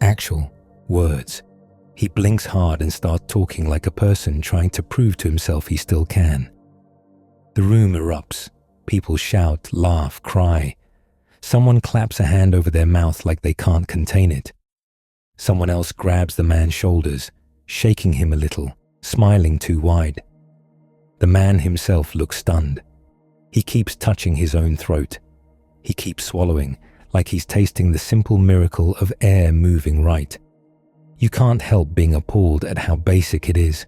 Actual words. He blinks hard and starts talking like a person trying to prove to himself he still can. The room erupts. People shout, laugh, cry. Someone claps a hand over their mouth like they can't contain it. Someone else grabs the man's shoulders, shaking him a little, smiling too wide. The man himself looks stunned. He keeps touching his own throat. He keeps swallowing, like he's tasting the simple miracle of air moving right. You can't help being appalled at how basic it is.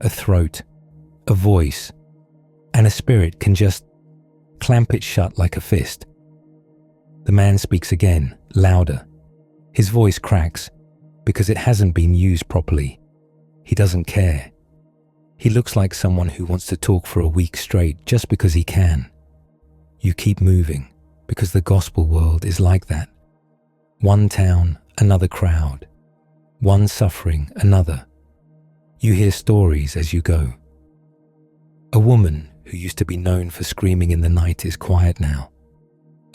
A throat, a voice, and a spirit can just clamp it shut like a fist. The man speaks again, louder. His voice cracks because it hasn't been used properly. He doesn't care. He looks like someone who wants to talk for a week straight just because he can. You keep moving because the gospel world is like that. One town, another crowd. One suffering, another. You hear stories as you go. A woman who used to be known for screaming in the night is quiet now.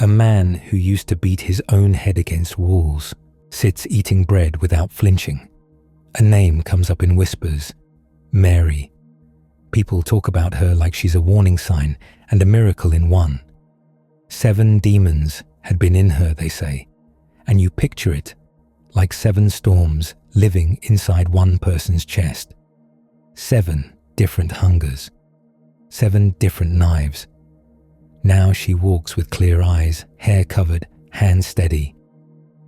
A man who used to beat his own head against walls sits eating bread without flinching. A name comes up in whispers. Mary. People talk about her like she's a warning sign and a miracle in one. 7 demons had been in her, they say, and you picture it like 7 storms living inside one person's chest. 7 different hungers. 7 different knives. Now she walks with clear eyes, hair covered, hands steady.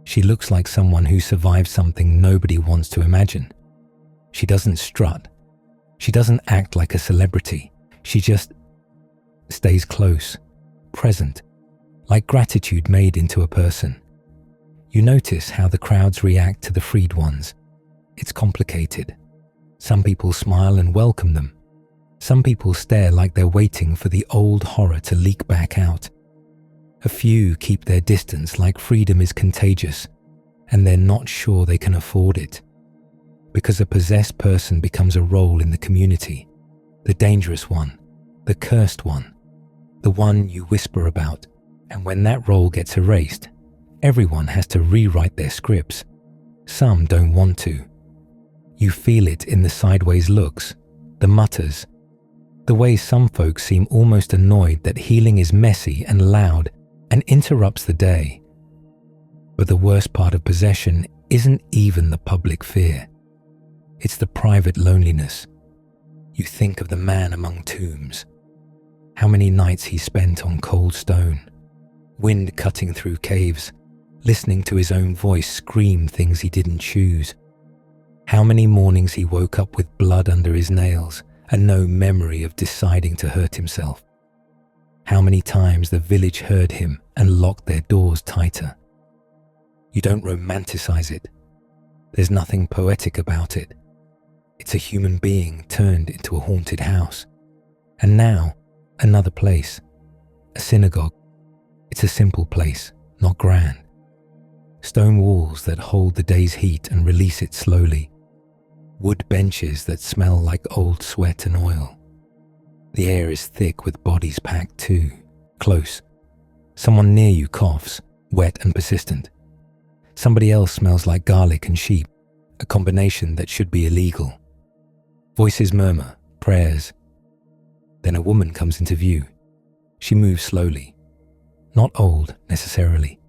She looks like someone who survived something nobody wants to imagine. She doesn't strut. She doesn't act like a celebrity. She just stays close, present, like gratitude made into a person. You notice how the crowds react to the freed ones. It's complicated. Some people smile and welcome them. Some people stare like they're waiting for the old horror to leak back out. A few keep their distance like freedom is contagious, and they're not sure they can afford it. Because a possessed person becomes a role in the community, the dangerous one, the cursed one, the one you whisper about, and when that role gets erased, everyone has to rewrite their scripts. Some don't want to. You feel it in the sideways looks, the mutters, the way some folks seem almost annoyed that healing is messy and loud and interrupts the day. But the worst part of possession isn't even the public fear. It's the private loneliness. You think of the man among tombs, how many nights he spent on cold stone, wind cutting through caves, listening to his own voice scream things he didn't choose. How many mornings he woke up with blood under his nails and no memory of deciding to hurt himself. How many times the village heard him and locked their doors tighter. You don't romanticize it. There's nothing poetic about it. It's a human being turned into a haunted house. And now, another place. A synagogue. It's a simple place, not grand. Stone walls that hold the day's heat and release it slowly. Wood benches that smell like old sweat and oil. The air is thick with bodies packed too, close. Someone near you coughs, wet and persistent. Somebody else smells like garlic and sheep, a combination that should be illegal. Voices murmur, prayers. Then a woman comes into view. She moves slowly. Not old, necessarily.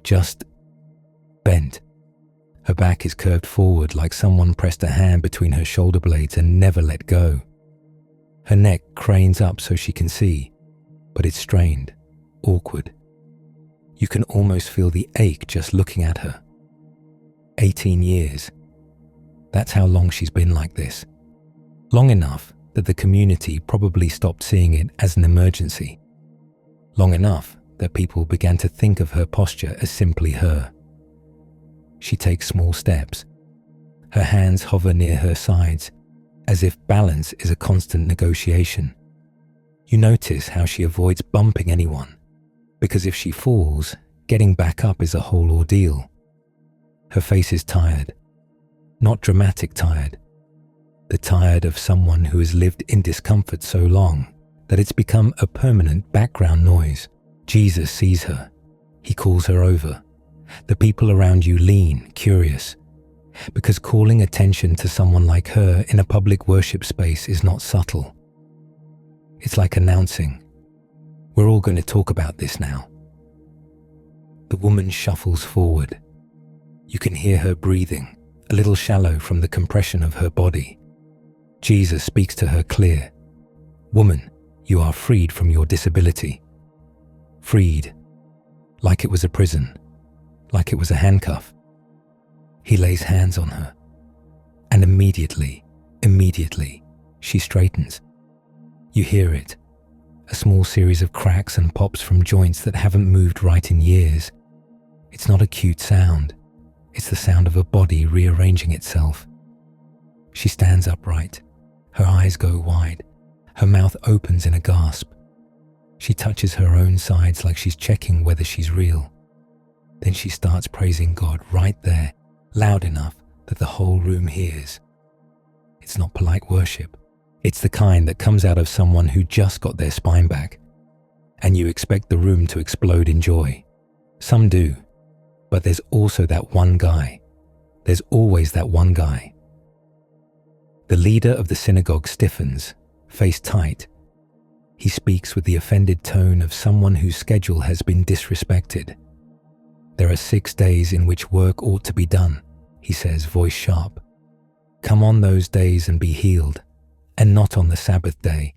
Just bent. Her back is curved forward like someone pressed a hand between her shoulder blades and never let go. Her neck cranes up so she can see, but it's strained, awkward. You can almost feel the ache just looking at her. 18 years. That's how long she's been like this. Long enough that the community probably stopped seeing it as an emergency. Long enough that people began to think of her posture as simply her. She takes small steps. Her hands hover near her sides, as if balance is a constant negotiation. You notice how she avoids bumping anyone, because if she falls, getting back up is a whole ordeal. Her face is tired, not dramatic tired, the tired of someone who has lived in discomfort so long that it's become a permanent background noise. Jesus sees her. He calls her over. The people around you lean, curious, because calling attention to someone like her in a public worship space is not subtle. It's like announcing, "We're all going to talk about this now." The woman shuffles forward. You can hear her breathing, a little shallow from the compression of her body. Jesus speaks to her clear. "Woman, you are freed from your disability." Freed, like it was a prison, like it was a handcuff. He lays hands on her, and immediately, she straightens. You hear it, a small series of cracks and pops from joints that haven't moved right in years. It's not a cute sound. It's the sound of a body rearranging itself. She stands upright. Her eyes go wide. Her mouth opens in a gasp. She touches her own sides like she's checking whether she's real. Then she starts praising God right there, loud enough that the whole room hears. It's not polite worship. It's the kind that comes out of someone who just got their spine back, and you expect the room to explode in joy. Some do, but there's also that one guy. There's always that one guy. The leader of the synagogue stiffens, face tight. He speaks with the offended tone of someone whose schedule has been disrespected. There are 6 days in which work ought to be done, he says, voice sharp. Come on those days and be healed, and not on the Sabbath day.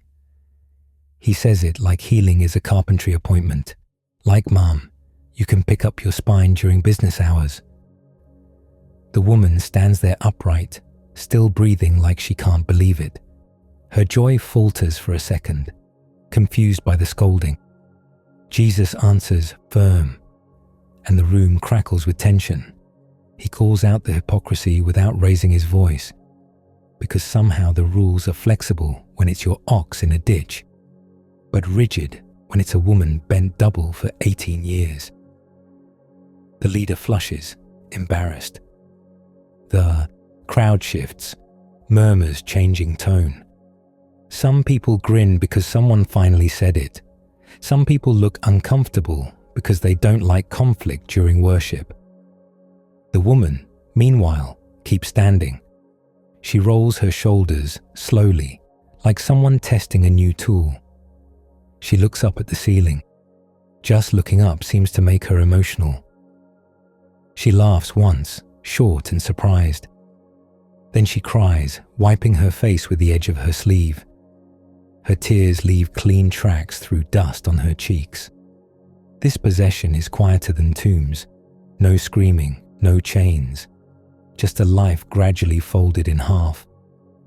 He says it like healing is a carpentry appointment. Like, Mom, you can pick up your spine during business hours. The woman stands there upright, still breathing like she can't believe it. Her joy falters for a second, confused by the scolding. Jesus answers firm, and the room crackles with tension. He calls out the hypocrisy without raising his voice, because somehow the rules are flexible when it's your ox in a ditch, but rigid when it's a woman bent double for 18 years. The leader flushes, embarrassed. The crowd shifts, murmurs changing tone. Some people grin because someone finally said it. Some people look uncomfortable because they don't like conflict during worship. The woman, meanwhile, keeps standing. She rolls her shoulders slowly, like someone testing a new tool. She looks up at the ceiling. Just looking up seems to make her emotional. She laughs once, short and surprised. Then she cries, wiping her face with the edge of her sleeve. Her tears leave clean tracks through dust on her cheeks. This possession is quieter than tombs. No screaming, no chains. Just a life gradually folded in half.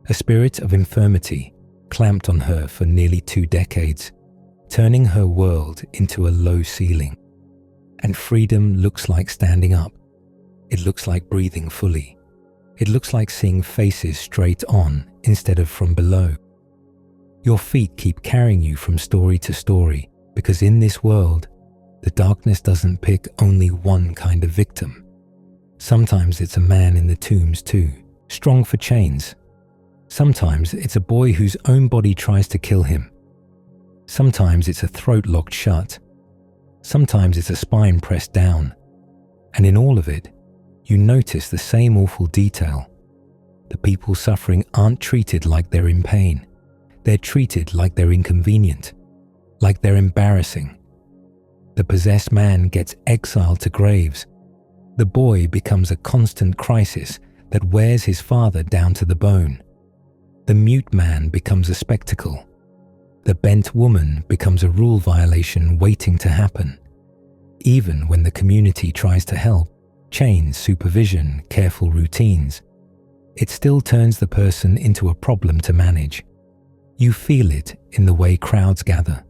A spirit of infirmity clamped on her for nearly 2 decades, turning her world into a low ceiling. And freedom looks like standing up. It looks like breathing fully. It looks like seeing faces straight on instead of from below. Your feet keep carrying you from story to story, because in this world, the darkness doesn't pick only one kind of victim. Sometimes it's a man in the tombs too, strong for chains. Sometimes it's a boy whose own body tries to kill him. Sometimes it's a throat locked shut. Sometimes it's a spine pressed down. And in all of it, you notice the same awful detail. The people suffering aren't treated like they're in pain. They're treated like they're inconvenient, like they're embarrassing. The possessed man gets exiled to graves. The boy becomes a constant crisis that wears his father down to the bone. The mute man becomes a spectacle. The bent woman becomes a rule violation waiting to happen. Even when the community tries to help, change supervision, careful routines, it still turns the person into a problem to manage. You feel it in the way crowds gather.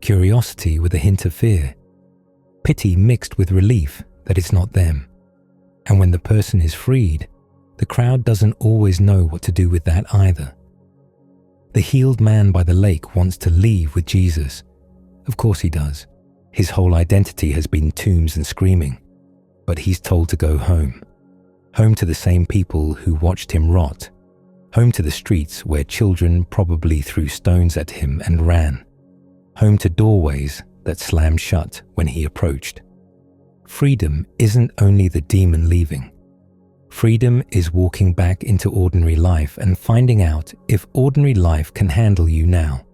Curiosity with a hint of fear. Pity mixed with relief that it's not them. And when the person is freed, the crowd doesn't always know what to do with that either. The healed man by the lake wants to leave with Jesus. Of course he does. His whole identity has been tombs and screaming. But he's told to go home. Home to the same people who watched him rot. Home to the streets where children probably threw stones at him and ran. Home to doorways that slammed shut when he approached. Freedom isn't only the demon leaving. Freedom is walking back into ordinary life and finding out if ordinary life can handle you now.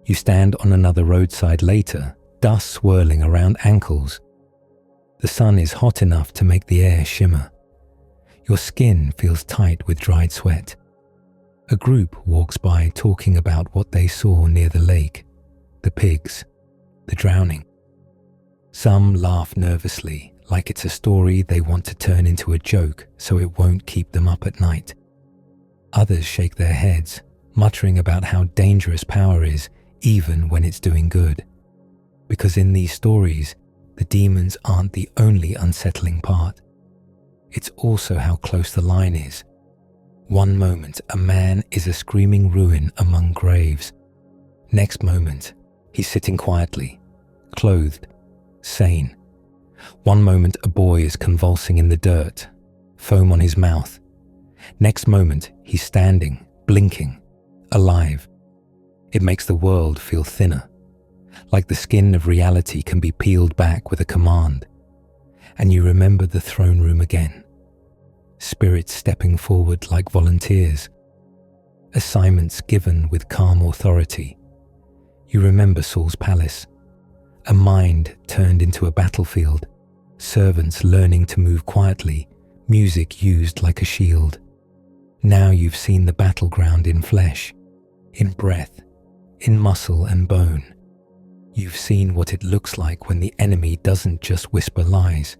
You stand on another roadside later, dust swirling around ankles. The sun is hot enough to make the air shimmer. Your skin feels tight with dried sweat. A group walks by talking about what they saw near the lake, the pigs, the drowning. Some laugh nervously, like it's a story they want to turn into a joke so it won't keep them up at night. Others shake their heads, muttering about how dangerous power is even when it's doing good. Because in these stories, the demons aren't the only unsettling part. It's also how close the line is. One moment, a man is a screaming ruin among graves. Next moment, he's sitting quietly, clothed, sane. One moment, a boy is convulsing in the dirt, foam on his mouth. Next moment, he's standing, blinking, alive. It makes the world feel thinner, like the skin of reality can be peeled back with a command. And you remember the throne room again. Spirits stepping forward like volunteers. Assignments given with calm authority. You remember Saul's palace. A mind turned into a battlefield. Servants learning to move quietly. Music used like a shield. Now you've seen the battleground in flesh, in breath, in muscle and bone. You've seen what it looks like when the enemy doesn't just whisper lies.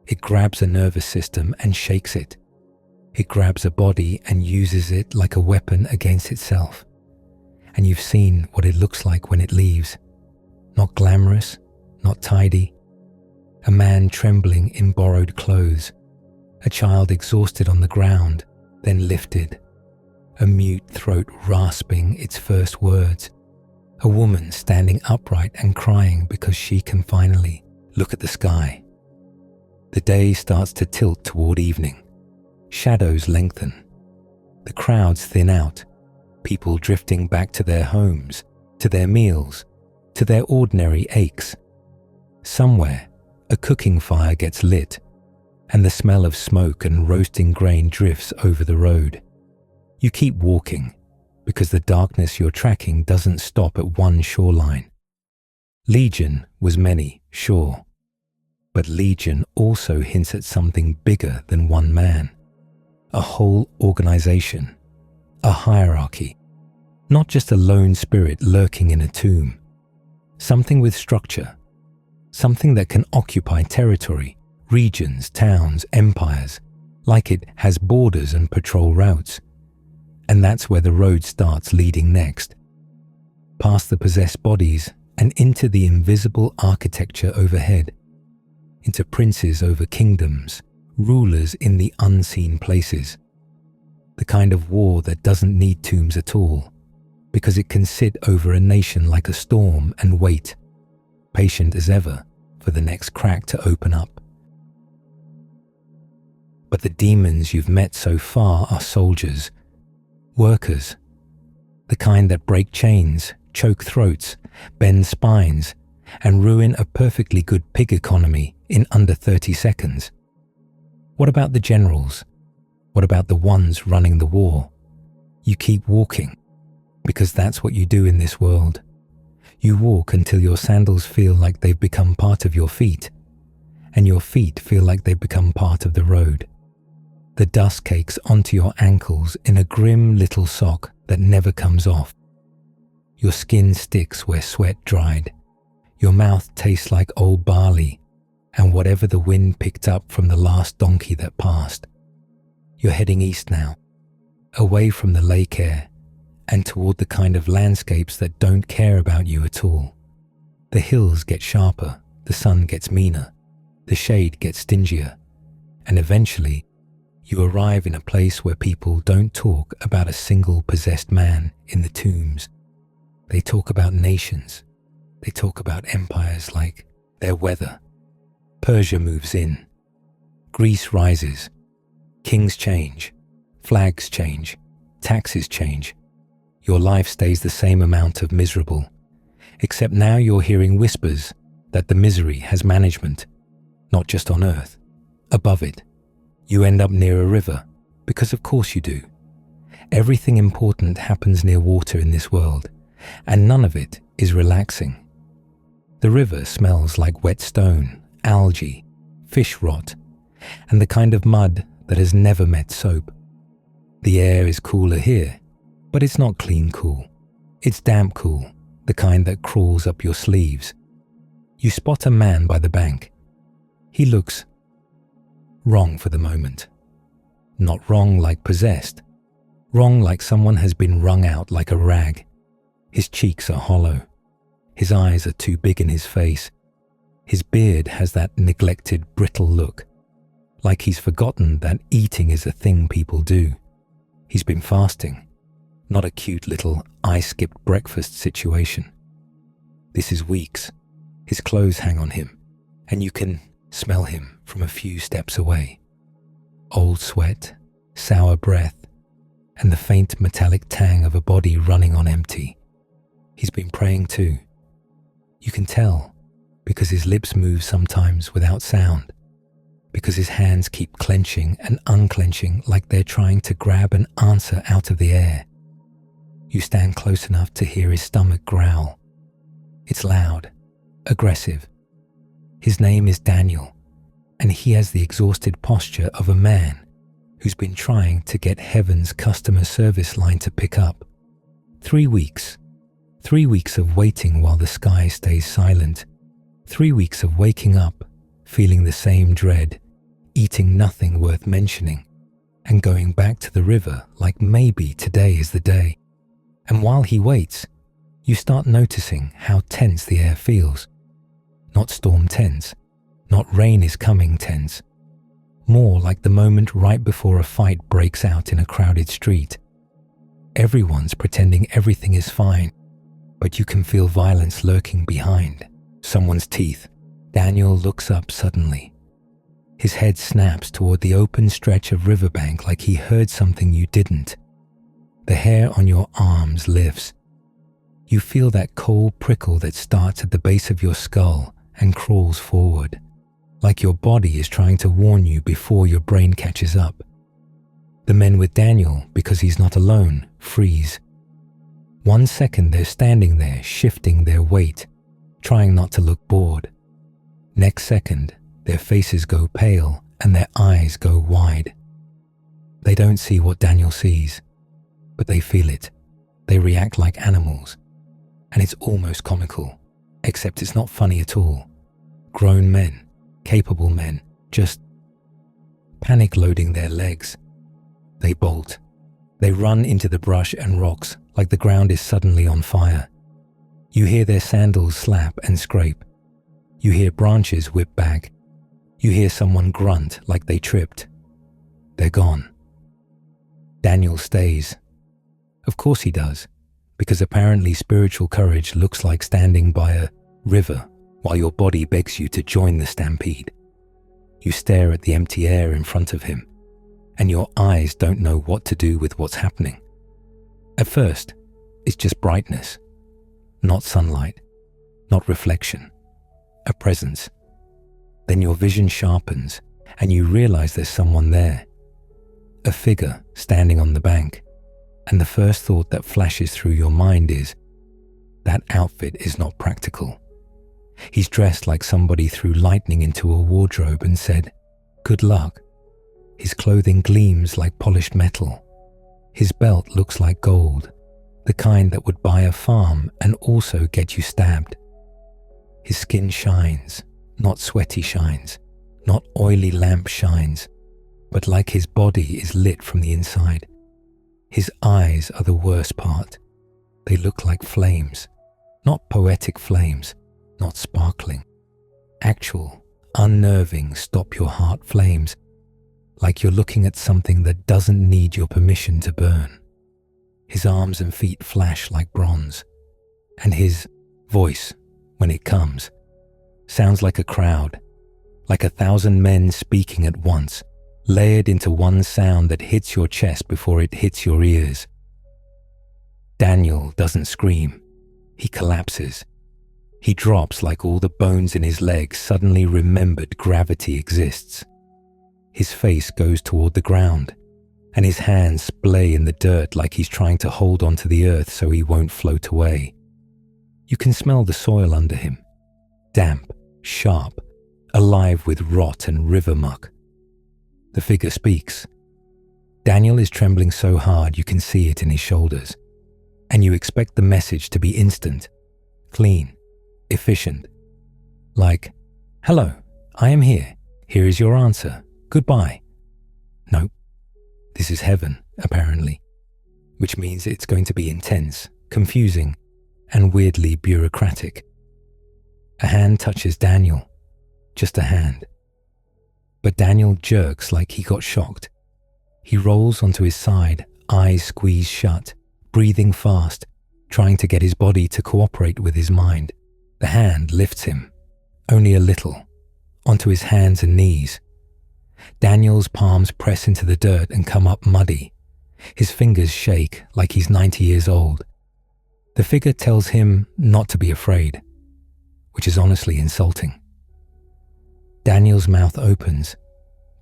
It grabs a nervous system and shakes it. It grabs a body and uses it like a weapon against itself. And you've seen what it looks like when it leaves. Not glamorous, not tidy. A man trembling in borrowed clothes. A child exhausted on the ground, then lifted. A mute throat rasping its first words. A woman standing upright and crying because she can finally look at the sky. The day starts to tilt toward evening. Shadows lengthen. The crowds thin out. People drifting back to their homes, to their meals, to their ordinary aches. Somewhere, a cooking fire gets lit, and the smell of smoke and roasting grain drifts over the road. You keep walking, because the darkness you're tracking doesn't stop at one shoreline. Legion was many, sure. But Legion also hints at something bigger than one man. A whole organization. A hierarchy. Not just a lone spirit lurking in a tomb. Something with structure. Something that can occupy territory, regions, towns, empires, like it has borders and patrol routes. And that's where the road starts leading next. Past the possessed bodies and into the invisible architecture overhead. Into princes over kingdoms, rulers in the unseen places. The kind of war that doesn't need tombs at all, because it can sit over a nation like a storm and wait, patient as ever, for the next crack to open up. But the demons you've met so far are soldiers, workers, the kind that break chains, choke throats, bend spines, and ruin a perfectly good pig economy in under 30 seconds. What about the generals? What about the ones running the war? You keep walking, because that's what you do in this world. You walk until your sandals feel like they've become part of your feet, and your feet feel like they've become part of the road. The dust cakes onto your ankles in a grim little sock that never comes off. Your skin sticks where sweat dried. Your mouth tastes like old barley and whatever the wind picked up from the last donkey that passed. You're heading east now, away from the lake air and toward the kind of landscapes that don't care about you at all. The hills get sharper, the sun gets meaner, the shade gets stingier, and eventually you arrive in a place where people don't talk about a single possessed man in the tombs. They talk about nations. They talk about empires like their weather. Persia moves in. Greece rises. Kings change. Flags change. Taxes change. Your life stays the same amount of miserable, except now you're hearing whispers that the misery has management, not just on earth, above it. You end up near a river, because of course you do. Everything important happens near water in this world, and none of it is relaxing. The river smells like wet stone, algae, fish rot, and the kind of mud that has never met soap. The air is cooler here, but it's not clean cool. It's damp cool, the kind that crawls up your sleeves. You spot a man by the bank. He looks wrong for the moment. Not wrong like possessed. Wrong like someone has been wrung out like a rag. His cheeks are hollow. His eyes are too big in his face. His beard has that neglected, brittle look, like he's forgotten that eating is a thing people do. He's been fasting, not a cute little I-skipped breakfast situation. This is weeks. His clothes hang on him, and you can smell him from a few steps away. Old sweat, sour breath, and the faint metallic tang of a body running on empty. He's been praying too. You can tell because his lips move sometimes without sound, because his hands keep clenching and unclenching like they're trying to grab an answer out of the air. You stand close enough to hear his stomach growl. It's loud, aggressive. His name is Daniel, and he has the exhausted posture of a man who's been trying to get heaven's customer service line to pick up. 3 weeks. 3 weeks of waiting while the sky stays silent. 3 weeks of waking up, feeling the same dread, eating nothing worth mentioning, and going back to the river like maybe today is the day. And while he waits, you start noticing how tense the air feels. Not storm tense, not rain is coming tense. More like the moment right before a fight breaks out in a crowded street. Everyone's pretending everything is fine, but you can feel violence lurking behind someone's teeth. Daniel looks up suddenly. His head snaps toward the open stretch of riverbank like he heard something you didn't. The hair on your arms lifts. You feel that cold prickle that starts at the base of your skull and crawls forward, like your body is trying to warn you before your brain catches up. The men with Daniel, because he's not alone, freeze. 1 second they're standing there, shifting their weight, trying not to look bored. Next second, their faces go pale and their eyes go wide. They don't see what Daniel sees, but they feel it. They react like animals. And it's almost comical, except it's not funny at all. Grown men, capable men, just panic loading their legs. They bolt. They run into the brush and rocks like the ground is suddenly on fire. You hear their sandals slap and scrape. You hear branches whip back. You hear someone grunt like they tripped. They're gone. Daniel stays. Of course he does, because apparently spiritual courage looks like standing by a river while your body begs you to join the stampede. You stare at the empty air in front of him, and your eyes don't know what to do with what's happening. At first, it's just brightness, not sunlight, not reflection, a presence. Then your vision sharpens, and you realize there's someone there, a figure standing on the bank, and the first thought that flashes through your mind is, that outfit is not practical. He's dressed like somebody threw lightning into a wardrobe and said, "Good luck." His clothing gleams like polished metal. His belt looks like gold, the kind that would buy a farm and also get you stabbed. His skin shines, not sweaty shines, not oily lamp shines, but like his body is lit from the inside. His eyes are the worst part. They look like flames, not poetic flames, not sparkling. Actual, unnerving, stop your heart flames, like you're looking at something that doesn't need your permission to burn. His arms and feet flash like bronze, and his voice, when it comes, sounds like a crowd, like 1,000 men speaking at once, layered into one sound that hits your chest before it hits your ears. Daniel doesn't scream. He collapses. He drops like all the bones in his legs suddenly remembered gravity exists. His face goes toward the ground, and his hands splay in the dirt like he's trying to hold onto the earth so he won't float away. You can smell the soil under him, damp, sharp, alive with rot and river muck. The figure speaks. Daniel is trembling so hard you can see it in his shoulders, and you expect the message to be instant, clean, efficient. Like, "Hello, I am here. Here is your answer. Goodbye. No, this is heaven, apparently, which means it's going to be intense, confusing, and weirdly bureaucratic. A hand touches Daniel, just a hand. But Daniel jerks like he got shocked. He rolls onto his side, eyes squeezed shut, breathing fast, trying to get his body to cooperate with his mind. The hand lifts him, only a little, onto his hands and knees. Daniel's palms press into the dirt and come up muddy. His fingers shake like he's 90 years old. The figure tells him not to be afraid, which is honestly insulting. Daniel's mouth opens,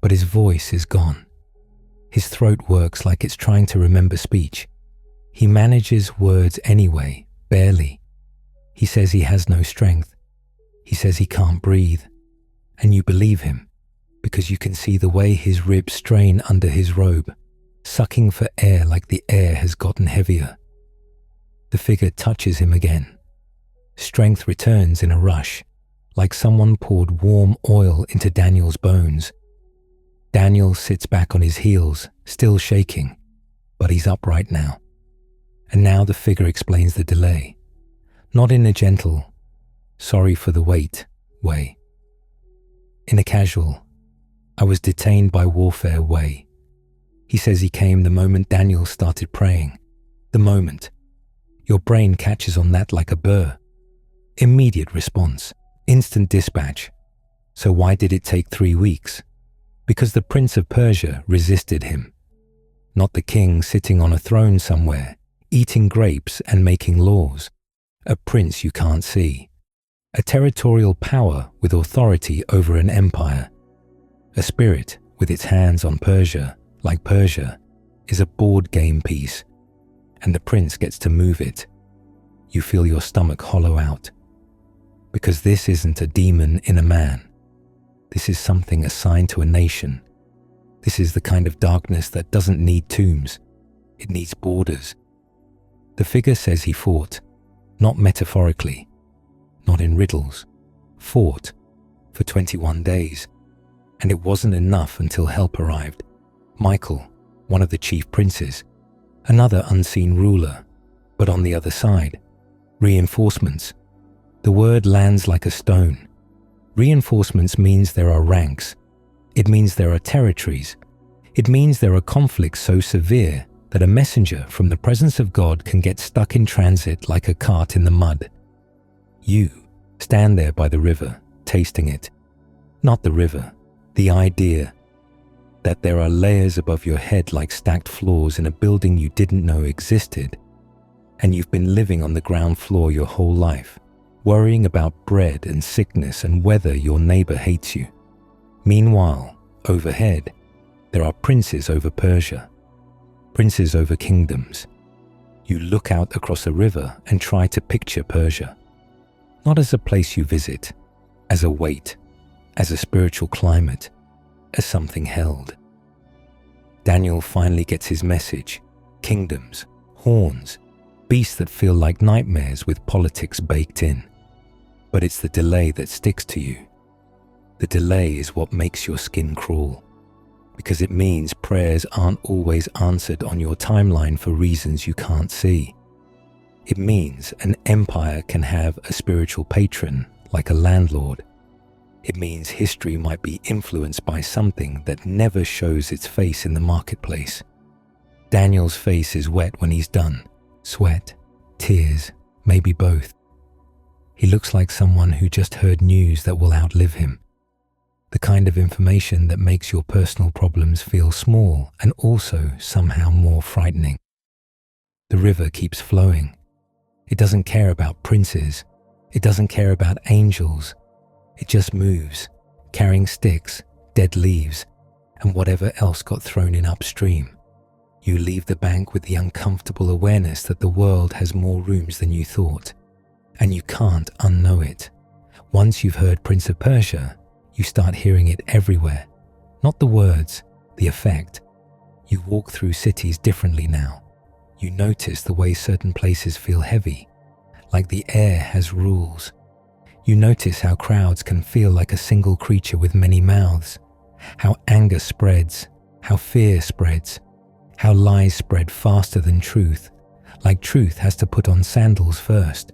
but his voice is gone. His throat works like it's trying to remember speech. He manages words anyway, barely. He says he has no strength. He says he can't breathe. And you believe him, because you can see the way his ribs strain under his robe, sucking for air like the air has gotten heavier. The figure touches him again. Strength returns in a rush, like someone poured warm oil into Daniel's bones. Daniel sits back on his heels, still shaking, but he's upright now. And now the figure explains the delay, not in a gentle, sorry for the wait way. In a casual, I was detained by warfare way. He says he came the moment Daniel started praying. The moment. Your brain catches on that like a burr. Immediate response. Instant dispatch. So why did it take 3 weeks? Because the Prince of Persia resisted him. Not the king sitting on a throne somewhere, eating grapes and making laws. A prince you can't see. A territorial power with authority over an empire. A spirit with its hands on Persia, like Persia, is a board game piece, and the prince gets to move it. You feel your stomach hollow out. Because this isn't a demon in a man. This is something assigned to a nation. This is the kind of darkness that doesn't need tombs. It needs borders. The figure says he fought, not metaphorically, not in riddles, fought for 21 days. And it wasn't enough until help arrived. Michael, one of the chief princes, another unseen ruler, but on the other side, reinforcements. The word lands like a stone. Reinforcements means there are ranks. It means there are territories. It means there are conflicts so severe that a messenger from the presence of God can get stuck in transit like a cart in the mud. You stand there by the river, tasting it. Not the river, the idea that there are layers above your head like stacked floors in a building you didn't know existed, and you've been living on the ground floor your whole life, worrying about bread and sickness and whether your neighbor hates you. Meanwhile, overhead, there are princes over Persia, princes over kingdoms. You look out across a river and try to picture Persia, not as a place you visit, as a weight, as a spiritual climate, as something held. Daniel finally gets his message. Kingdoms, horns, beasts that feel like nightmares with politics baked in. But it's the delay that sticks to you. The delay is what makes your skin crawl, because it means prayers aren't always answered on your timeline for reasons you can't see. It means an empire can have a spiritual patron like a landlord. It means history might be influenced by something that never shows its face in the marketplace. Daniel's face is wet when he's done. Sweat, tears, maybe both. He looks like someone who just heard news that will outlive him. The kind of information that makes your personal problems feel small and also somehow more frightening. The river keeps flowing. It doesn't care about princes. It doesn't care about angels. It just moves, carrying sticks, dead leaves, and whatever else got thrown in upstream. You leave the bank with the uncomfortable awareness that the world has more rooms than you thought, and you can't unknow it. Once you've heard Prince of Persia, you start hearing it everywhere. Not the words, the effect. You walk through cities differently now. You notice the way certain places feel heavy, like the air has rules. You notice how crowds can feel like a single creature with many mouths, how anger spreads, how fear spreads, how lies spread faster than truth, like truth has to put on sandals first.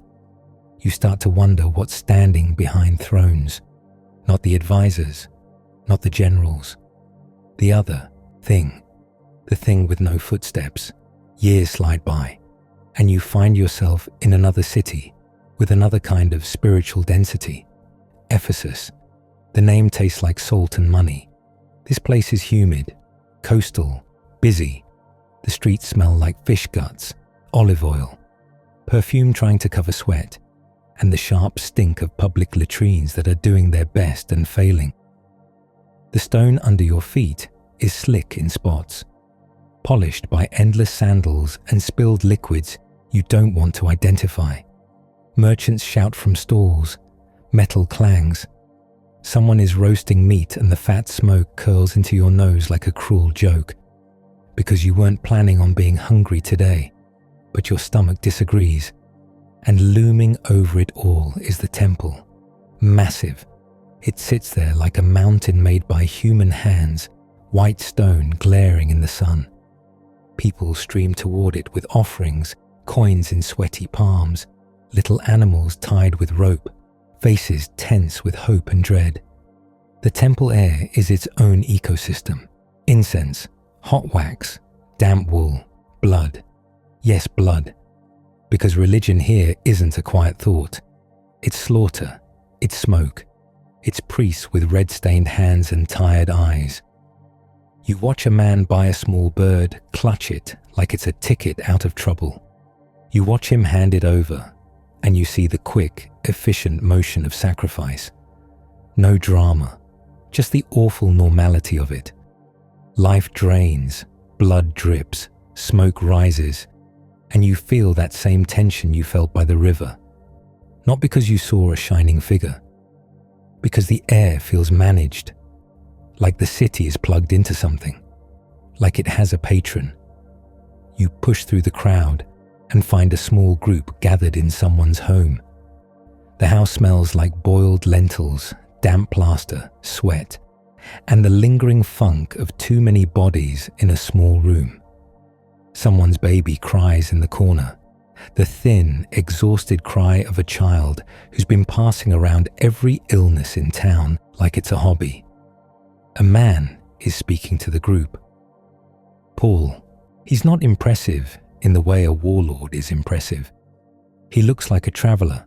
You start to wonder what's standing behind thrones, not the advisors, not the generals, the other thing, the thing with no footsteps. Years slide by, and you find yourself in another city with another kind of spiritual density. Ephesus. The name tastes like salt and money. This place is humid, coastal, busy. The streets smell like fish guts, olive oil, perfume trying to cover sweat, and the sharp stink of public latrines that are doing their best and failing. The stone under your feet is slick in spots, polished by endless sandals and spilled liquids you don't want to identify. Merchants shout from stalls, metal clangs. Someone is roasting meat and the fat smoke curls into your nose like a cruel joke, because you weren't planning on being hungry today, but your stomach disagrees. And looming over it all is the temple, massive. It sits there like a mountain made by human hands, white stone glaring in the sun. People stream toward it with offerings, coins in sweaty palms, little animals tied with rope, faces tense with hope and dread. The temple air is its own ecosystem. Incense, hot wax, damp wool, blood. Yes, blood. Because religion here isn't a quiet thought. It's slaughter, it's smoke, it's priests with red-stained hands and tired eyes. You watch a man buy a small bird, clutch it like it's a ticket out of trouble. You watch him hand it over, and you see the quick, efficient motion of sacrifice. No drama, just the awful normality of it. Life drains, blood drips, smoke rises, and you feel that same tension you felt by the river. Not because you saw a shining figure, because the air feels managed, like the city is plugged into something, like it has a patron. You push through the crowd and find a small group gathered in someone's home. The house smells like boiled lentils, damp plaster, sweat, and the lingering funk of too many bodies in a small room. Someone's baby cries in the corner, the thin, exhausted cry of a child who's been passing around every illness in town like it's a hobby. A man is speaking to the group. Paul. He's not impressive in the way a warlord is impressive. He looks like a traveler.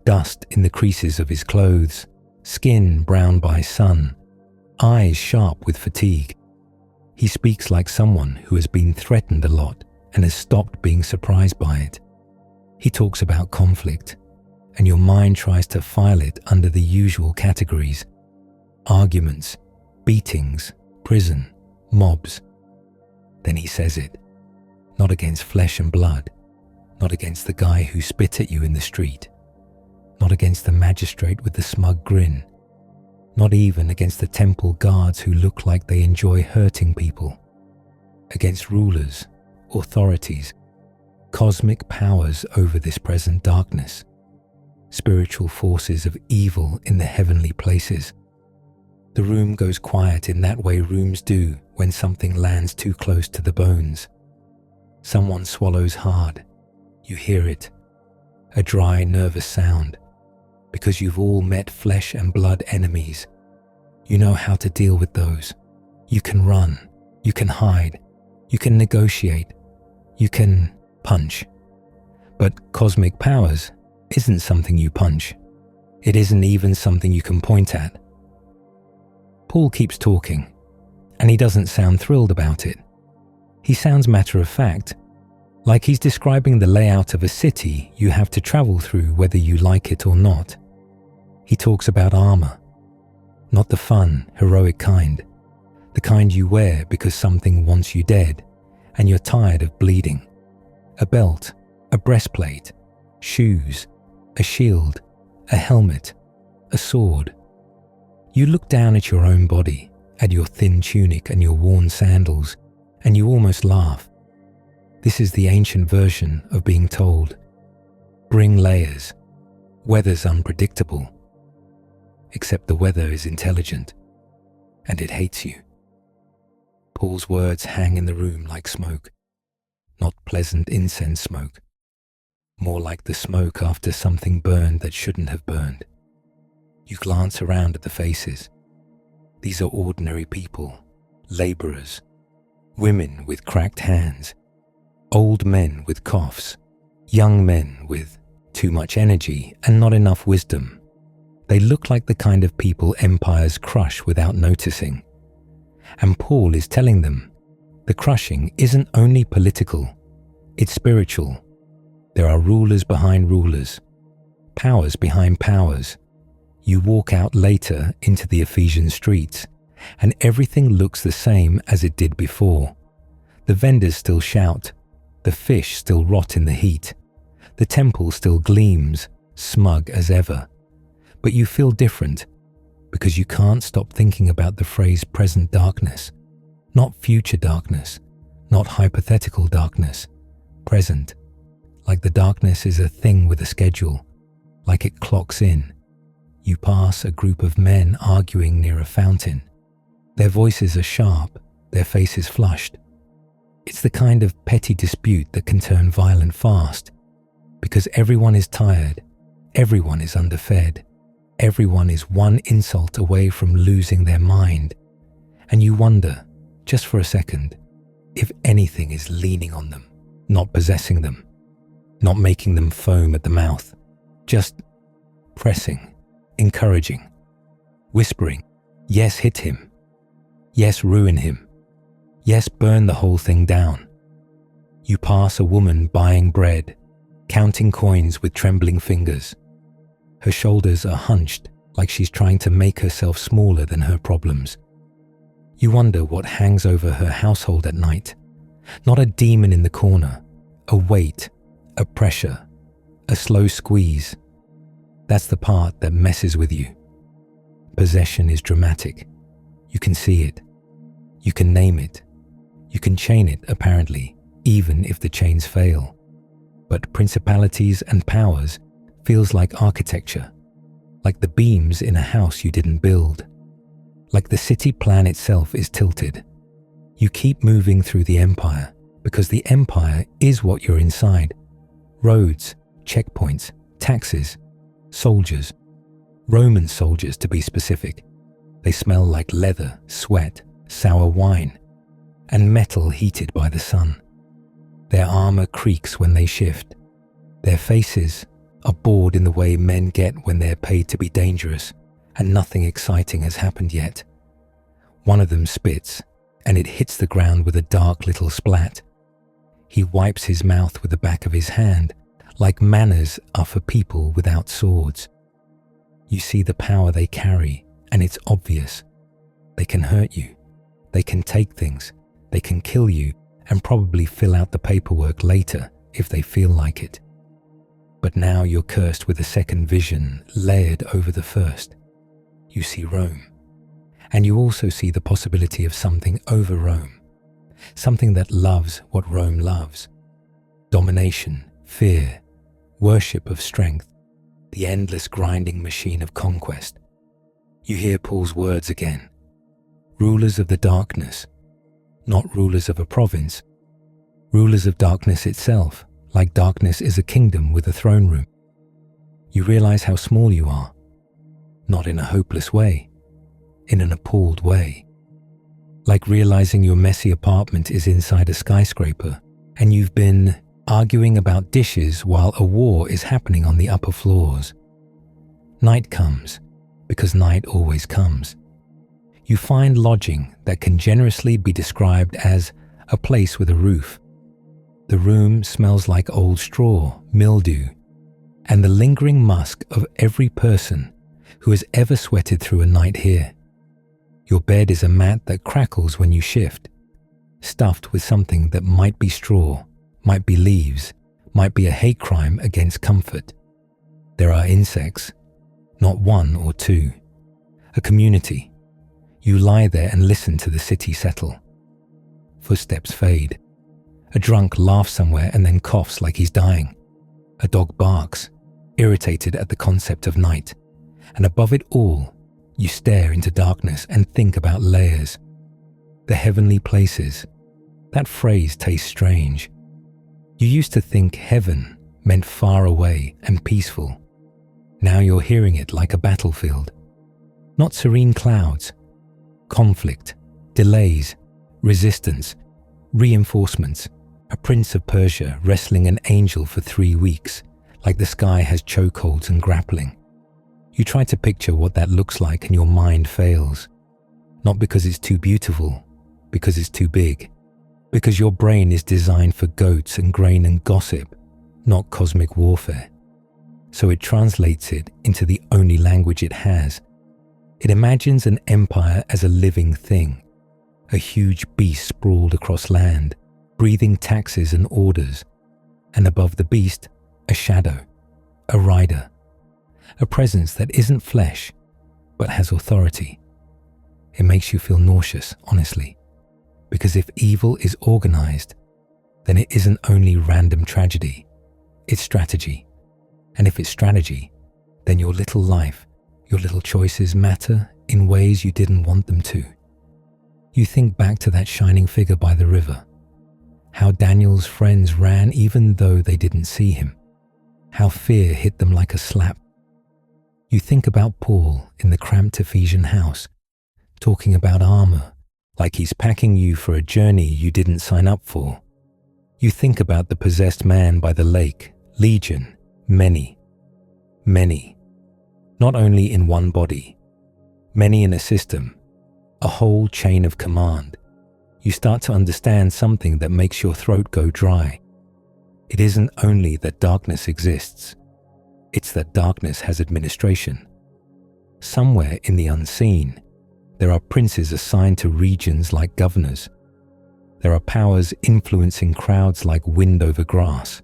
Dust in the creases of his clothes, skin browned by sun, eyes sharp with fatigue. He speaks like someone who has been threatened a lot and has stopped being surprised by it. He talks about conflict, and your mind tries to file it under the usual categories: arguments, beatings, prison, mobs. Then he says it. Not against flesh and blood, not against the guy who spit at you in the street, not against the magistrate with the smug grin, not even against the temple guards who look like they enjoy hurting people, against rulers, authorities, cosmic powers over this present darkness, spiritual forces of evil in the heavenly places. The room goes quiet in that way rooms do when something lands too close to the bones. Someone swallows hard. You hear it, a dry, nervous sound, because you've all met flesh and blood enemies. You know how to deal with those. You can run, you can hide, you can negotiate, you can punch. But cosmic powers isn't something you punch. It isn't even something you can point at. Paul keeps talking, and he doesn't sound thrilled about it. He sounds matter-of-fact, like he's describing the layout of a city you have to travel through whether you like it or not. He talks about armor, not the fun, heroic kind, the kind you wear because something wants you dead and you're tired of bleeding. A belt, a breastplate, shoes, a shield, a helmet, a sword. You look down at your own body, at your thin tunic and your worn sandals, and you almost laugh. This is the ancient version of being told, bring layers, Weather's unpredictable, except the weather is intelligent, and it hates you. Paul's words hang in the room like smoke, not pleasant incense smoke, more like the smoke after something burned that shouldn't have burned. You glance around at the faces. These are ordinary people, laborers, women with cracked hands, old men with coughs, young men with too much energy and not enough wisdom. They look like the kind of people empires crush without noticing. And Paul is telling them, the crushing isn't only political, it's spiritual. There are rulers behind rulers, powers behind powers. You walk out later into the Ephesian streets, and everything looks the same as it did before. The vendors still shout, the fish still rot in the heat, the temple still gleams, smug as ever. But you feel different, because you can't stop thinking about the phrase present darkness, not future darkness, not hypothetical darkness, present, like the darkness is a thing with a schedule, like it clocks in. You pass a group of men arguing near a fountain. Their voices are sharp, their faces flushed. It's the kind of petty dispute that can turn violent fast, because everyone is tired, everyone is underfed, everyone is one insult away from losing their mind, and you wonder, just for a second, if anything is leaning on them, not possessing them, not making them foam at the mouth, just pressing, encouraging, whispering, yes, hit him, yes, ruin him, yes, burn the whole thing down. You pass a woman buying bread, counting coins with trembling fingers. Her shoulders are hunched like she's trying to make herself smaller than her problems. You wonder what hangs over her household at night. Not a demon in the corner, a weight, a pressure, a slow squeeze. That's the part that messes with you. Possession is dramatic. You can see it. You can name it. You can chain it, apparently, even if the chains fail. But principalities and powers feels like architecture, like the beams in a house you didn't build, like the city plan itself is tilted. You keep moving through the empire because the empire is what you're inside. Roads, checkpoints, taxes, soldiers, Roman soldiers to be specific. They smell like leather, sweat, sour wine, and metal heated by the sun. Their armor creaks when they shift. Their faces are bored in the way men get when they're paid to be dangerous and nothing exciting has happened yet. One of them spits and it hits the ground with a dark little splat. He wipes his mouth with the back of his hand, like manners are for people without swords. You see the power they carry and it's obvious. They can hurt you. They can take things. They can kill you and probably fill out the paperwork later if they feel like it. But now you're cursed with a second vision layered over the first. You see Rome. And you also see the possibility of something over Rome. Something that loves what Rome loves. Domination, fear, worship of strength, the endless grinding machine of conquest. You hear Paul's words again. Rulers of the darkness, not rulers of a province. Rulers of darkness itself, like darkness is a kingdom with a throne room. You realize how small you are, not in a hopeless way, in an appalled way. Like realizing your messy apartment is inside a skyscraper and you've been arguing about dishes while a war is happening on the upper floors. Night comes, because night always comes. You find lodging that can generously be described as a place with a roof. The room smells like old straw, mildew, and the lingering musk of every person who has ever sweated through a night here. Your bed is a mat that crackles when you shift, stuffed with something that might be straw, might be leaves, might be a hate crime against comfort. There are insects, not one or two. A community. You lie there and listen to the city settle. Footsteps fade. A drunk laughs somewhere and then coughs like he's dying. A dog barks. irritated at the concept of night, and above it all, you stare into darkness and think about layers. The heavenly places. That phrase tastes strange. You used to think heaven meant far away and peaceful. Now you're hearing it like a battlefield. Not serene clouds. Conflict, delays, resistance, reinforcements. A prince of Persia wrestling an angel for 3 weeks, like the sky has chokeholds and grappling. You try to picture what that looks like and your mind fails. Not because it's too beautiful, because it's too big. Because your brain is designed for goats and grain and gossip, not cosmic warfare. So it translates it into the only language it has. It imagines an empire as a living thing, a huge beast sprawled across land, breathing taxes and orders, and above the beast, a shadow, a rider, a presence that isn't flesh, but has authority. It makes you feel nauseous, honestly, because if evil is organized, then it isn't only random tragedy, it's strategy. And if it's strategy, then your little life, your little choices matter in ways you didn't want them to. You think back to that shining figure by the river, how Daniel's friends ran even though they didn't see him, how fear hit them like a slap. You think about Paul in the cramped Ephesian house, talking about armor, like he's packing you for a journey you didn't sign up for. You think about the possessed man by the lake, legion, many, not only in one body, many in a system, a whole chain of command. You start to understand something that makes your throat go dry. It isn't only that darkness exists, it's that darkness has administration. Somewhere in the unseen, there are princes assigned to regions like governors. There are powers influencing crowds like wind over grass.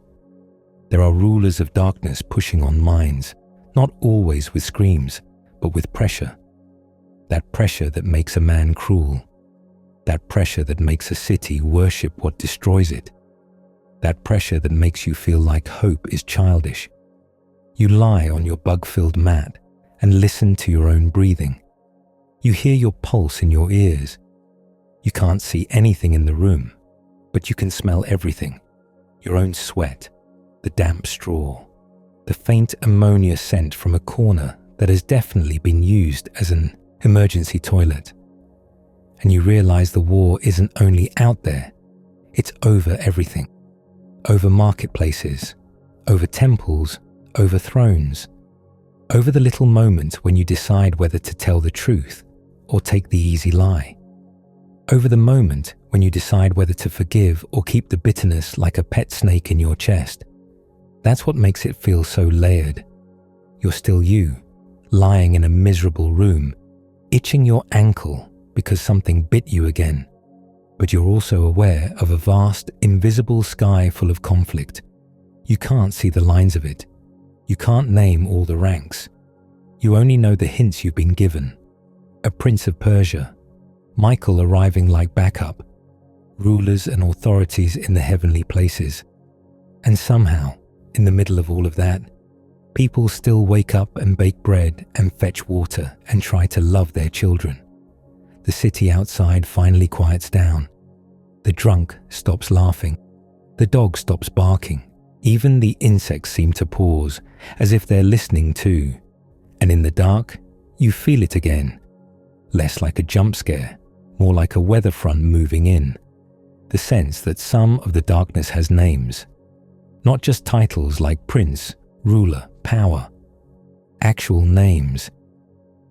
There are rulers of darkness pushing on minds, not always with screams, but with pressure. That pressure that makes a man cruel. That pressure that makes a city worship what destroys it. That pressure that makes you feel like hope is childish. You lie on your bug-filled mat and listen to your own breathing. You hear your pulse in your ears. You can't see anything in the room, but you can smell everything. Your own sweat, the damp straw, the faint ammonia scent from a corner that has definitely been used as an emergency toilet. And you realize the war isn't only out there, it's over everything. Over marketplaces, over temples, over thrones, over the little moment when you decide whether to tell the truth or take the easy lie, over the moment when you decide whether to forgive or keep the bitterness like a pet snake in your chest. That's what makes it feel so layered. You're still you, lying in a miserable room, itching your ankle because something bit you again. But you're also aware of a vast, invisible sky full of conflict. You can't see the lines of it. You can't name all the ranks. You only know the hints you've been given. A prince of Persia, Michael arriving like backup, rulers and authorities in the heavenly places. And somehow, in the middle of all of that, people still wake up and bake bread and fetch water and try to love their children. The city outside finally quiets down. The drunk stops laughing. The dog stops barking. Even the insects seem to pause, as if they're listening too. And in the dark, you feel it again. Less like a jump scare, more like a weather front moving in. The sense that some of the darkness has names. Not just titles like prince, ruler, power. Actual names.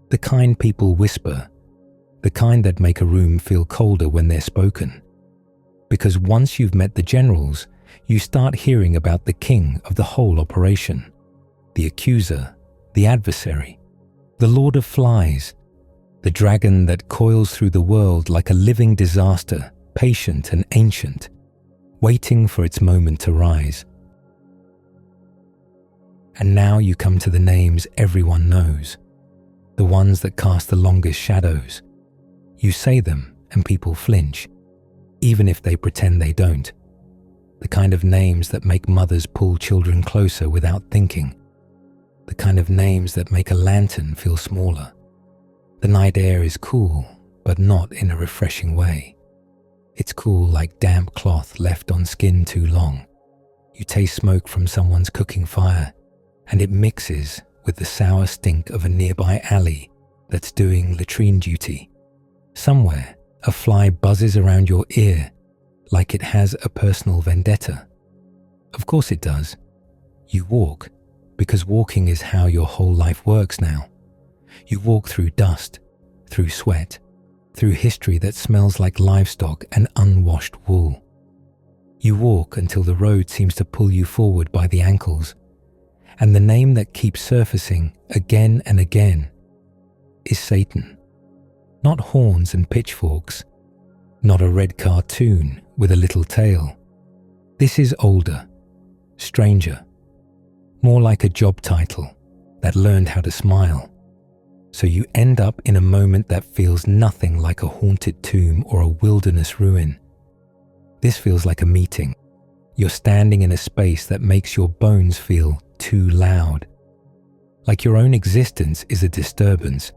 The kind people whisper. The kind that make a room feel colder when they're spoken. Because once you've met the generals, you start hearing about the king of the whole operation. The accuser, the adversary, the lord of flies, the dragon that coils through the world like a living disaster, patient and ancient, waiting for its moment to rise. And now you come to the names everyone knows, the ones that cast the longest shadows. You say them and people flinch, even if they pretend they don't. The kind of names that make mothers pull children closer without thinking. the kind of names that make a lantern feel smaller. The night air is cool, but not in a refreshing way. It's cool like damp cloth left on skin too long. You taste smoke from someone's cooking fire, and it mixes with the sour stink of a nearby alley that's doing latrine duty. Somewhere, a fly buzzes around your ear like it has a personal vendetta. Of course it does. You walk because walking is how your whole life works now. You walk through dust, through sweat, through history that smells like livestock and unwashed wool. You walk until the road seems to pull you forward by the ankles, and the name that keeps surfacing again and again is Satan. Not horns and pitchforks, not a red cartoon with a little tail. This is older, stranger, more like a job title that learned how to smile. So you end up in a moment that feels nothing like a haunted tomb or a wilderness ruin. This feels like a meeting. You're standing in a space that makes your bones feel too loud. Like your own existence is a disturbance.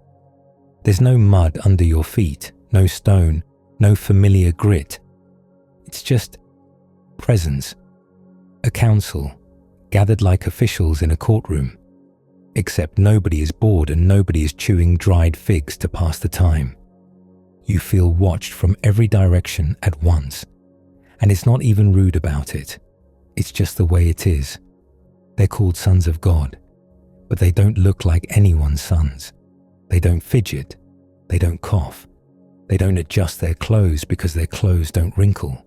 There's no mud under your feet, no stone, no familiar grit. It's just presence. A council, gathered like officials in a courtroom. Except nobody is bored and nobody is chewing dried figs to pass the time. You feel watched from every direction at once. And it's not even rude about it. It's just the way it is. They're called sons of God, but they don't look like anyone's sons. They don't fidget. They don't cough. They don't adjust their clothes because their clothes don't wrinkle.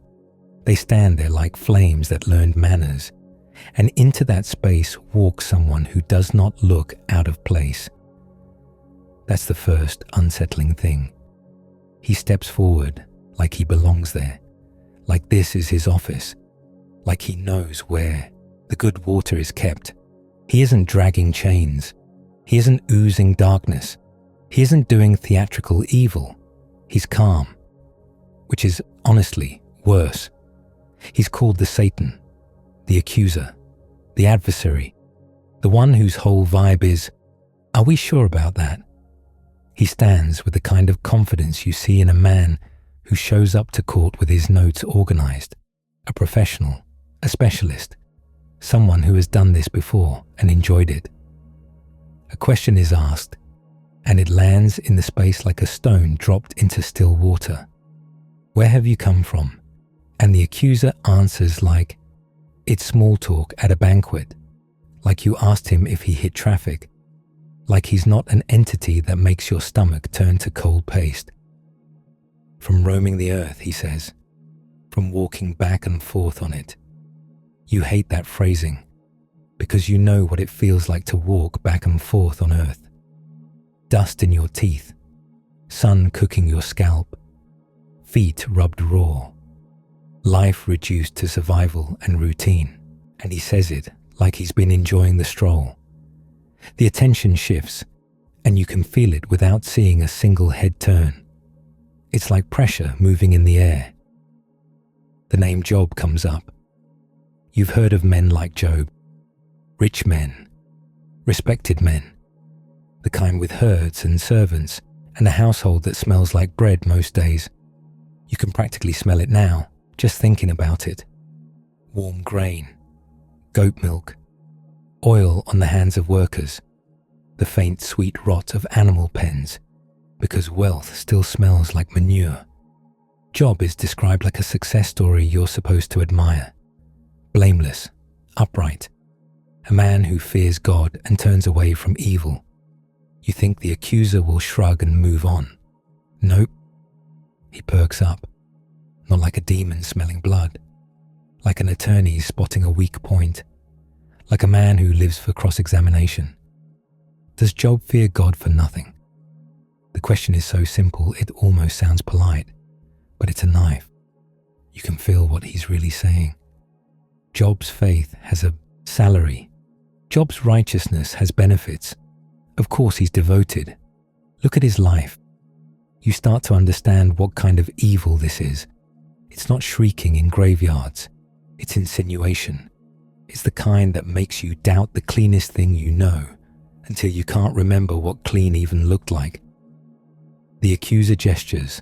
They stand there like flames that learned manners. And into that space walks someone who does not look out of place. That's the first unsettling thing. He steps forward like he belongs there, like this is his office, like he knows where the good water is kept. He isn't dragging chains. He isn't oozing darkness. He isn't doing theatrical evil. He's calm, which is honestly worse. He's called the Satan, the accuser, the adversary, the one whose whole vibe is, are we sure about that? He stands with the kind of confidence you see in a man who shows up to court with his notes organized, a professional, a specialist, someone who has done this before and enjoyed it. A question is asked, and it lands in the space like a stone dropped into still water. Where have you come from? And the accuser answers like, it's small talk at a banquet, like you asked him if he hit traffic, like he's not an entity that makes your stomach turn to cold paste. From roaming the earth, he says, from walking back and forth on it. You hate that phrasing because you know what it feels like to walk back and forth on earth. Dust in your teeth, sun cooking your scalp, feet rubbed raw, life reduced to survival and routine. And he says it like he's been enjoying the stroll. The attention shifts, and you can feel it without seeing a single head turn. It's like pressure moving in the air. The name Job comes up. You've heard of men like Job, rich men, respected men, the kind with herds and servants and a household that smells like bread most days. You can practically smell it now, just thinking about it. Warm grain, goat milk, oil on the hands of workers, the faint sweet rot of animal pens, because wealth still smells like manure. Job is described like a success story you're supposed to admire. Blameless, upright, a man who fears God and turns away from evil. You think the accuser will shrug and move on. Nope. He perks up, not like a demon smelling blood, like an attorney spotting a weak point, like a man who lives for cross-examination. Does Job fear God for nothing? The question is so simple it almost sounds polite, but it's a knife. You can feel what he's really saying. Job's faith has a salary. Job's righteousness has benefits. Of course he's devoted. Look at his life. You start to understand what kind of evil this is. It's not shrieking in graveyards. It's insinuation. It's the kind that makes you doubt the cleanest thing you know until you can't remember what clean even looked like. The accuser gestures,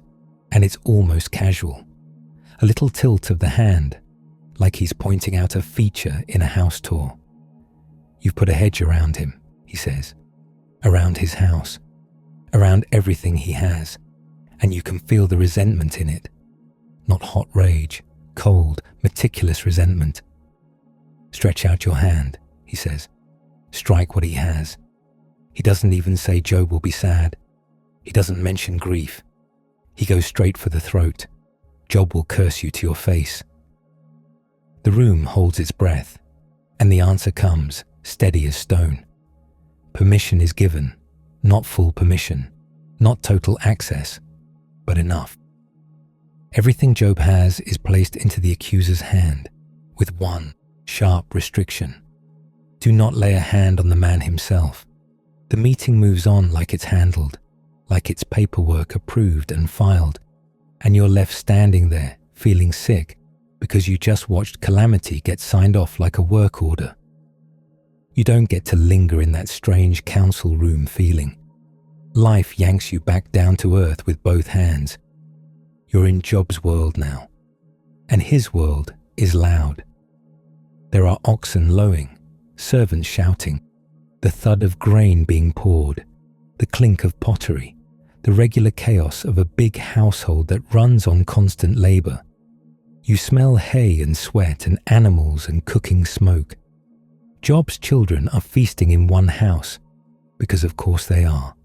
and it's almost casual. A little tilt of the hand, like he's pointing out a feature in a house tour. You've put a hedge around him, he says, around his house, around everything he has, and you can feel the resentment in it. Not hot rage, cold, meticulous resentment. Stretch out your hand, he says. Strike what he has. He doesn't even say Job will be sad. He doesn't mention grief. He goes straight for the throat. Job will curse you to your face. The room holds its breath, and the answer comes, steady as stone. Permission is given, not full permission, not total access, but enough. Everything Job has is placed into the accuser's hand, with one sharp restriction. Do not lay a hand on the man himself. The meeting moves on like it's handled, like it's paperwork approved and filed, and you're left standing there, feeling sick, because you just watched calamity get signed off like a work order. You don't get to linger in that strange council room feeling. Life yanks you back down to earth with both hands. You're in Job's world now, and his world is loud. There are oxen lowing, servants shouting, the thud of grain being poured, the clink of pottery, the regular chaos of a big household that runs on constant labor. You smell hay and sweat and animals and cooking smoke. Job's children are feasting in one house, because of course they are.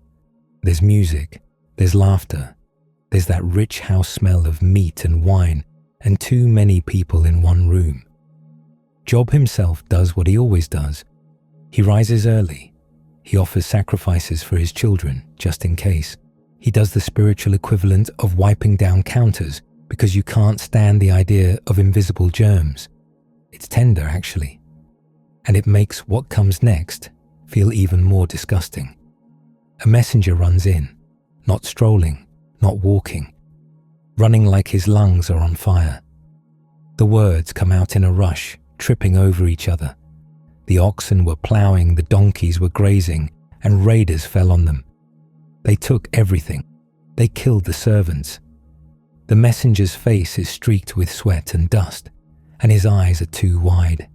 There's music, there's laughter, there's that rich house smell of meat and wine and too many people in one room. Job himself does what he always does. He rises early. He offers sacrifices for his children, just in case. He does the spiritual equivalent of wiping down counters because you can't stand the idea of invisible germs. It's tender, actually. And it makes what comes next feel even more disgusting. A messenger runs in, not strolling, not walking, running like his lungs are on fire. The words come out in a rush, tripping over each other. The oxen were ploughing, the donkeys were grazing, and raiders fell on them. They took everything. They killed the servants. The messenger's face is streaked with sweat and dust, and his eyes are too wide.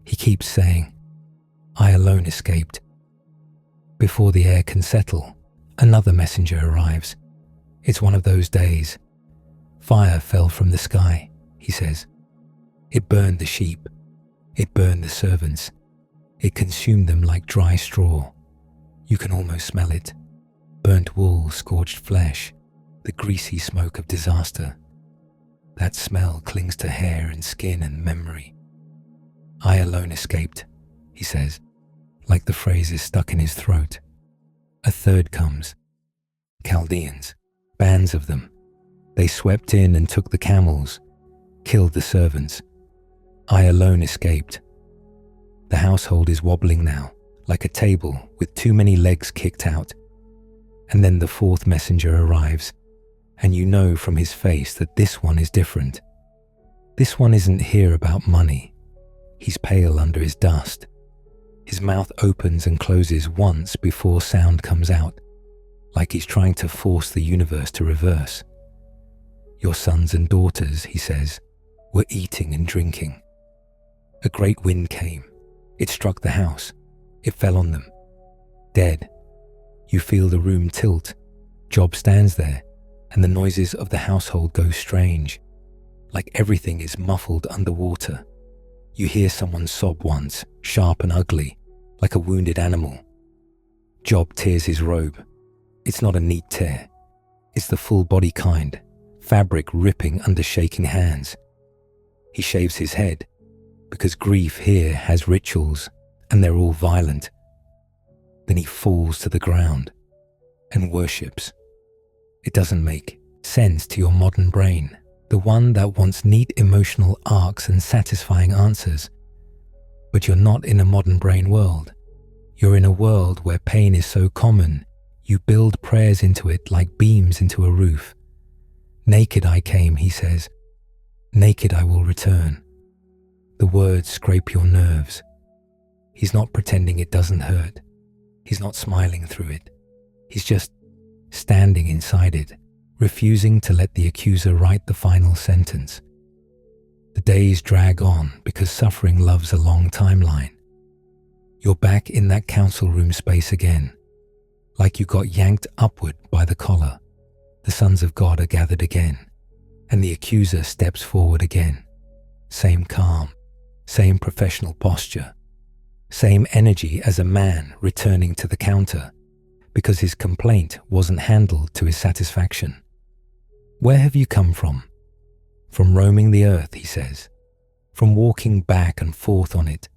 He keeps saying, "I alone escaped." Before the air can settle, another messenger arrives. It's one of those days. Fire fell from the sky, he says. It burned the sheep. It burned the servants. It consumed them like dry straw. You can almost smell it. Burnt wool, scorched flesh, the greasy smoke of disaster. That smell clings to hair and skin and memory. "I alone escaped," he says, like the phrase is stuck in his throat. A third comes. Chaldeans, bands of them. They swept in and took the camels, killed the servants. I alone escaped. The household is wobbling now, like a table with too many legs kicked out. And then the fourth messenger arrives, and you know from his face that this one is different. This one isn't here about money. He's pale under his dust. His mouth opens and closes once before sound comes out, like he's trying to force the universe to reverse. Your sons and daughters, he says, were eating and drinking. A great wind came. It struck the house. It fell on them. Dead. You feel the room tilt. Job stands there, and the noises of the household go strange, like everything is muffled underwater. You hear someone sob once, sharp and ugly, like a wounded animal. Job tears his robe. It's not a neat tear. It's the full body kind, fabric ripping under shaking hands. He shaves his head, because grief here has rituals, and they're all violent. Then he falls to the ground and worships. It doesn't make sense to your modern brain, the one that wants neat emotional arcs and satisfying answers. But you're not in a modern brain world. You're in a world where pain is so common, you build prayers into it like beams into a roof. Naked I came, he says. Naked I will return. The words scrape your nerves. He's not pretending it doesn't hurt. He's not smiling through it. He's just standing inside it, refusing to let the accuser write the final sentence. The days drag on because suffering loves a long timeline. You're back in that council room space again, like you got yanked upward by the collar. The sons of God are gathered again, and the accuser steps forward again. Same calm, same professional posture, same energy as a man returning to the counter because his complaint wasn't handled to his satisfaction. Where have you come from? From roaming the earth, he says, from walking back and forth on it.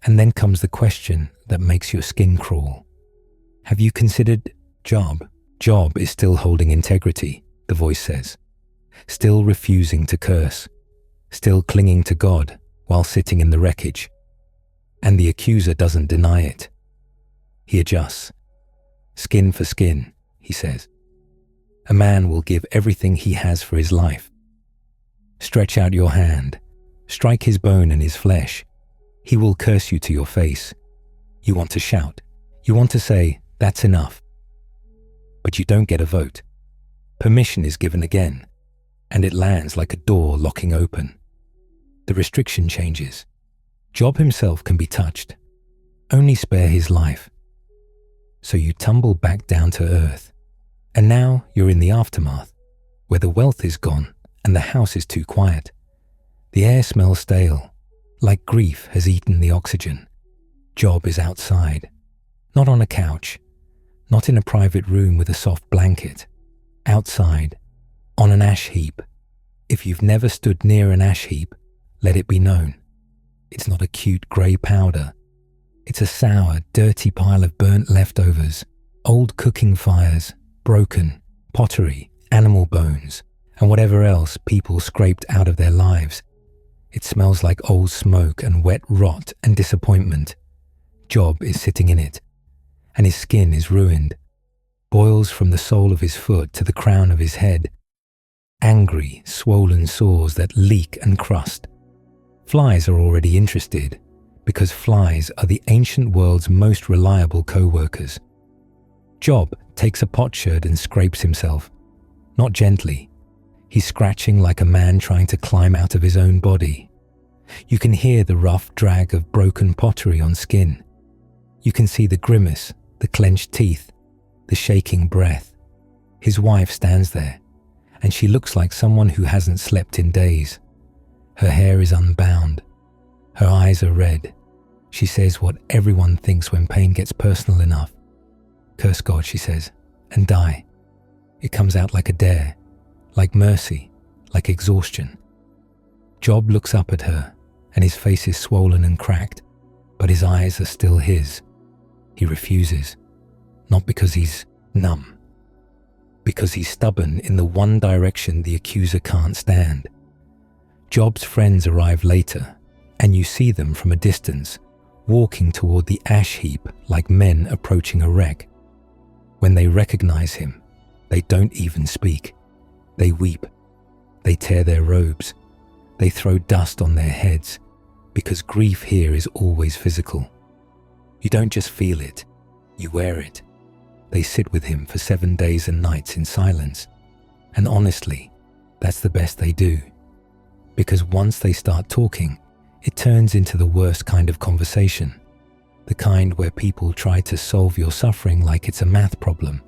And then comes the question that makes your skin crawl. Have you considered Job? Job is still holding integrity, the voice says, still refusing to curse, still clinging to God while sitting in the wreckage. And the accuser doesn't deny it. He adjusts. Skin for skin, he says. A man will give everything he has for his life. Stretch out your hand, strike his bone and his flesh. He will curse you to your face. You want to shout. You want to say, that's enough. But you don't get a vote. Permission is given again, and it lands like a door locking open. The restriction changes. Job himself can be touched. Only spare his life. So you tumble back down to earth. And now you're in the aftermath, where the wealth is gone and the house is too quiet. The air smells stale, like grief has eaten the oxygen. Job is outside, not on a couch, not in a private room with a soft blanket. Outside, on an ash heap. If you've never stood near an ash heap, let it be known. It's not a cute grey powder. It's a sour, dirty pile of burnt leftovers, old cooking fires, broken, pottery, animal bones, and whatever else people scraped out of their lives. It smells like old smoke and wet rot and disappointment. Job is sitting in it, and his skin is ruined, boils from the sole of his foot to the crown of his head. Angry, swollen sores that leak and crust. Flies are already interested, because flies are the ancient world's most reliable co-workers. Job takes a potsherd and scrapes himself, not gently. He's scratching like a man trying to climb out of his own body. You can hear the rough drag of broken pottery on skin. You can see the grimace, the clenched teeth, the shaking breath. His wife stands there, and she looks like someone who hasn't slept in days. Her hair is unbound. Her eyes are red. She says what everyone thinks when pain gets personal enough. Curse God, she says, and die. It comes out like a dare, like mercy, like exhaustion. Job looks up at her, and his face is swollen and cracked, but his eyes are still his. He refuses, not because he's numb, because he's stubborn in the one direction the accuser can't stand. Job's friends arrive later, and you see them from a distance, walking toward the ash heap like men approaching a wreck. When they recognize him, they don't even speak. They weep. They tear their robes. They throw dust on their heads, because grief here is always physical. You don't just feel it, you wear it. They sit with him for 7 days and nights in silence. And honestly, that's the best they do. Because once they start talking, it turns into the worst kind of conversation. The kind where people try to solve your suffering like it's a math problem.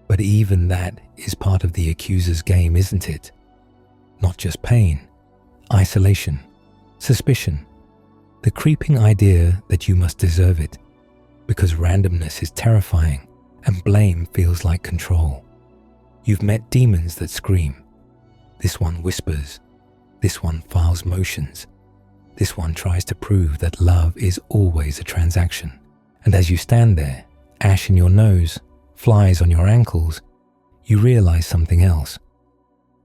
But even that is part of the accuser's game, isn't it? Not just pain, isolation, suspicion, the creeping idea that you must deserve it, because randomness is terrifying and blame feels like control. You've met demons that scream. This one whispers. This one files motions. This one tries to prove that love is always a transaction. And as you stand there, ash in your nose, flies on your ankles, you realize something else.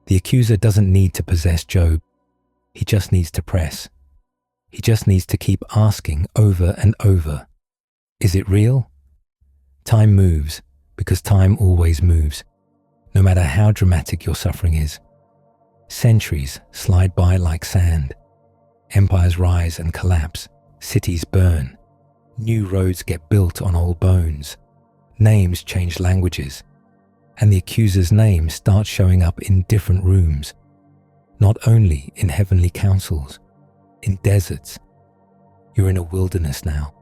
The accuser doesn't need to possess Job. He just needs to press. He just needs to keep asking over and over, is it real? Time moves, because time always moves, no matter how dramatic your suffering is. Centuries slide by like sand. Empires rise and collapse. Cities burn. New roads get built on old bones. Names change languages. And the accuser's name starts showing up in different rooms. Not only in heavenly councils, in deserts. You're in a wilderness now,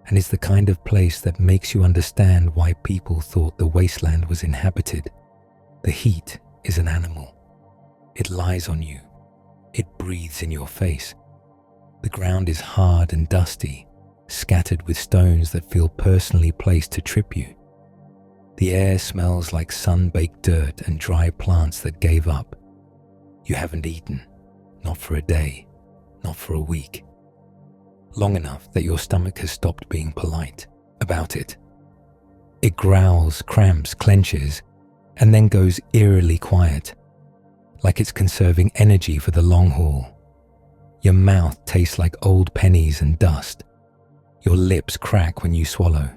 and it's the kind of place that makes you understand why people thought the wasteland was inhabited. The heat is an animal. It lies on you. It breathes in your face. The ground is hard and dusty, scattered with stones that feel personally placed to trip you. The air smells like sun-baked dirt and dry plants that gave up. You haven't eaten, not for a day, not for a week. Long enough that your stomach has stopped being polite about it. It growls, cramps, clenches, and then goes eerily quiet, like it's conserving energy for the long haul. Your mouth tastes like old pennies and dust. Your lips crack when you swallow.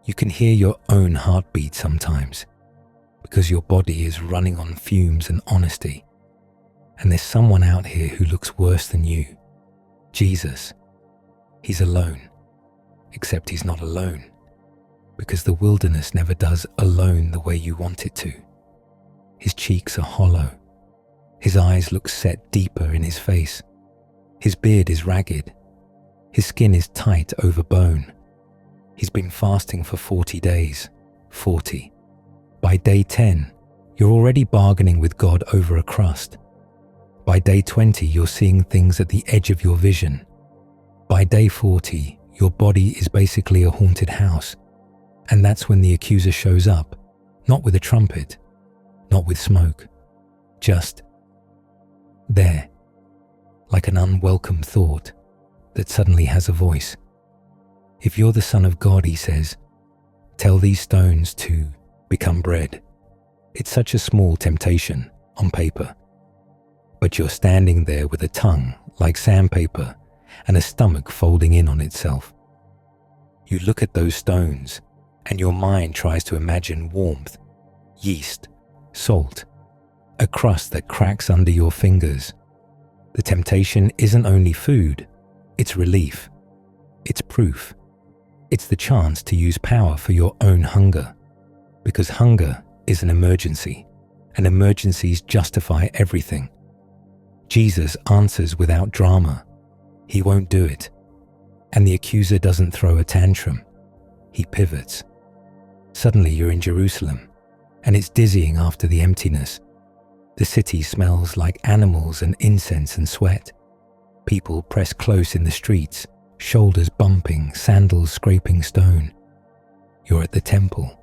You can hear your own heartbeat sometimes, because your body is running on fumes and honesty. And there's someone out here who looks worse than you. Jesus. He's alone, except he's not alone, because the wilderness never does alone the way you want it to. His cheeks are hollow. His eyes look set deeper in his face. His beard is ragged. His skin is tight over bone. He's been fasting for 40 days. 40. By day 10, you're already bargaining with God over a crust. By day 20, you're seeing things at the edge of your vision. By day 40, your body is basically a haunted house. And that's when the accuser shows up, not with a trumpet, not with smoke, just there, like an unwelcome thought that suddenly has a voice. If you're the Son of God, he says, tell these stones to become bread. It's such a small temptation on paper. But you're standing there with a tongue like sandpaper and a stomach folding in on itself. You look at those stones and your mind tries to imagine warmth, yeast, salt, a crust that cracks under your fingers. The temptation isn't only food, it's relief. It's proof. It's the chance to use power for your own hunger. Because hunger is an emergency, and emergencies justify everything. Jesus answers without drama. He won't do it. And the accuser doesn't throw a tantrum. He pivots. Suddenly you're in Jerusalem, and it's dizzying after the emptiness. The city smells like animals and incense and sweat. People press close in the streets, shoulders bumping, sandals scraping stone. You're at the temple,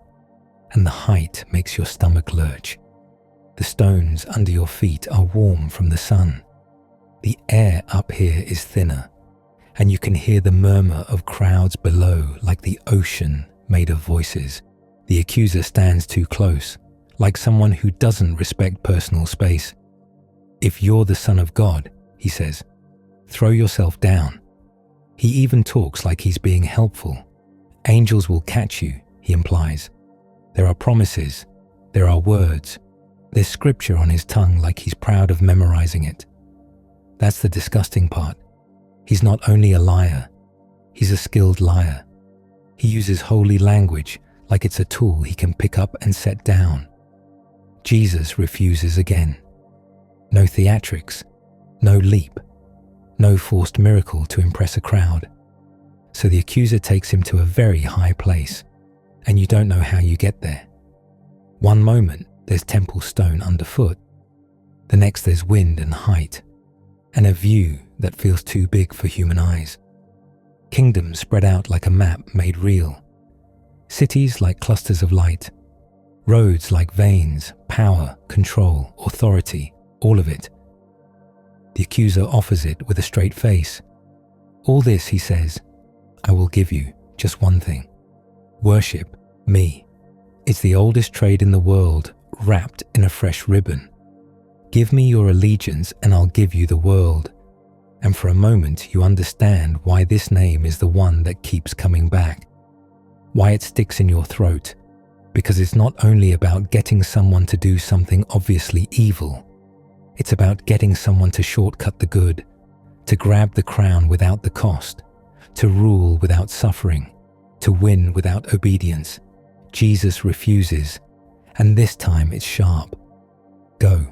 and the height makes your stomach lurch. The stones under your feet are warm from the sun. The air up here is thinner, and you can hear the murmur of crowds below like the ocean made of voices. The accuser stands too close, like someone who doesn't respect personal space. If you're the Son of God, he says, throw yourself down. He even talks like he's being helpful. Angels will catch you, he implies. There are promises. There are words. There's scripture on his tongue like he's proud of memorizing it. That's the disgusting part. He's not only a liar, he's a skilled liar. He uses holy language like it's a tool he can pick up and set down. Jesus refuses again. No theatrics, no leap, no forced miracle to impress a crowd. So the accuser takes him to a very high place, and you don't know how you get there. One moment, there's temple stone underfoot. The next, there's wind and height, and a view that feels too big for human eyes. Kingdoms spread out like a map made real. Cities like clusters of light. Roads like veins, power, control, authority, all of it. The accuser offers it with a straight face. All this, he says, I will give you just one thing. Worship me. It's the oldest trade in the world, wrapped in a fresh ribbon. Give me your allegiance and I'll give you the world. And for a moment you understand why this name is the one that keeps coming back. Why it sticks in your throat. Because it's not only about getting someone to do something obviously evil. It's about getting someone to shortcut the good, to grab the crown without the cost, to rule without suffering, to win without obedience. Jesus refuses, and this time it's sharp. Go.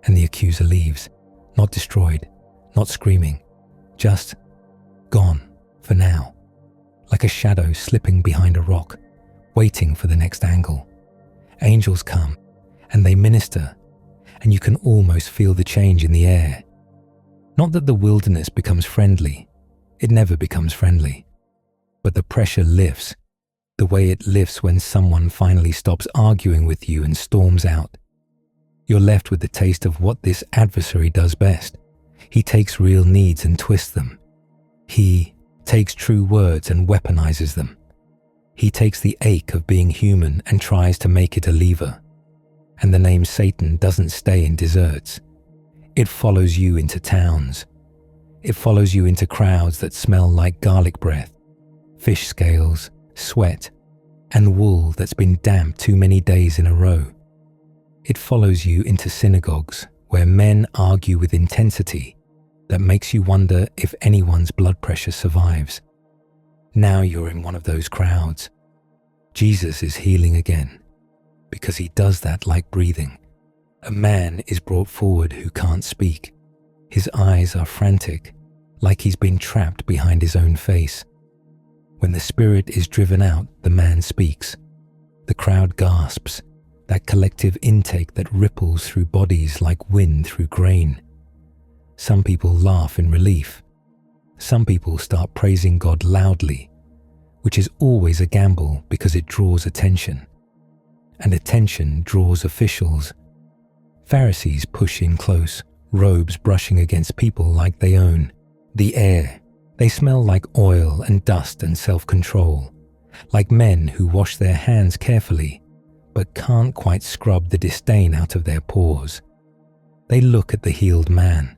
And the accuser leaves, not destroyed, not screaming, just gone for now, like a shadow slipping behind a rock, waiting for the next angle. Angels come, and they minister, and you can almost feel the change in the air. Not that the wilderness becomes friendly, it never becomes friendly, but the pressure lifts, the way it lifts when someone finally stops arguing with you and storms out. You're left with the taste of what this adversary does best. He takes real needs and twists them. He takes true words and weaponizes them. He takes the ache of being human and tries to make it a lever. And the name Satan doesn't stay in deserts. It follows you into towns. It follows you into crowds that smell like garlic breath, fish scales, sweat, and wool that's been damp too many days in a row. It follows you into synagogues where men argue with intensity that makes you wonder if anyone's blood pressure survives. Now you're in one of those crowds. Jesus is healing again, because he does that like breathing. A man is brought forward who can't speak. His eyes are frantic, like he's been trapped behind his own face. When the spirit is driven out, the man speaks. The crowd gasps, that collective intake that ripples through bodies like wind through grain. Some people laugh in relief. Some people start praising God loudly, which is always a gamble because it draws attention. And attention draws officials. Pharisees push in close, robes brushing against people like they own. The air, they smell like oil and dust and self-control, like men who wash their hands carefully, but can't quite scrub the disdain out of their pores. They look at the healed man.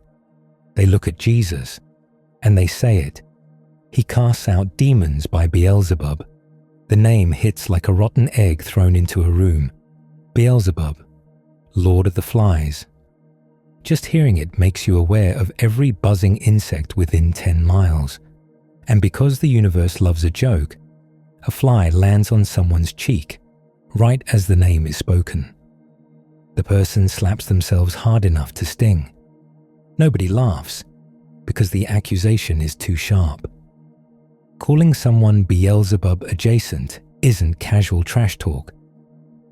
They look at Jesus, and they say it. He casts out demons by Beelzebub. The name hits like a rotten egg thrown into a room. Beelzebub, Lord of the Flies. Just hearing it makes you aware of every buzzing insect within 10 miles. And because the universe loves a joke, a fly lands on someone's cheek, right as the name is spoken. The person slaps themselves hard enough to sting. Nobody laughs, because the accusation is too sharp. Calling someone Beelzebub adjacent isn't casual trash talk.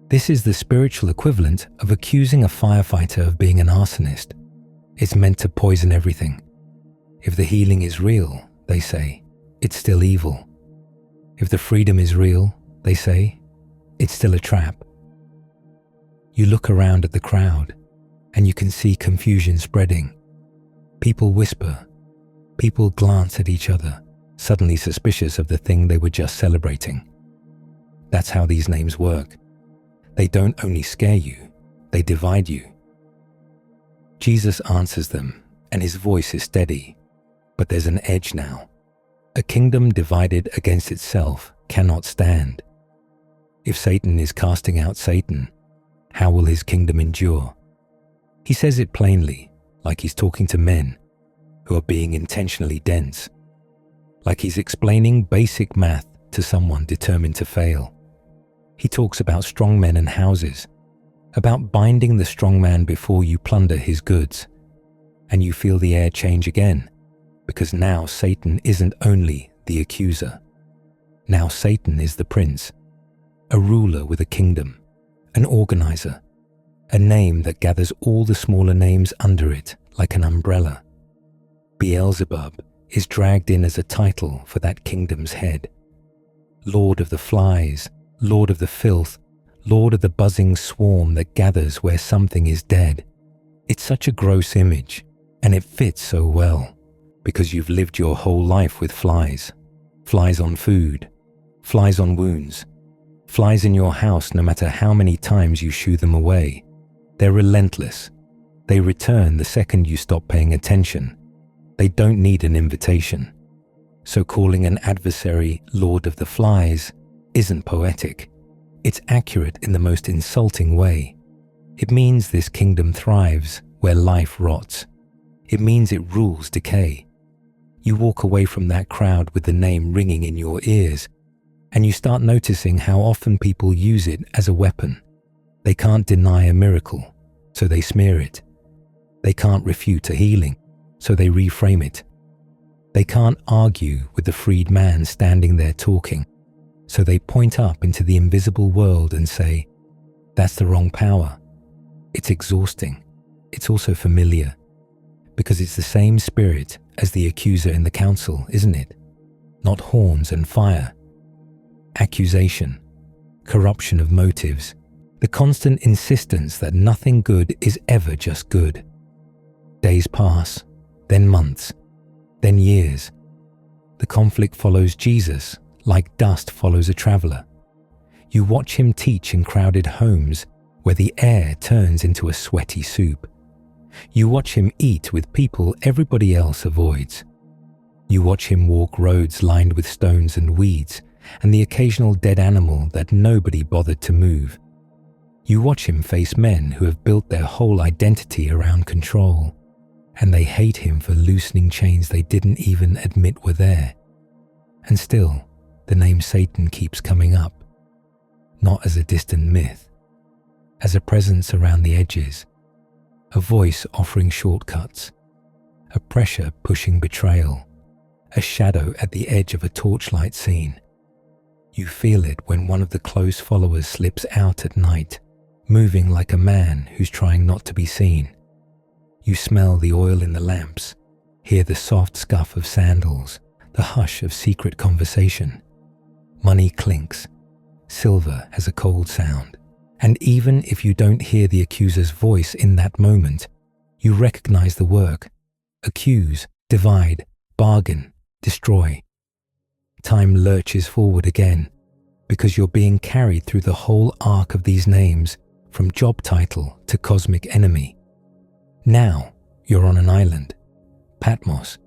This is the spiritual equivalent of accusing a firefighter of being an arsonist. It's meant to poison everything. If the healing is real, they say, it's still evil. If the freedom is real, they say, it's still a trap. You look around at the crowd, and you can see confusion spreading. People whisper. People glance at each other, suddenly suspicious of the thing they were just celebrating. That's how these names work. They don't only scare you, they divide you. Jesus answers them, and his voice is steady, but there's an edge now. A kingdom divided against itself cannot stand. If Satan is casting out Satan, how will his kingdom endure? He says it plainly, like he's talking to men who are being intentionally dense, like he's explaining basic math to someone determined to fail. He talks about strong men and houses, about binding the strong man before you plunder his goods. And you feel the air change again, because now Satan isn't only the accuser. Now Satan is the prince, a ruler with a kingdom, an organizer, a name that gathers all the smaller names under it like an umbrella. Beelzebub is dragged in as a title for that kingdom's head. Lord of the Flies, Lord of the Filth, Lord of the buzzing swarm that gathers where something is dead. It's such a gross image, and it fits so well, because you've lived your whole life with flies. Flies on food, flies on wounds, flies in your house no matter how many times you shoo them away. They're relentless. They return the second you stop paying attention. They don't need an invitation. So calling an adversary Lord of the Flies isn't poetic. It's accurate in the most insulting way. It means this kingdom thrives where life rots. It means it rules decay. You walk away from that crowd with the name ringing in your ears, and you start noticing how often people use it as a weapon. They can't deny a miracle, so they smear it. They can't refute a healing, so they reframe it. They can't argue with the freed man standing there talking, so they point up into the invisible world and say, "That's the wrong power." It's exhausting. It's also familiar, because it's the same spirit as the accuser in the council, isn't it? Not horns and fire. Accusation, corruption of motives, the constant insistence that nothing good is ever just good. Days pass, then months, then years. The conflict follows Jesus like dust follows a traveler. You watch him teach in crowded homes where the air turns into a sweaty soup. You watch him eat with people everybody else avoids. You watch him walk roads lined with stones and weeds, and the occasional dead animal that nobody bothered to move. You watch him face men who have built their whole identity around control, and they hate him for loosening chains they didn't even admit were there. And still, the name Satan keeps coming up, not as a distant myth, as a presence around the edges, a voice offering shortcuts, a pressure pushing betrayal, a shadow at the edge of a torchlight scene. You feel it when one of the close followers slips out at night, moving like a man who's trying not to be seen. You smell the oil in the lamps, hear the soft scuff of sandals, the hush of secret conversation. Money clinks, silver has a cold sound, and even if you don't hear the accuser's voice in that moment, you recognize the work. Accuse, divide, bargain, destroy. Time lurches forward again, because you're being carried through the whole arc of these names, from job title to cosmic enemy. Now you're on an island, Patmos.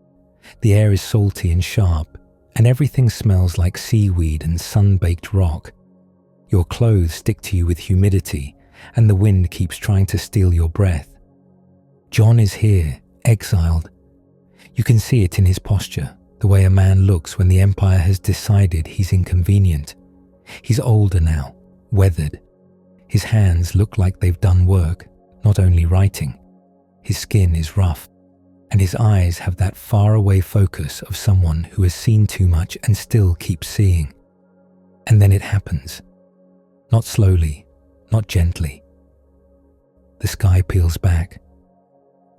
The air is salty and sharp, and everything smells like seaweed and sun-baked rock. Your clothes stick to you with humidity, and the wind keeps trying to steal your breath. John is here, exiled. You can see it in his posture, the way a man looks when the empire has decided he's inconvenient. He's older now, weathered. His hands look like they've done work, not only writing. His skin is rough, and his eyes have that faraway focus of someone who has seen too much and still keeps seeing. And then it happens. Not slowly, not gently. The sky peels back.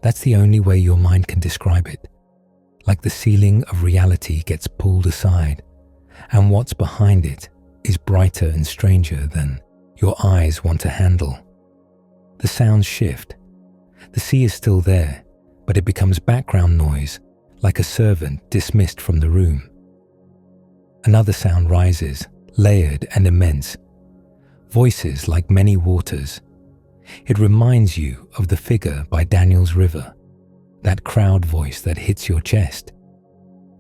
That's the only way your mind can describe it. Like the ceiling of reality gets pulled aside, and what's behind it is brighter and stranger than your eyes want to handle. The sounds shift. The sea is still there, but it becomes background noise, like a servant dismissed from the room. Another sound rises, layered and immense. Voices like many waters. It reminds you of the figure by Daniel's river, that crowd voice that hits your chest.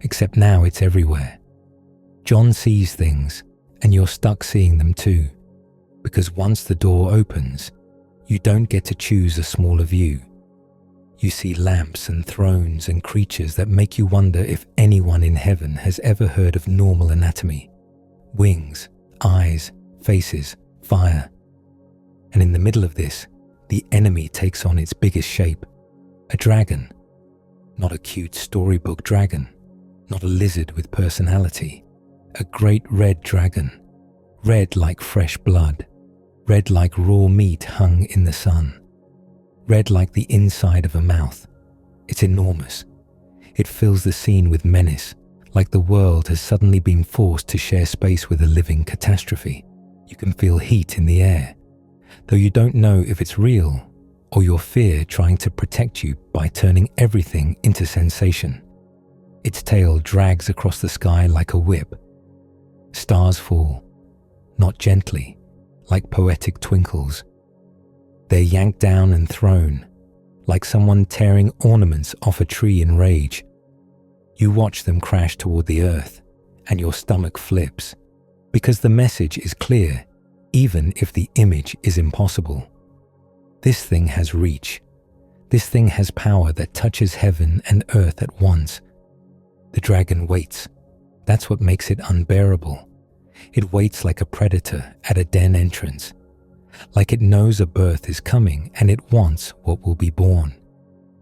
Except now it's everywhere. John sees things, and you're stuck seeing them too, because once the door opens, you don't get to choose a smaller view. You see lamps and thrones and creatures that make you wonder if anyone in heaven has ever heard of normal anatomy. Wings, eyes, faces, fire. And in the middle of this, the enemy takes on its biggest shape. A dragon. Not a cute storybook dragon. Not a lizard with personality. A great red dragon. Red like fresh blood. Red like raw meat hung in the sun. Red like the inside of a mouth. It's enormous. It fills the scene with menace, like the world has suddenly been forced to share space with a living catastrophe. You can feel heat in the air, though you don't know if it's real or your fear trying to protect you by turning everything into sensation. Its tail drags across the sky like a whip. Stars fall, not gently, like poetic twinkles. They're yanked down and thrown, like someone tearing ornaments off a tree in rage. You watch them crash toward the earth, and your stomach flips, because the message is clear, even if the image is impossible. This thing has reach. This thing has power that touches heaven and earth at once. The dragon waits. That's what makes it unbearable. It waits like a predator at a den entrance, like it knows a birth is coming and it wants what will be born.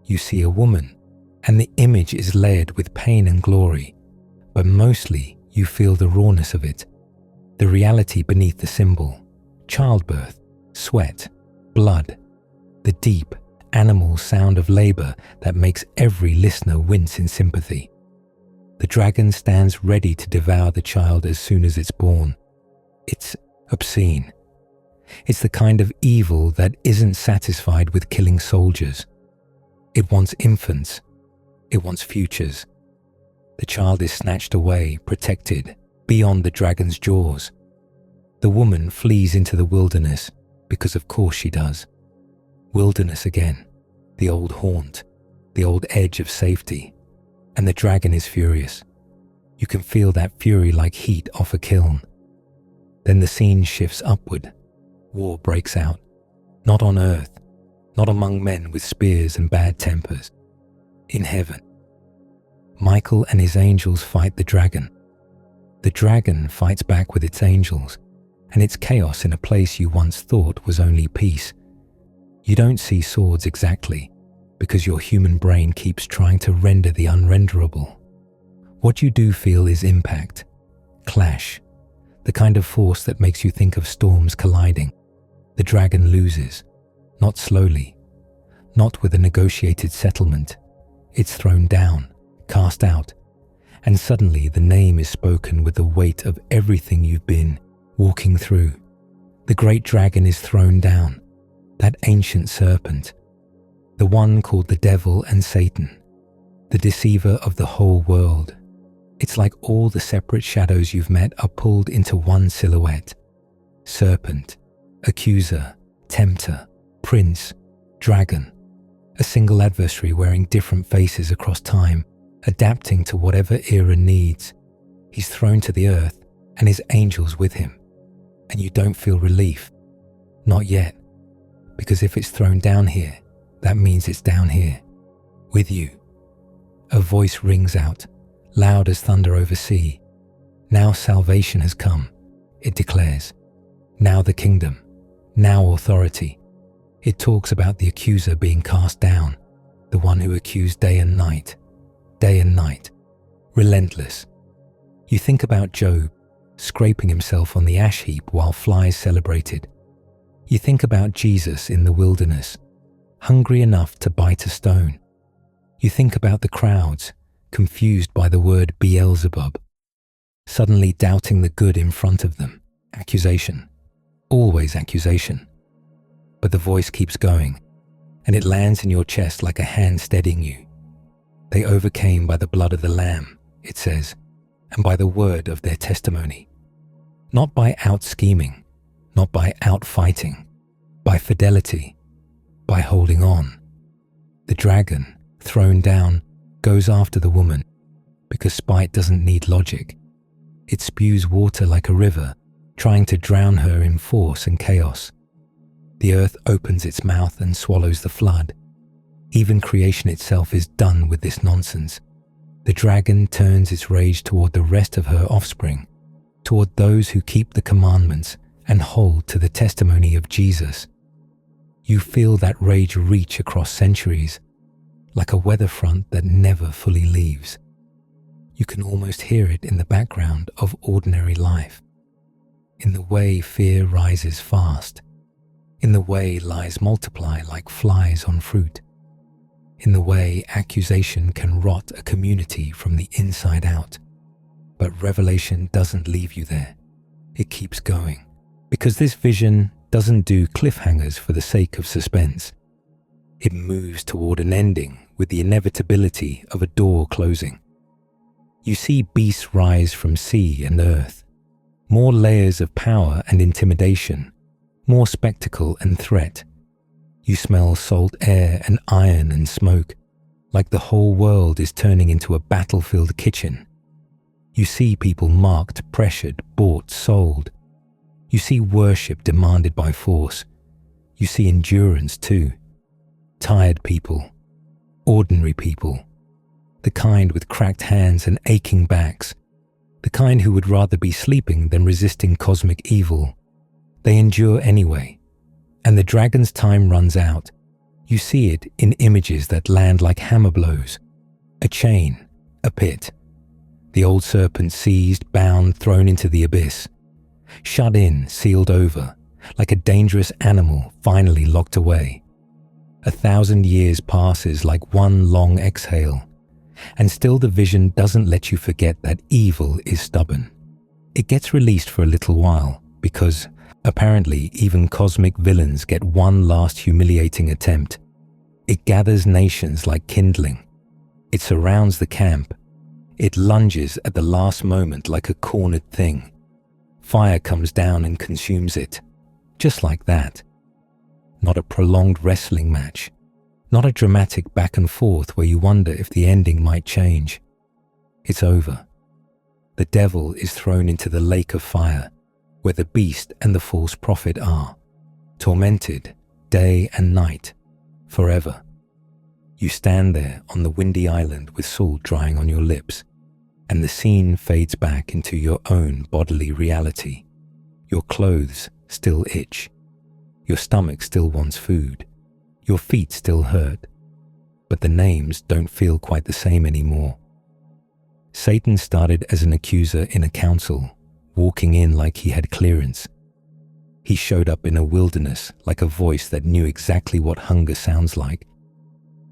You see a woman, and the image is layered with pain and glory, but mostly you feel the rawness of it, the reality beneath the symbol, childbirth, sweat, blood, the deep, animal sound of labor that makes every listener wince in sympathy. The dragon stands ready to devour the child as soon as it's born. It's obscene. It's the kind of evil that isn't satisfied with killing soldiers. It wants infants. It wants futures. The child is snatched away, protected, beyond the dragon's jaws. The woman flees into the wilderness, because of course she does. Wilderness again, the old haunt, the old edge of safety. And the dragon is furious. You can feel that fury like heat off a kiln. Then the scene shifts upward. War breaks out. Not on earth, not among men with spears and bad tempers. In heaven. Michael and his angels fight the dragon. The dragon fights back with its angels, and it's chaos in a place you once thought was only peace. You don't see swords exactly, because your human brain keeps trying to render the unrenderable. What you do feel is impact, clash, the kind of force that makes you think of storms colliding. The dragon loses, not slowly, not with a negotiated settlement. It's thrown down, cast out, and suddenly the name is spoken with the weight of everything you've been walking through. The great dragon is thrown down, that ancient serpent, the one called the devil and Satan, the deceiver of the whole world. It's like all the separate shadows you've met are pulled into one silhouette. Serpent, accuser, tempter, prince, dragon, a single adversary wearing different faces across time, adapting to whatever era needs. He's thrown to the earth and his angels with him. And you don't feel relief. Not yet. Because if it's thrown down here, that means it's down here, with you. A voice rings out, loud as thunder over sea. Now salvation has come, it declares. Now the kingdom, now authority. It talks about the accuser being cast down, the one who accused day and night, relentless. You think about Job, scraping himself on the ash heap while flies celebrated. You think about Jesus in the wilderness, hungry enough to bite a stone. You think about the crowds, confused by the word Beelzebub, suddenly doubting the good in front of them. Accusation, always accusation. But the voice keeps going, and it lands in your chest like a hand steadying you. They overcame by the blood of the Lamb, it says, and by the word of their testimony. Not by out-scheming, not by out-fighting, by fidelity, by holding on. The dragon, thrown down, goes after the woman, because spite doesn't need logic. It spews water like a river, trying to drown her in force and chaos. The earth opens its mouth and swallows the flood. Even creation itself is done with this nonsense. The dragon turns its rage toward the rest of her offspring, toward those who keep the commandments and hold to the testimony of Jesus. You feel that rage reach across centuries, like a weather front that never fully leaves. You can almost hear it in the background of ordinary life, in the way fear rises fast, in the way lies multiply like flies on fruit, in the way accusation can rot a community from the inside out. But revelation doesn't leave you there. It keeps going, because this vision doesn't do cliffhangers for the sake of suspense. It moves toward an ending with the inevitability of a door closing. You see beasts rise from sea and earth, more layers of power and intimidation, more spectacle and threat. You smell salt air and iron and smoke, like the whole world is turning into a battlefield kitchen. You see people marked, pressured, bought, sold. You see worship demanded by force. You see endurance too. Tired people, ordinary people, the kind with cracked hands and aching backs, the kind who would rather be sleeping than resisting cosmic evil. They endure anyway, and the dragon's time runs out. You see it in images that land like hammer blows. A chain, a pit. The old serpent seized, bound, thrown into the abyss. Shut in, sealed over, like a dangerous animal finally locked away. 1,000 years passes like one long exhale, and still the vision doesn't let you forget that evil is stubborn. It gets released for a little while, because apparently even cosmic villains get one last humiliating attempt. It gathers nations like kindling. It surrounds the camp. It lunges at the last moment like a cornered thing. Fire comes down and consumes it, just like that. Not a prolonged wrestling match, not a dramatic back and forth where you wonder if the ending might change. It's over. The devil is thrown into the lake of fire, where the beast and the false prophet are, tormented day and night, forever. You stand there on the windy island with salt drying on your lips, and the scene fades back into your own bodily reality. Your clothes still itch. Your stomach still wants food. Your feet still hurt. But the names don't feel quite the same anymore. Satan started as an accuser in a council, walking in like he had clearance. He showed up in a wilderness like a voice that knew exactly what hunger sounds like.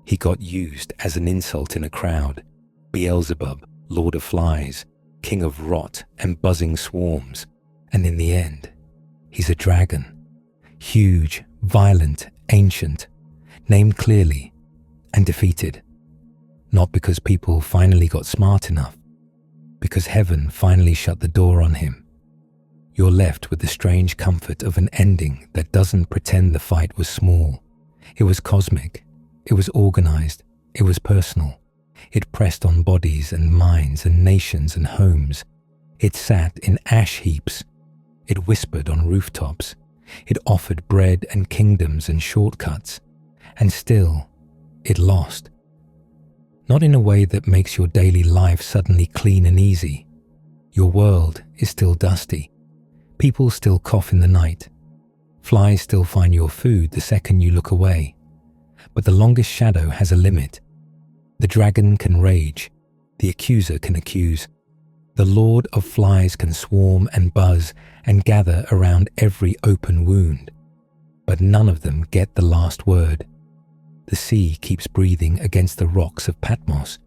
He got used as an insult in a crowd. Beelzebub, Lord of Flies, King of Rot and buzzing swarms. And in the end, he's a dragon. Huge, violent, ancient, named clearly, and defeated. Not because people finally got smart enough, because heaven finally shut the door on him. You're left with the strange comfort of an ending that doesn't pretend the fight was small. It was cosmic, it was organized, it was personal. It pressed on bodies and minds and nations and homes. It sat in ash heaps. It whispered on rooftops. It offered bread and kingdoms and shortcuts, and still, it lost. Not in a way that makes your daily life suddenly clean and easy. Your world is still dusty. People still cough in the night. Flies still find your food the second you look away. But the longest shadow has a limit. The dragon can rage. The accuser can accuse. The Lord of Flies can swarm and buzz and gather around every open wound. But none of them get the last word. The sea keeps breathing against the rocks of Patmos.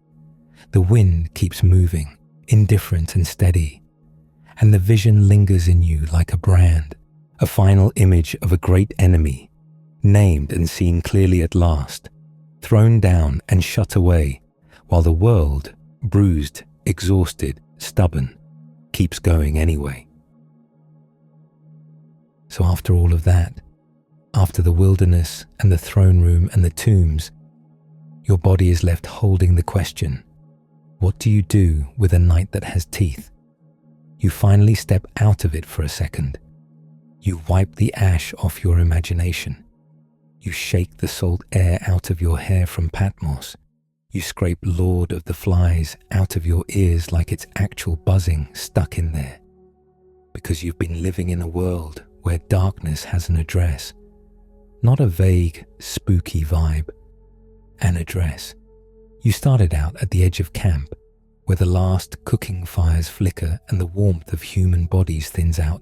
The wind keeps moving, indifferent and steady. And the vision lingers in you like a brand, a final image of a great enemy, named and seen clearly at last, thrown down and shut away, while the world, bruised, exhausted, stubborn, keeps going anyway. So after all of that, after the wilderness and the throne room and the tombs, your body is left holding the question, what do you do with a night that has teeth? You finally step out of it for a second. You wipe the ash off your imagination. You shake the salt air out of your hair from Patmos. You scrape Lord of the Flies out of your ears like it's actual buzzing stuck in there. Because you've been living in a world where darkness has an address. Not a vague, spooky vibe. An address. You started out at the edge of camp, where the last cooking fires flicker and the warmth of human bodies thins out.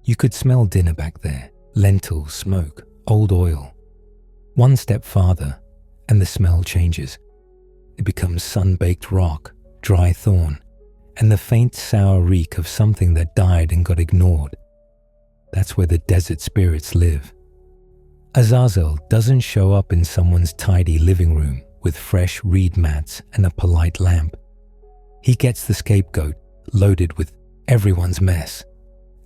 You could smell dinner back there, lentils, smoke, old oil. One step farther, and the smell changes. It becomes sun-baked rock, dry thorn, and the faint sour reek of something that died and got ignored. That's where the desert spirits live. Azazel doesn't show up in someone's tidy living room with fresh reed mats and a polite lamp. He gets the scapegoat loaded with everyone's mess,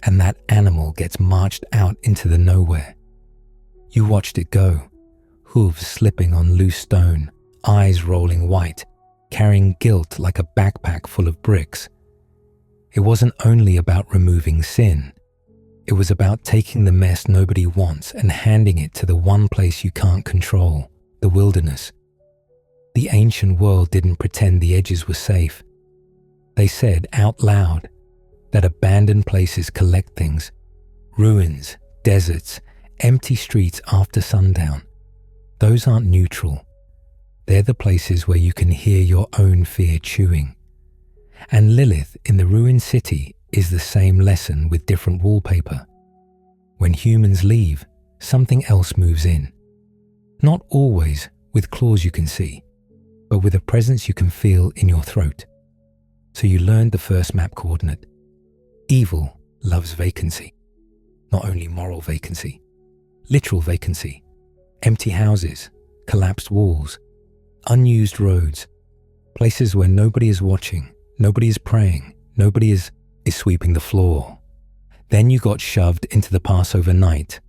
and that animal gets marched out into the nowhere. You watched it go, hooves slipping on loose stone, eyes rolling white, carrying guilt like a backpack full of bricks. It wasn't only about removing sin. It was about taking the mess nobody wants and handing it to the one place you can't control, the wilderness. The ancient world didn't pretend the edges were safe. They said out loud that abandoned places collect things, ruins, deserts, empty streets after sundown. Those aren't neutral. They're the places where you can hear your own fear chewing. And Lilith in the ruined city is the same lesson with different wallpaper. When humans leave, something else moves in. Not always with claws you can see, but with a presence you can feel in your throat. So you learned the first map coordinate. Evil loves vacancy. Not only moral vacancy, literal vacancy. Empty houses, collapsed walls, unused roads, places where nobody is watching, nobody is praying, nobody is sweeping the floor. Then you got shoved into the Passover night,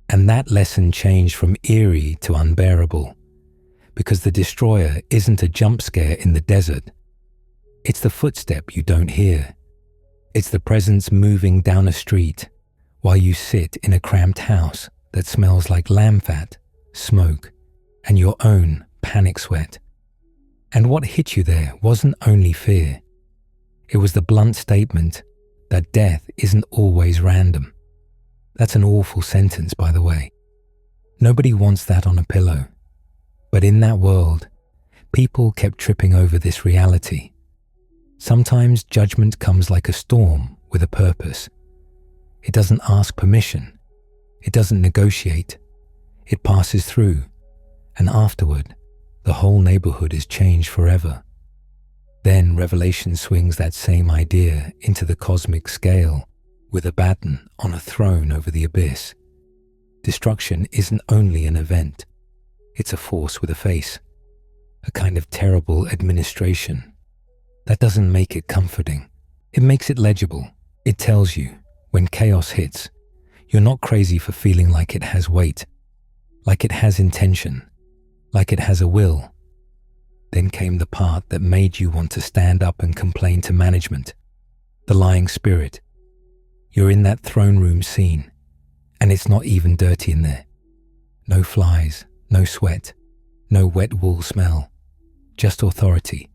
and that lesson changed from eerie to unbearable, because the Destroyer isn't a jump scare in the desert. It's the footstep you don't hear. It's the presence moving down a street while you sit in a cramped house that smells like lamb fat, smoke, and your own panic sweat. And what hit you there wasn't only fear. It was the blunt statement that death isn't always random. That's an awful sentence, by the way. Nobody wants that on a pillow. But in that world, people kept tripping over this reality. Sometimes judgment comes like a storm with a purpose. It doesn't ask permission. It doesn't negotiate. It passes through, and afterward, the whole neighborhood is changed forever. Then Revelation swings that same idea into the cosmic scale, with Abaddon on a throne over the abyss. Destruction isn't only an event. It's a force with a face, a kind of terrible administration. That doesn't make it comforting. It makes it legible. It tells you, when chaos hits, you're not crazy for feeling like it has weight, like it has intention, like it has a will. Then came the part that made you want to stand up and complain to management. The lying spirit. You're in that throne room scene, and it's not even dirty in there. No flies, no sweat, no wet wool smell. Just authority.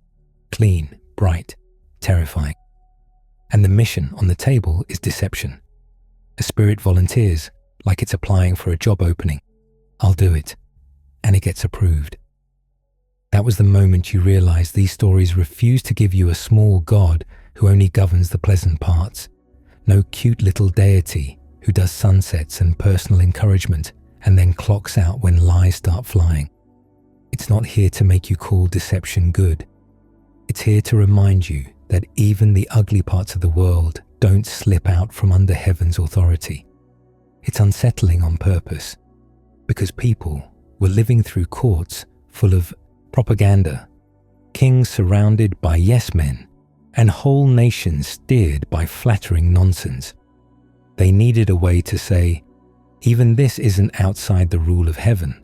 Clean, bright, terrifying. And the mission on the table is deception. A spirit volunteers, like it's applying for a job opening. I'll do it. And it gets approved. That was the moment you realized these stories refuse to give you a small god who only governs the pleasant parts. No cute little deity who does sunsets and personal encouragement and then clocks out when lies start flying. It's not here to make you call deception good. It's here to remind you that even the ugly parts of the world don't slip out from under heaven's authority. It's unsettling on purpose, because people were living through courts full of propaganda, kings surrounded by yes men, and whole nations steered by flattering nonsense. They needed a way to say, even this isn't outside the rule of heaven.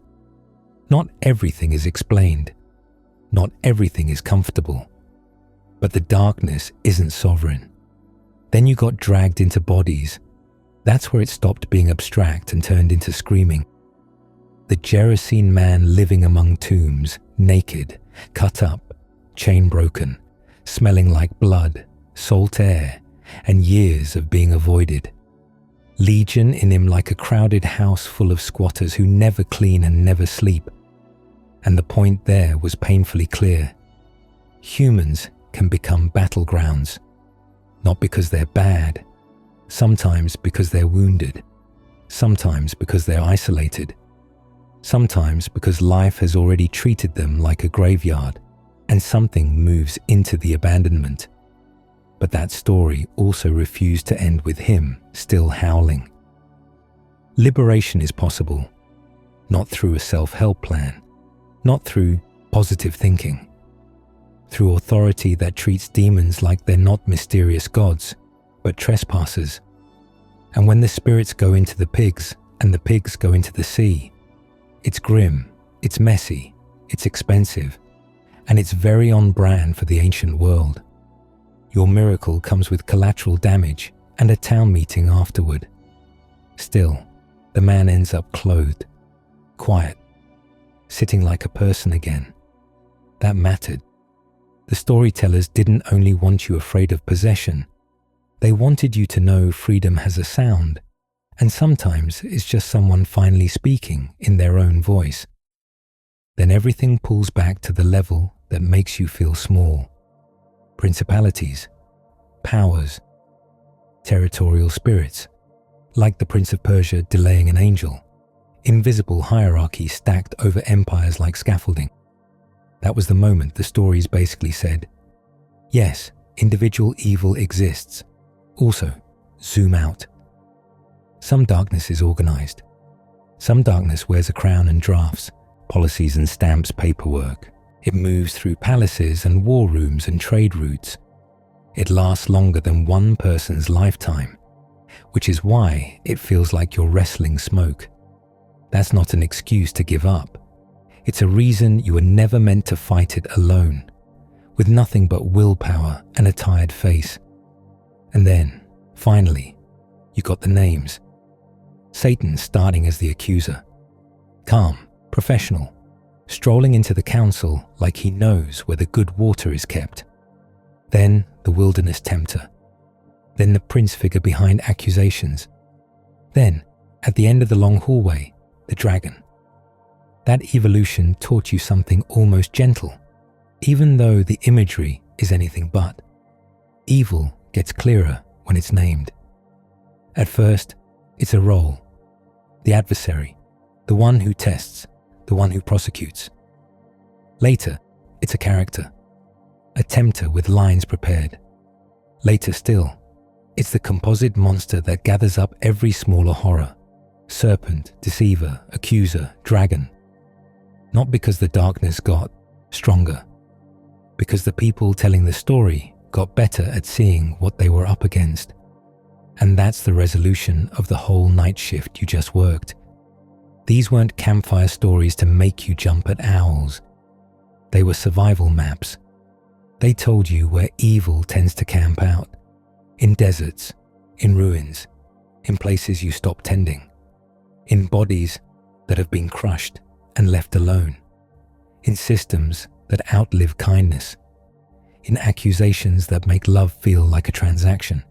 Not everything is explained. Not everything is comfortable. But the darkness isn't sovereign. Then you got dragged into bodies. That's where it stopped being abstract and turned into screaming. The Gerasene man living among tombs, naked, cut up, chain broken, smelling like blood, salt air, and years of being avoided. Legion in him like a crowded house full of squatters who never clean and never sleep. And the point there was painfully clear. Humans can become battlegrounds, not because they're bad, sometimes because they're wounded, sometimes because they're isolated, sometimes because life has already treated them like a graveyard and something moves into the abandonment. But that story also refused to end with him still howling. Liberation is possible, not through a self-help plan, not through positive thinking, through authority that treats demons like they're not mysterious gods, but trespassers. And when the spirits go into the pigs and the pigs go into the sea, it's grim, it's messy, it's expensive, and it's very on brand for the ancient world. Your miracle comes with collateral damage and a town meeting afterward. Still, the man ends up clothed, quiet, sitting like a person again. that mattered. The storytellers didn't only want you afraid of possession, they wanted you to know freedom has a sound, and sometimes it's just someone finally speaking in their own voice. Then everything pulls back to the level that makes you feel small. Principalities, powers, territorial spirits, like the Prince of Persia delaying an angel, invisible hierarchy stacked over empires like scaffolding. That was the moment the stories basically said, yes, individual evil exists. Also, zoom out. Some darkness is organized. Some darkness wears a crown and drafts, policies and stamps paperwork. It moves through palaces and war rooms and trade routes. It lasts longer than one person's lifetime, which is why it feels like you're wrestling smoke. That's not an excuse to give up. It's a reason you were never meant to fight it alone, with nothing but willpower and a tired face. And then, finally, you got the names. Satan starting as the accuser. Calm, professional, strolling into the council like he knows where the good water is kept. Then the wilderness tempter. Then the prince figure behind accusations. Then, at the end of the long hallway, the dragon. That evolution taught you something almost gentle, even though the imagery is anything but. Evil gets clearer when it's named. At first, it's a role. The adversary, the one who tests, the one who prosecutes. Later, it's a character, a tempter with lines prepared. Later still, it's the composite monster that gathers up every smaller horror. Serpent, deceiver, accuser, dragon. Not because the darkness got stronger, because the people telling the story got better at seeing what they were up against. And that's the resolution of the whole night shift you just worked. These weren't campfire stories to make you jump at owls. They were survival maps. They told you where evil tends to camp out. In deserts, in ruins, in places you stop tending. In bodies that have been crushed and left alone. In systems that outlive kindness. In accusations that make love feel like a transaction.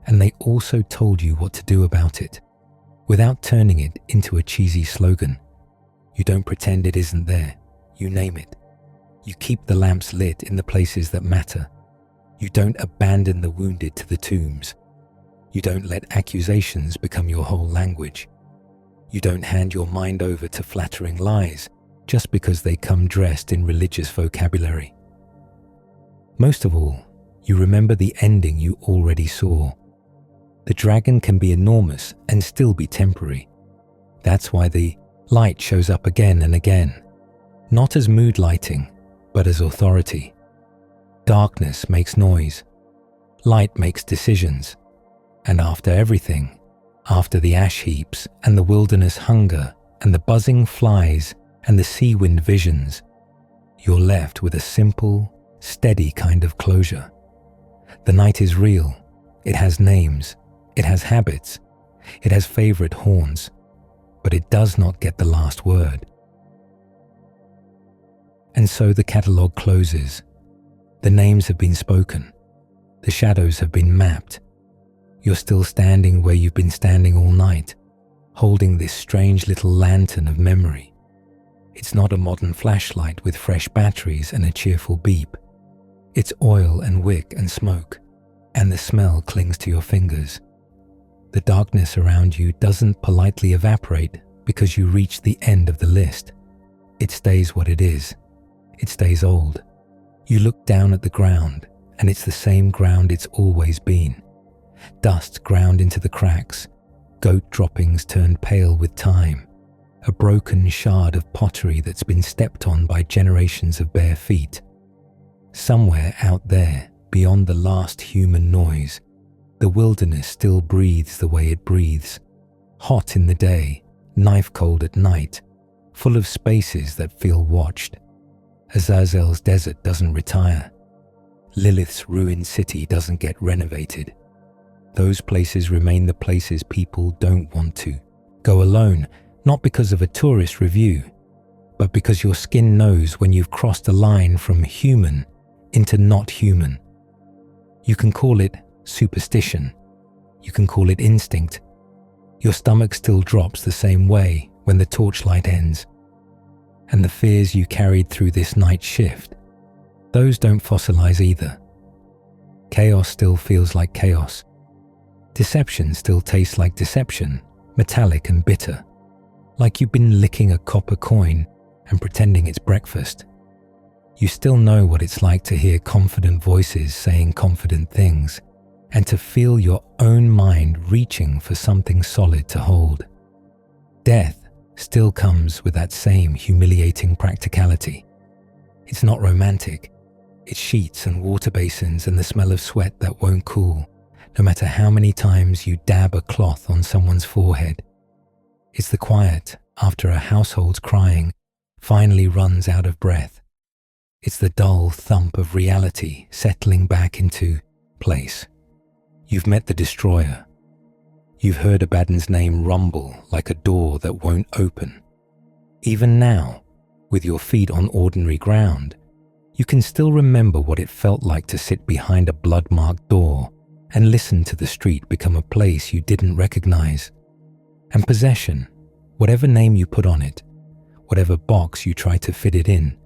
And they also told you what to do about it, without turning it into a cheesy slogan. You don't pretend it isn't there, you name it. You keep the lamps lit in the places that matter. You don't abandon the wounded to the tombs. You don't let accusations become your whole language. You don't hand your mind over to flattering lies just because they come dressed in religious vocabulary. Most of all, you remember the ending you already saw. The dragon can be enormous and still be temporary. That's why the light shows up again and again, not as mood lighting, but as authority. Darkness makes noise. Light makes decisions. And after everything, after the ash heaps and the wilderness hunger and the buzzing flies and the sea wind visions, you're left with a simple, steady kind of closure. The night is real. It has names. It has habits. It has favorite haunts. But it does not get the last word. And so the catalogue closes. The names have been spoken. The shadows have been mapped. You're still standing where you've been standing all night, holding this strange little lantern of memory. It's not a modern flashlight with fresh batteries and a cheerful beep. It's oil and wick and smoke, and the smell clings to your fingers. The darkness around you doesn't politely evaporate because you reach the end of the list. It stays what it is. It stays old. You look down at the ground, and it's the same ground it's always been. Dust ground into the cracks, goat droppings turned pale with time, a broken shard of pottery that's been stepped on by generations of bare feet. Somewhere out there, beyond the last human noise, the wilderness still breathes the way it breathes, hot in the day, knife cold at night, full of spaces that feel watched. Azazel's desert doesn't retire. Lilith's ruined city doesn't get renovated. Those places remain the places people don't want to go alone, not because of a tourist review, but because your skin knows when you've crossed a line from human into not human. You can call it superstition. You can call it instinct. Your stomach still drops the same way when the torchlight ends. And the fears you carried through this night shift, those don't fossilize either. Chaos still feels like chaos. Deception still tastes like deception, metallic and bitter, like you've been licking a copper coin and pretending it's breakfast. You still know what it's like to hear confident voices saying confident things, and to feel your own mind reaching for something solid to hold. Death still comes with that same humiliating practicality. It's not romantic. It's sheets and water basins and the smell of sweat that won't cool, no matter how many times you dab a cloth on someone's forehead. It's the quiet after a household's crying finally runs out of breath. It's the dull thump of reality settling back into place. You've met the Destroyer. You've heard Abaddon's name rumble like a door that won't open. Even now, with your feet on ordinary ground, you can still remember what it felt like to sit behind a blood-marked door and listen to the street become a place you didn't recognize. And possession, whatever name you put on it, whatever box you try to fit it in,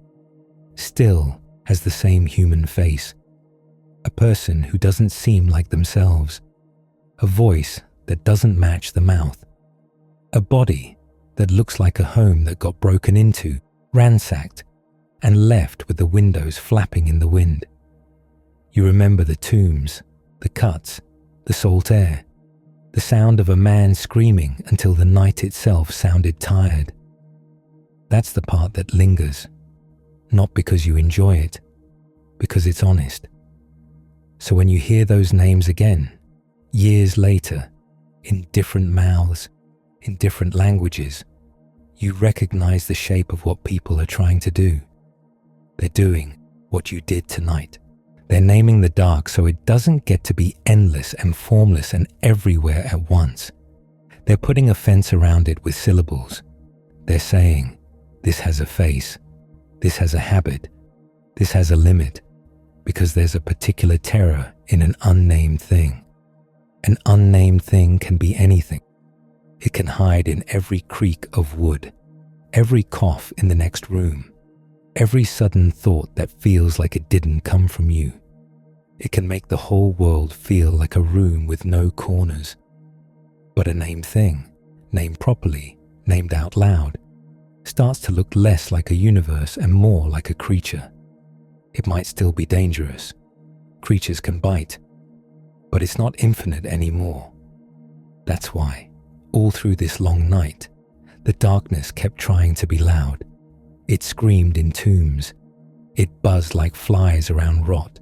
still has the same human face. A person who doesn't seem like themselves. A voice that doesn't match the mouth. A body that looks like a home that got broken into, ransacked, and left with the windows flapping in the wind. You remember the tombs, the cuts, the salt air, the sound of a man screaming until the night itself sounded tired. That's the part that lingers, not because you enjoy it, because it's honest. So when you hear those names again, years later, in different mouths, in different languages, you recognize the shape of what people are trying to do. They're doing what you did tonight. They're naming the dark so it doesn't get to be endless and formless and everywhere at once. They're putting a fence around it with syllables. They're saying, this has a face, this has a habit, this has a limit, because there's a particular terror in an unnamed thing. An unnamed thing can be anything. It can hide in every creak of wood, every cough in the next room, every sudden thought that feels like it didn't come from you. It can make the whole world feel like a room with no corners. But a named thing, named properly, named out loud, starts to look less like a universe and more like a creature. It might still be dangerous. Creatures can bite, but it's not infinite anymore. That's why, all through this long night, the darkness kept trying to be loud. It screamed in tombs. It buzzed like flies around rot.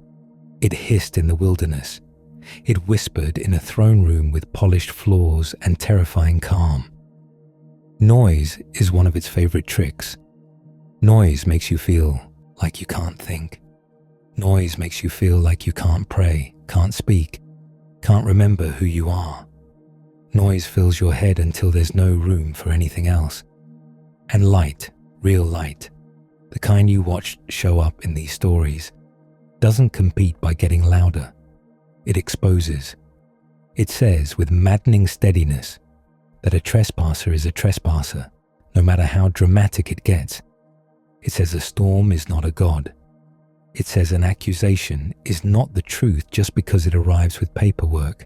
It hissed in the wilderness. It whispered in a throne room with polished floors and terrifying calm. Noise is one of its favorite tricks. Noise makes you feel like you can't think. Noise makes you feel like you can't pray, can't speak, can't remember who you are. Noise fills your head until there's no room for anything else. And light, real light, the kind you watch show up in these stories, doesn't compete by getting louder. It exposes. It says with maddening steadiness that a trespasser is a trespasser, no matter how dramatic it gets. It says a storm is not a god. It says an accusation is not the truth just because it arrives with paperwork.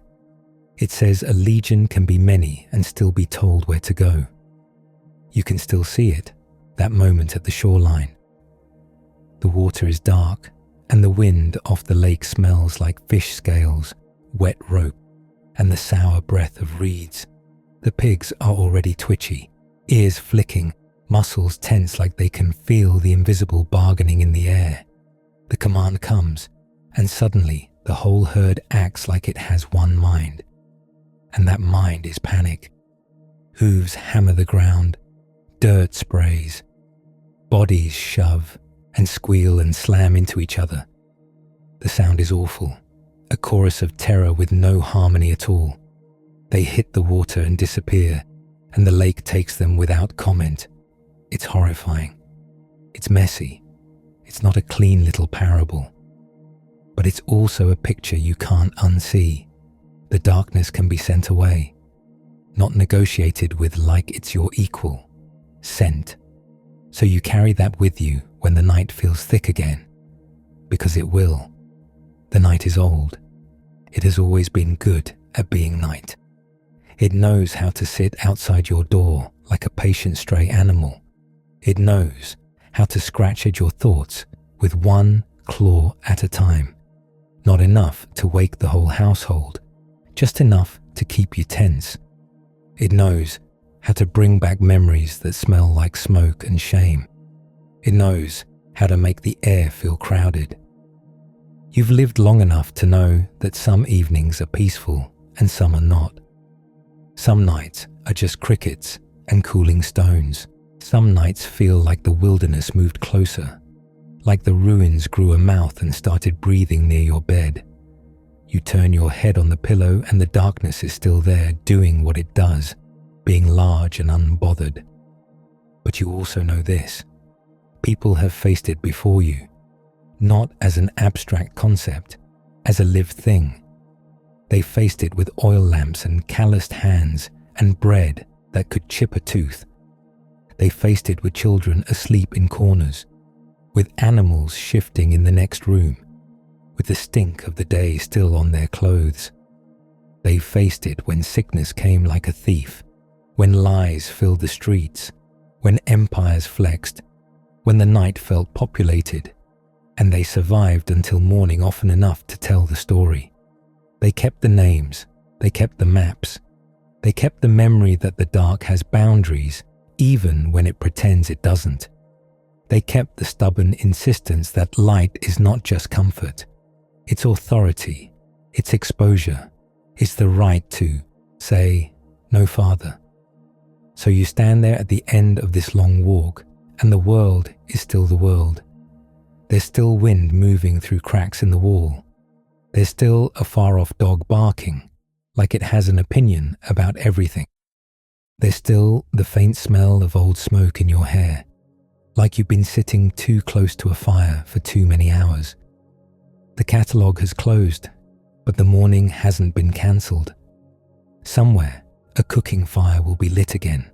It says a legion can be many and still be told where to go. You can still see it, that moment at the shoreline. The water is dark, and the wind off the lake smells like fish scales, wet rope, and the sour breath of reeds. The pigs are already twitchy, ears flicking, muscles tense like they can feel the invisible bargaining in the air. The command comes, and suddenly the whole herd acts like it has one mind. And that mind is panic. Hooves hammer the ground, dirt sprays, bodies shove and squeal and slam into each other. The sound is awful, a chorus of terror with no harmony at all. They hit the water and disappear, and the lake takes them without comment. It's horrifying. It's messy. It's not a clean little parable. But it's also a picture you can't unsee. The darkness can be sent away, not negotiated with like it's your equal. Sent. So you carry that with you when the night feels thick again. Because it will. The night is old. It has always been good at being night. It knows how to sit outside your door like a patient stray animal. It knows how to scratch at your thoughts with one claw at a time. Not enough to wake the whole household, just enough to keep you tense. It knows how to bring back memories that smell like smoke and shame. It knows how to make the air feel crowded. You've lived long enough to know that some evenings are peaceful and some are not. Some nights are just crickets and cooling stones. Some nights feel like the wilderness moved closer, like the ruins grew a mouth and started breathing near your bed. You turn your head on the pillow and the darkness is still there doing what it does, being large and unbothered. But you also know this. People have faced it before you, not as an abstract concept, as a lived thing. They faced it with oil lamps and calloused hands and bread that could chip a tooth. They faced it with children asleep in corners, with animals shifting in the next room, with the stink of the day still on their clothes. They faced it when sickness came like a thief, when lies filled the streets, when empires flexed, when the night felt populated, and they survived until morning often enough to tell the story. They kept the names, they kept the maps, they kept the memory that the dark has boundaries even when it pretends it doesn't. They kept the stubborn insistence that light is not just comfort, it's authority, it's exposure, it's the right to say, no farther. So you stand there at the end of this long walk, and the world is still the world. There's still wind moving through cracks in the wall. There's still a far-off dog barking, like it has an opinion about everything. There's still the faint smell of old smoke in your hair, like you've been sitting too close to a fire for too many hours. The catalogue has closed, but the morning hasn't been cancelled. Somewhere, a cooking fire will be lit again.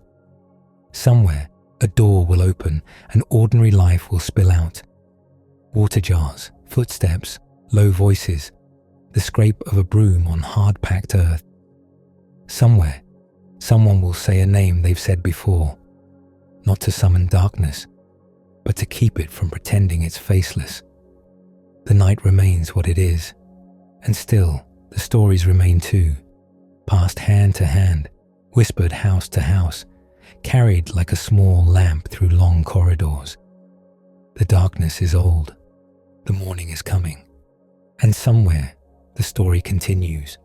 Somewhere, a door will open and ordinary life will spill out. Water jars, footsteps, low voices, the scrape of a broom on hard-packed earth. Somewhere, someone will say a name they've said before, not to summon darkness, but to keep it from pretending it's faceless. The night remains what it is, and still the stories remain too, passed hand to hand, whispered house to house, carried like a small lamp through long corridors. The darkness is old, the morning is coming, and somewhere the story continues.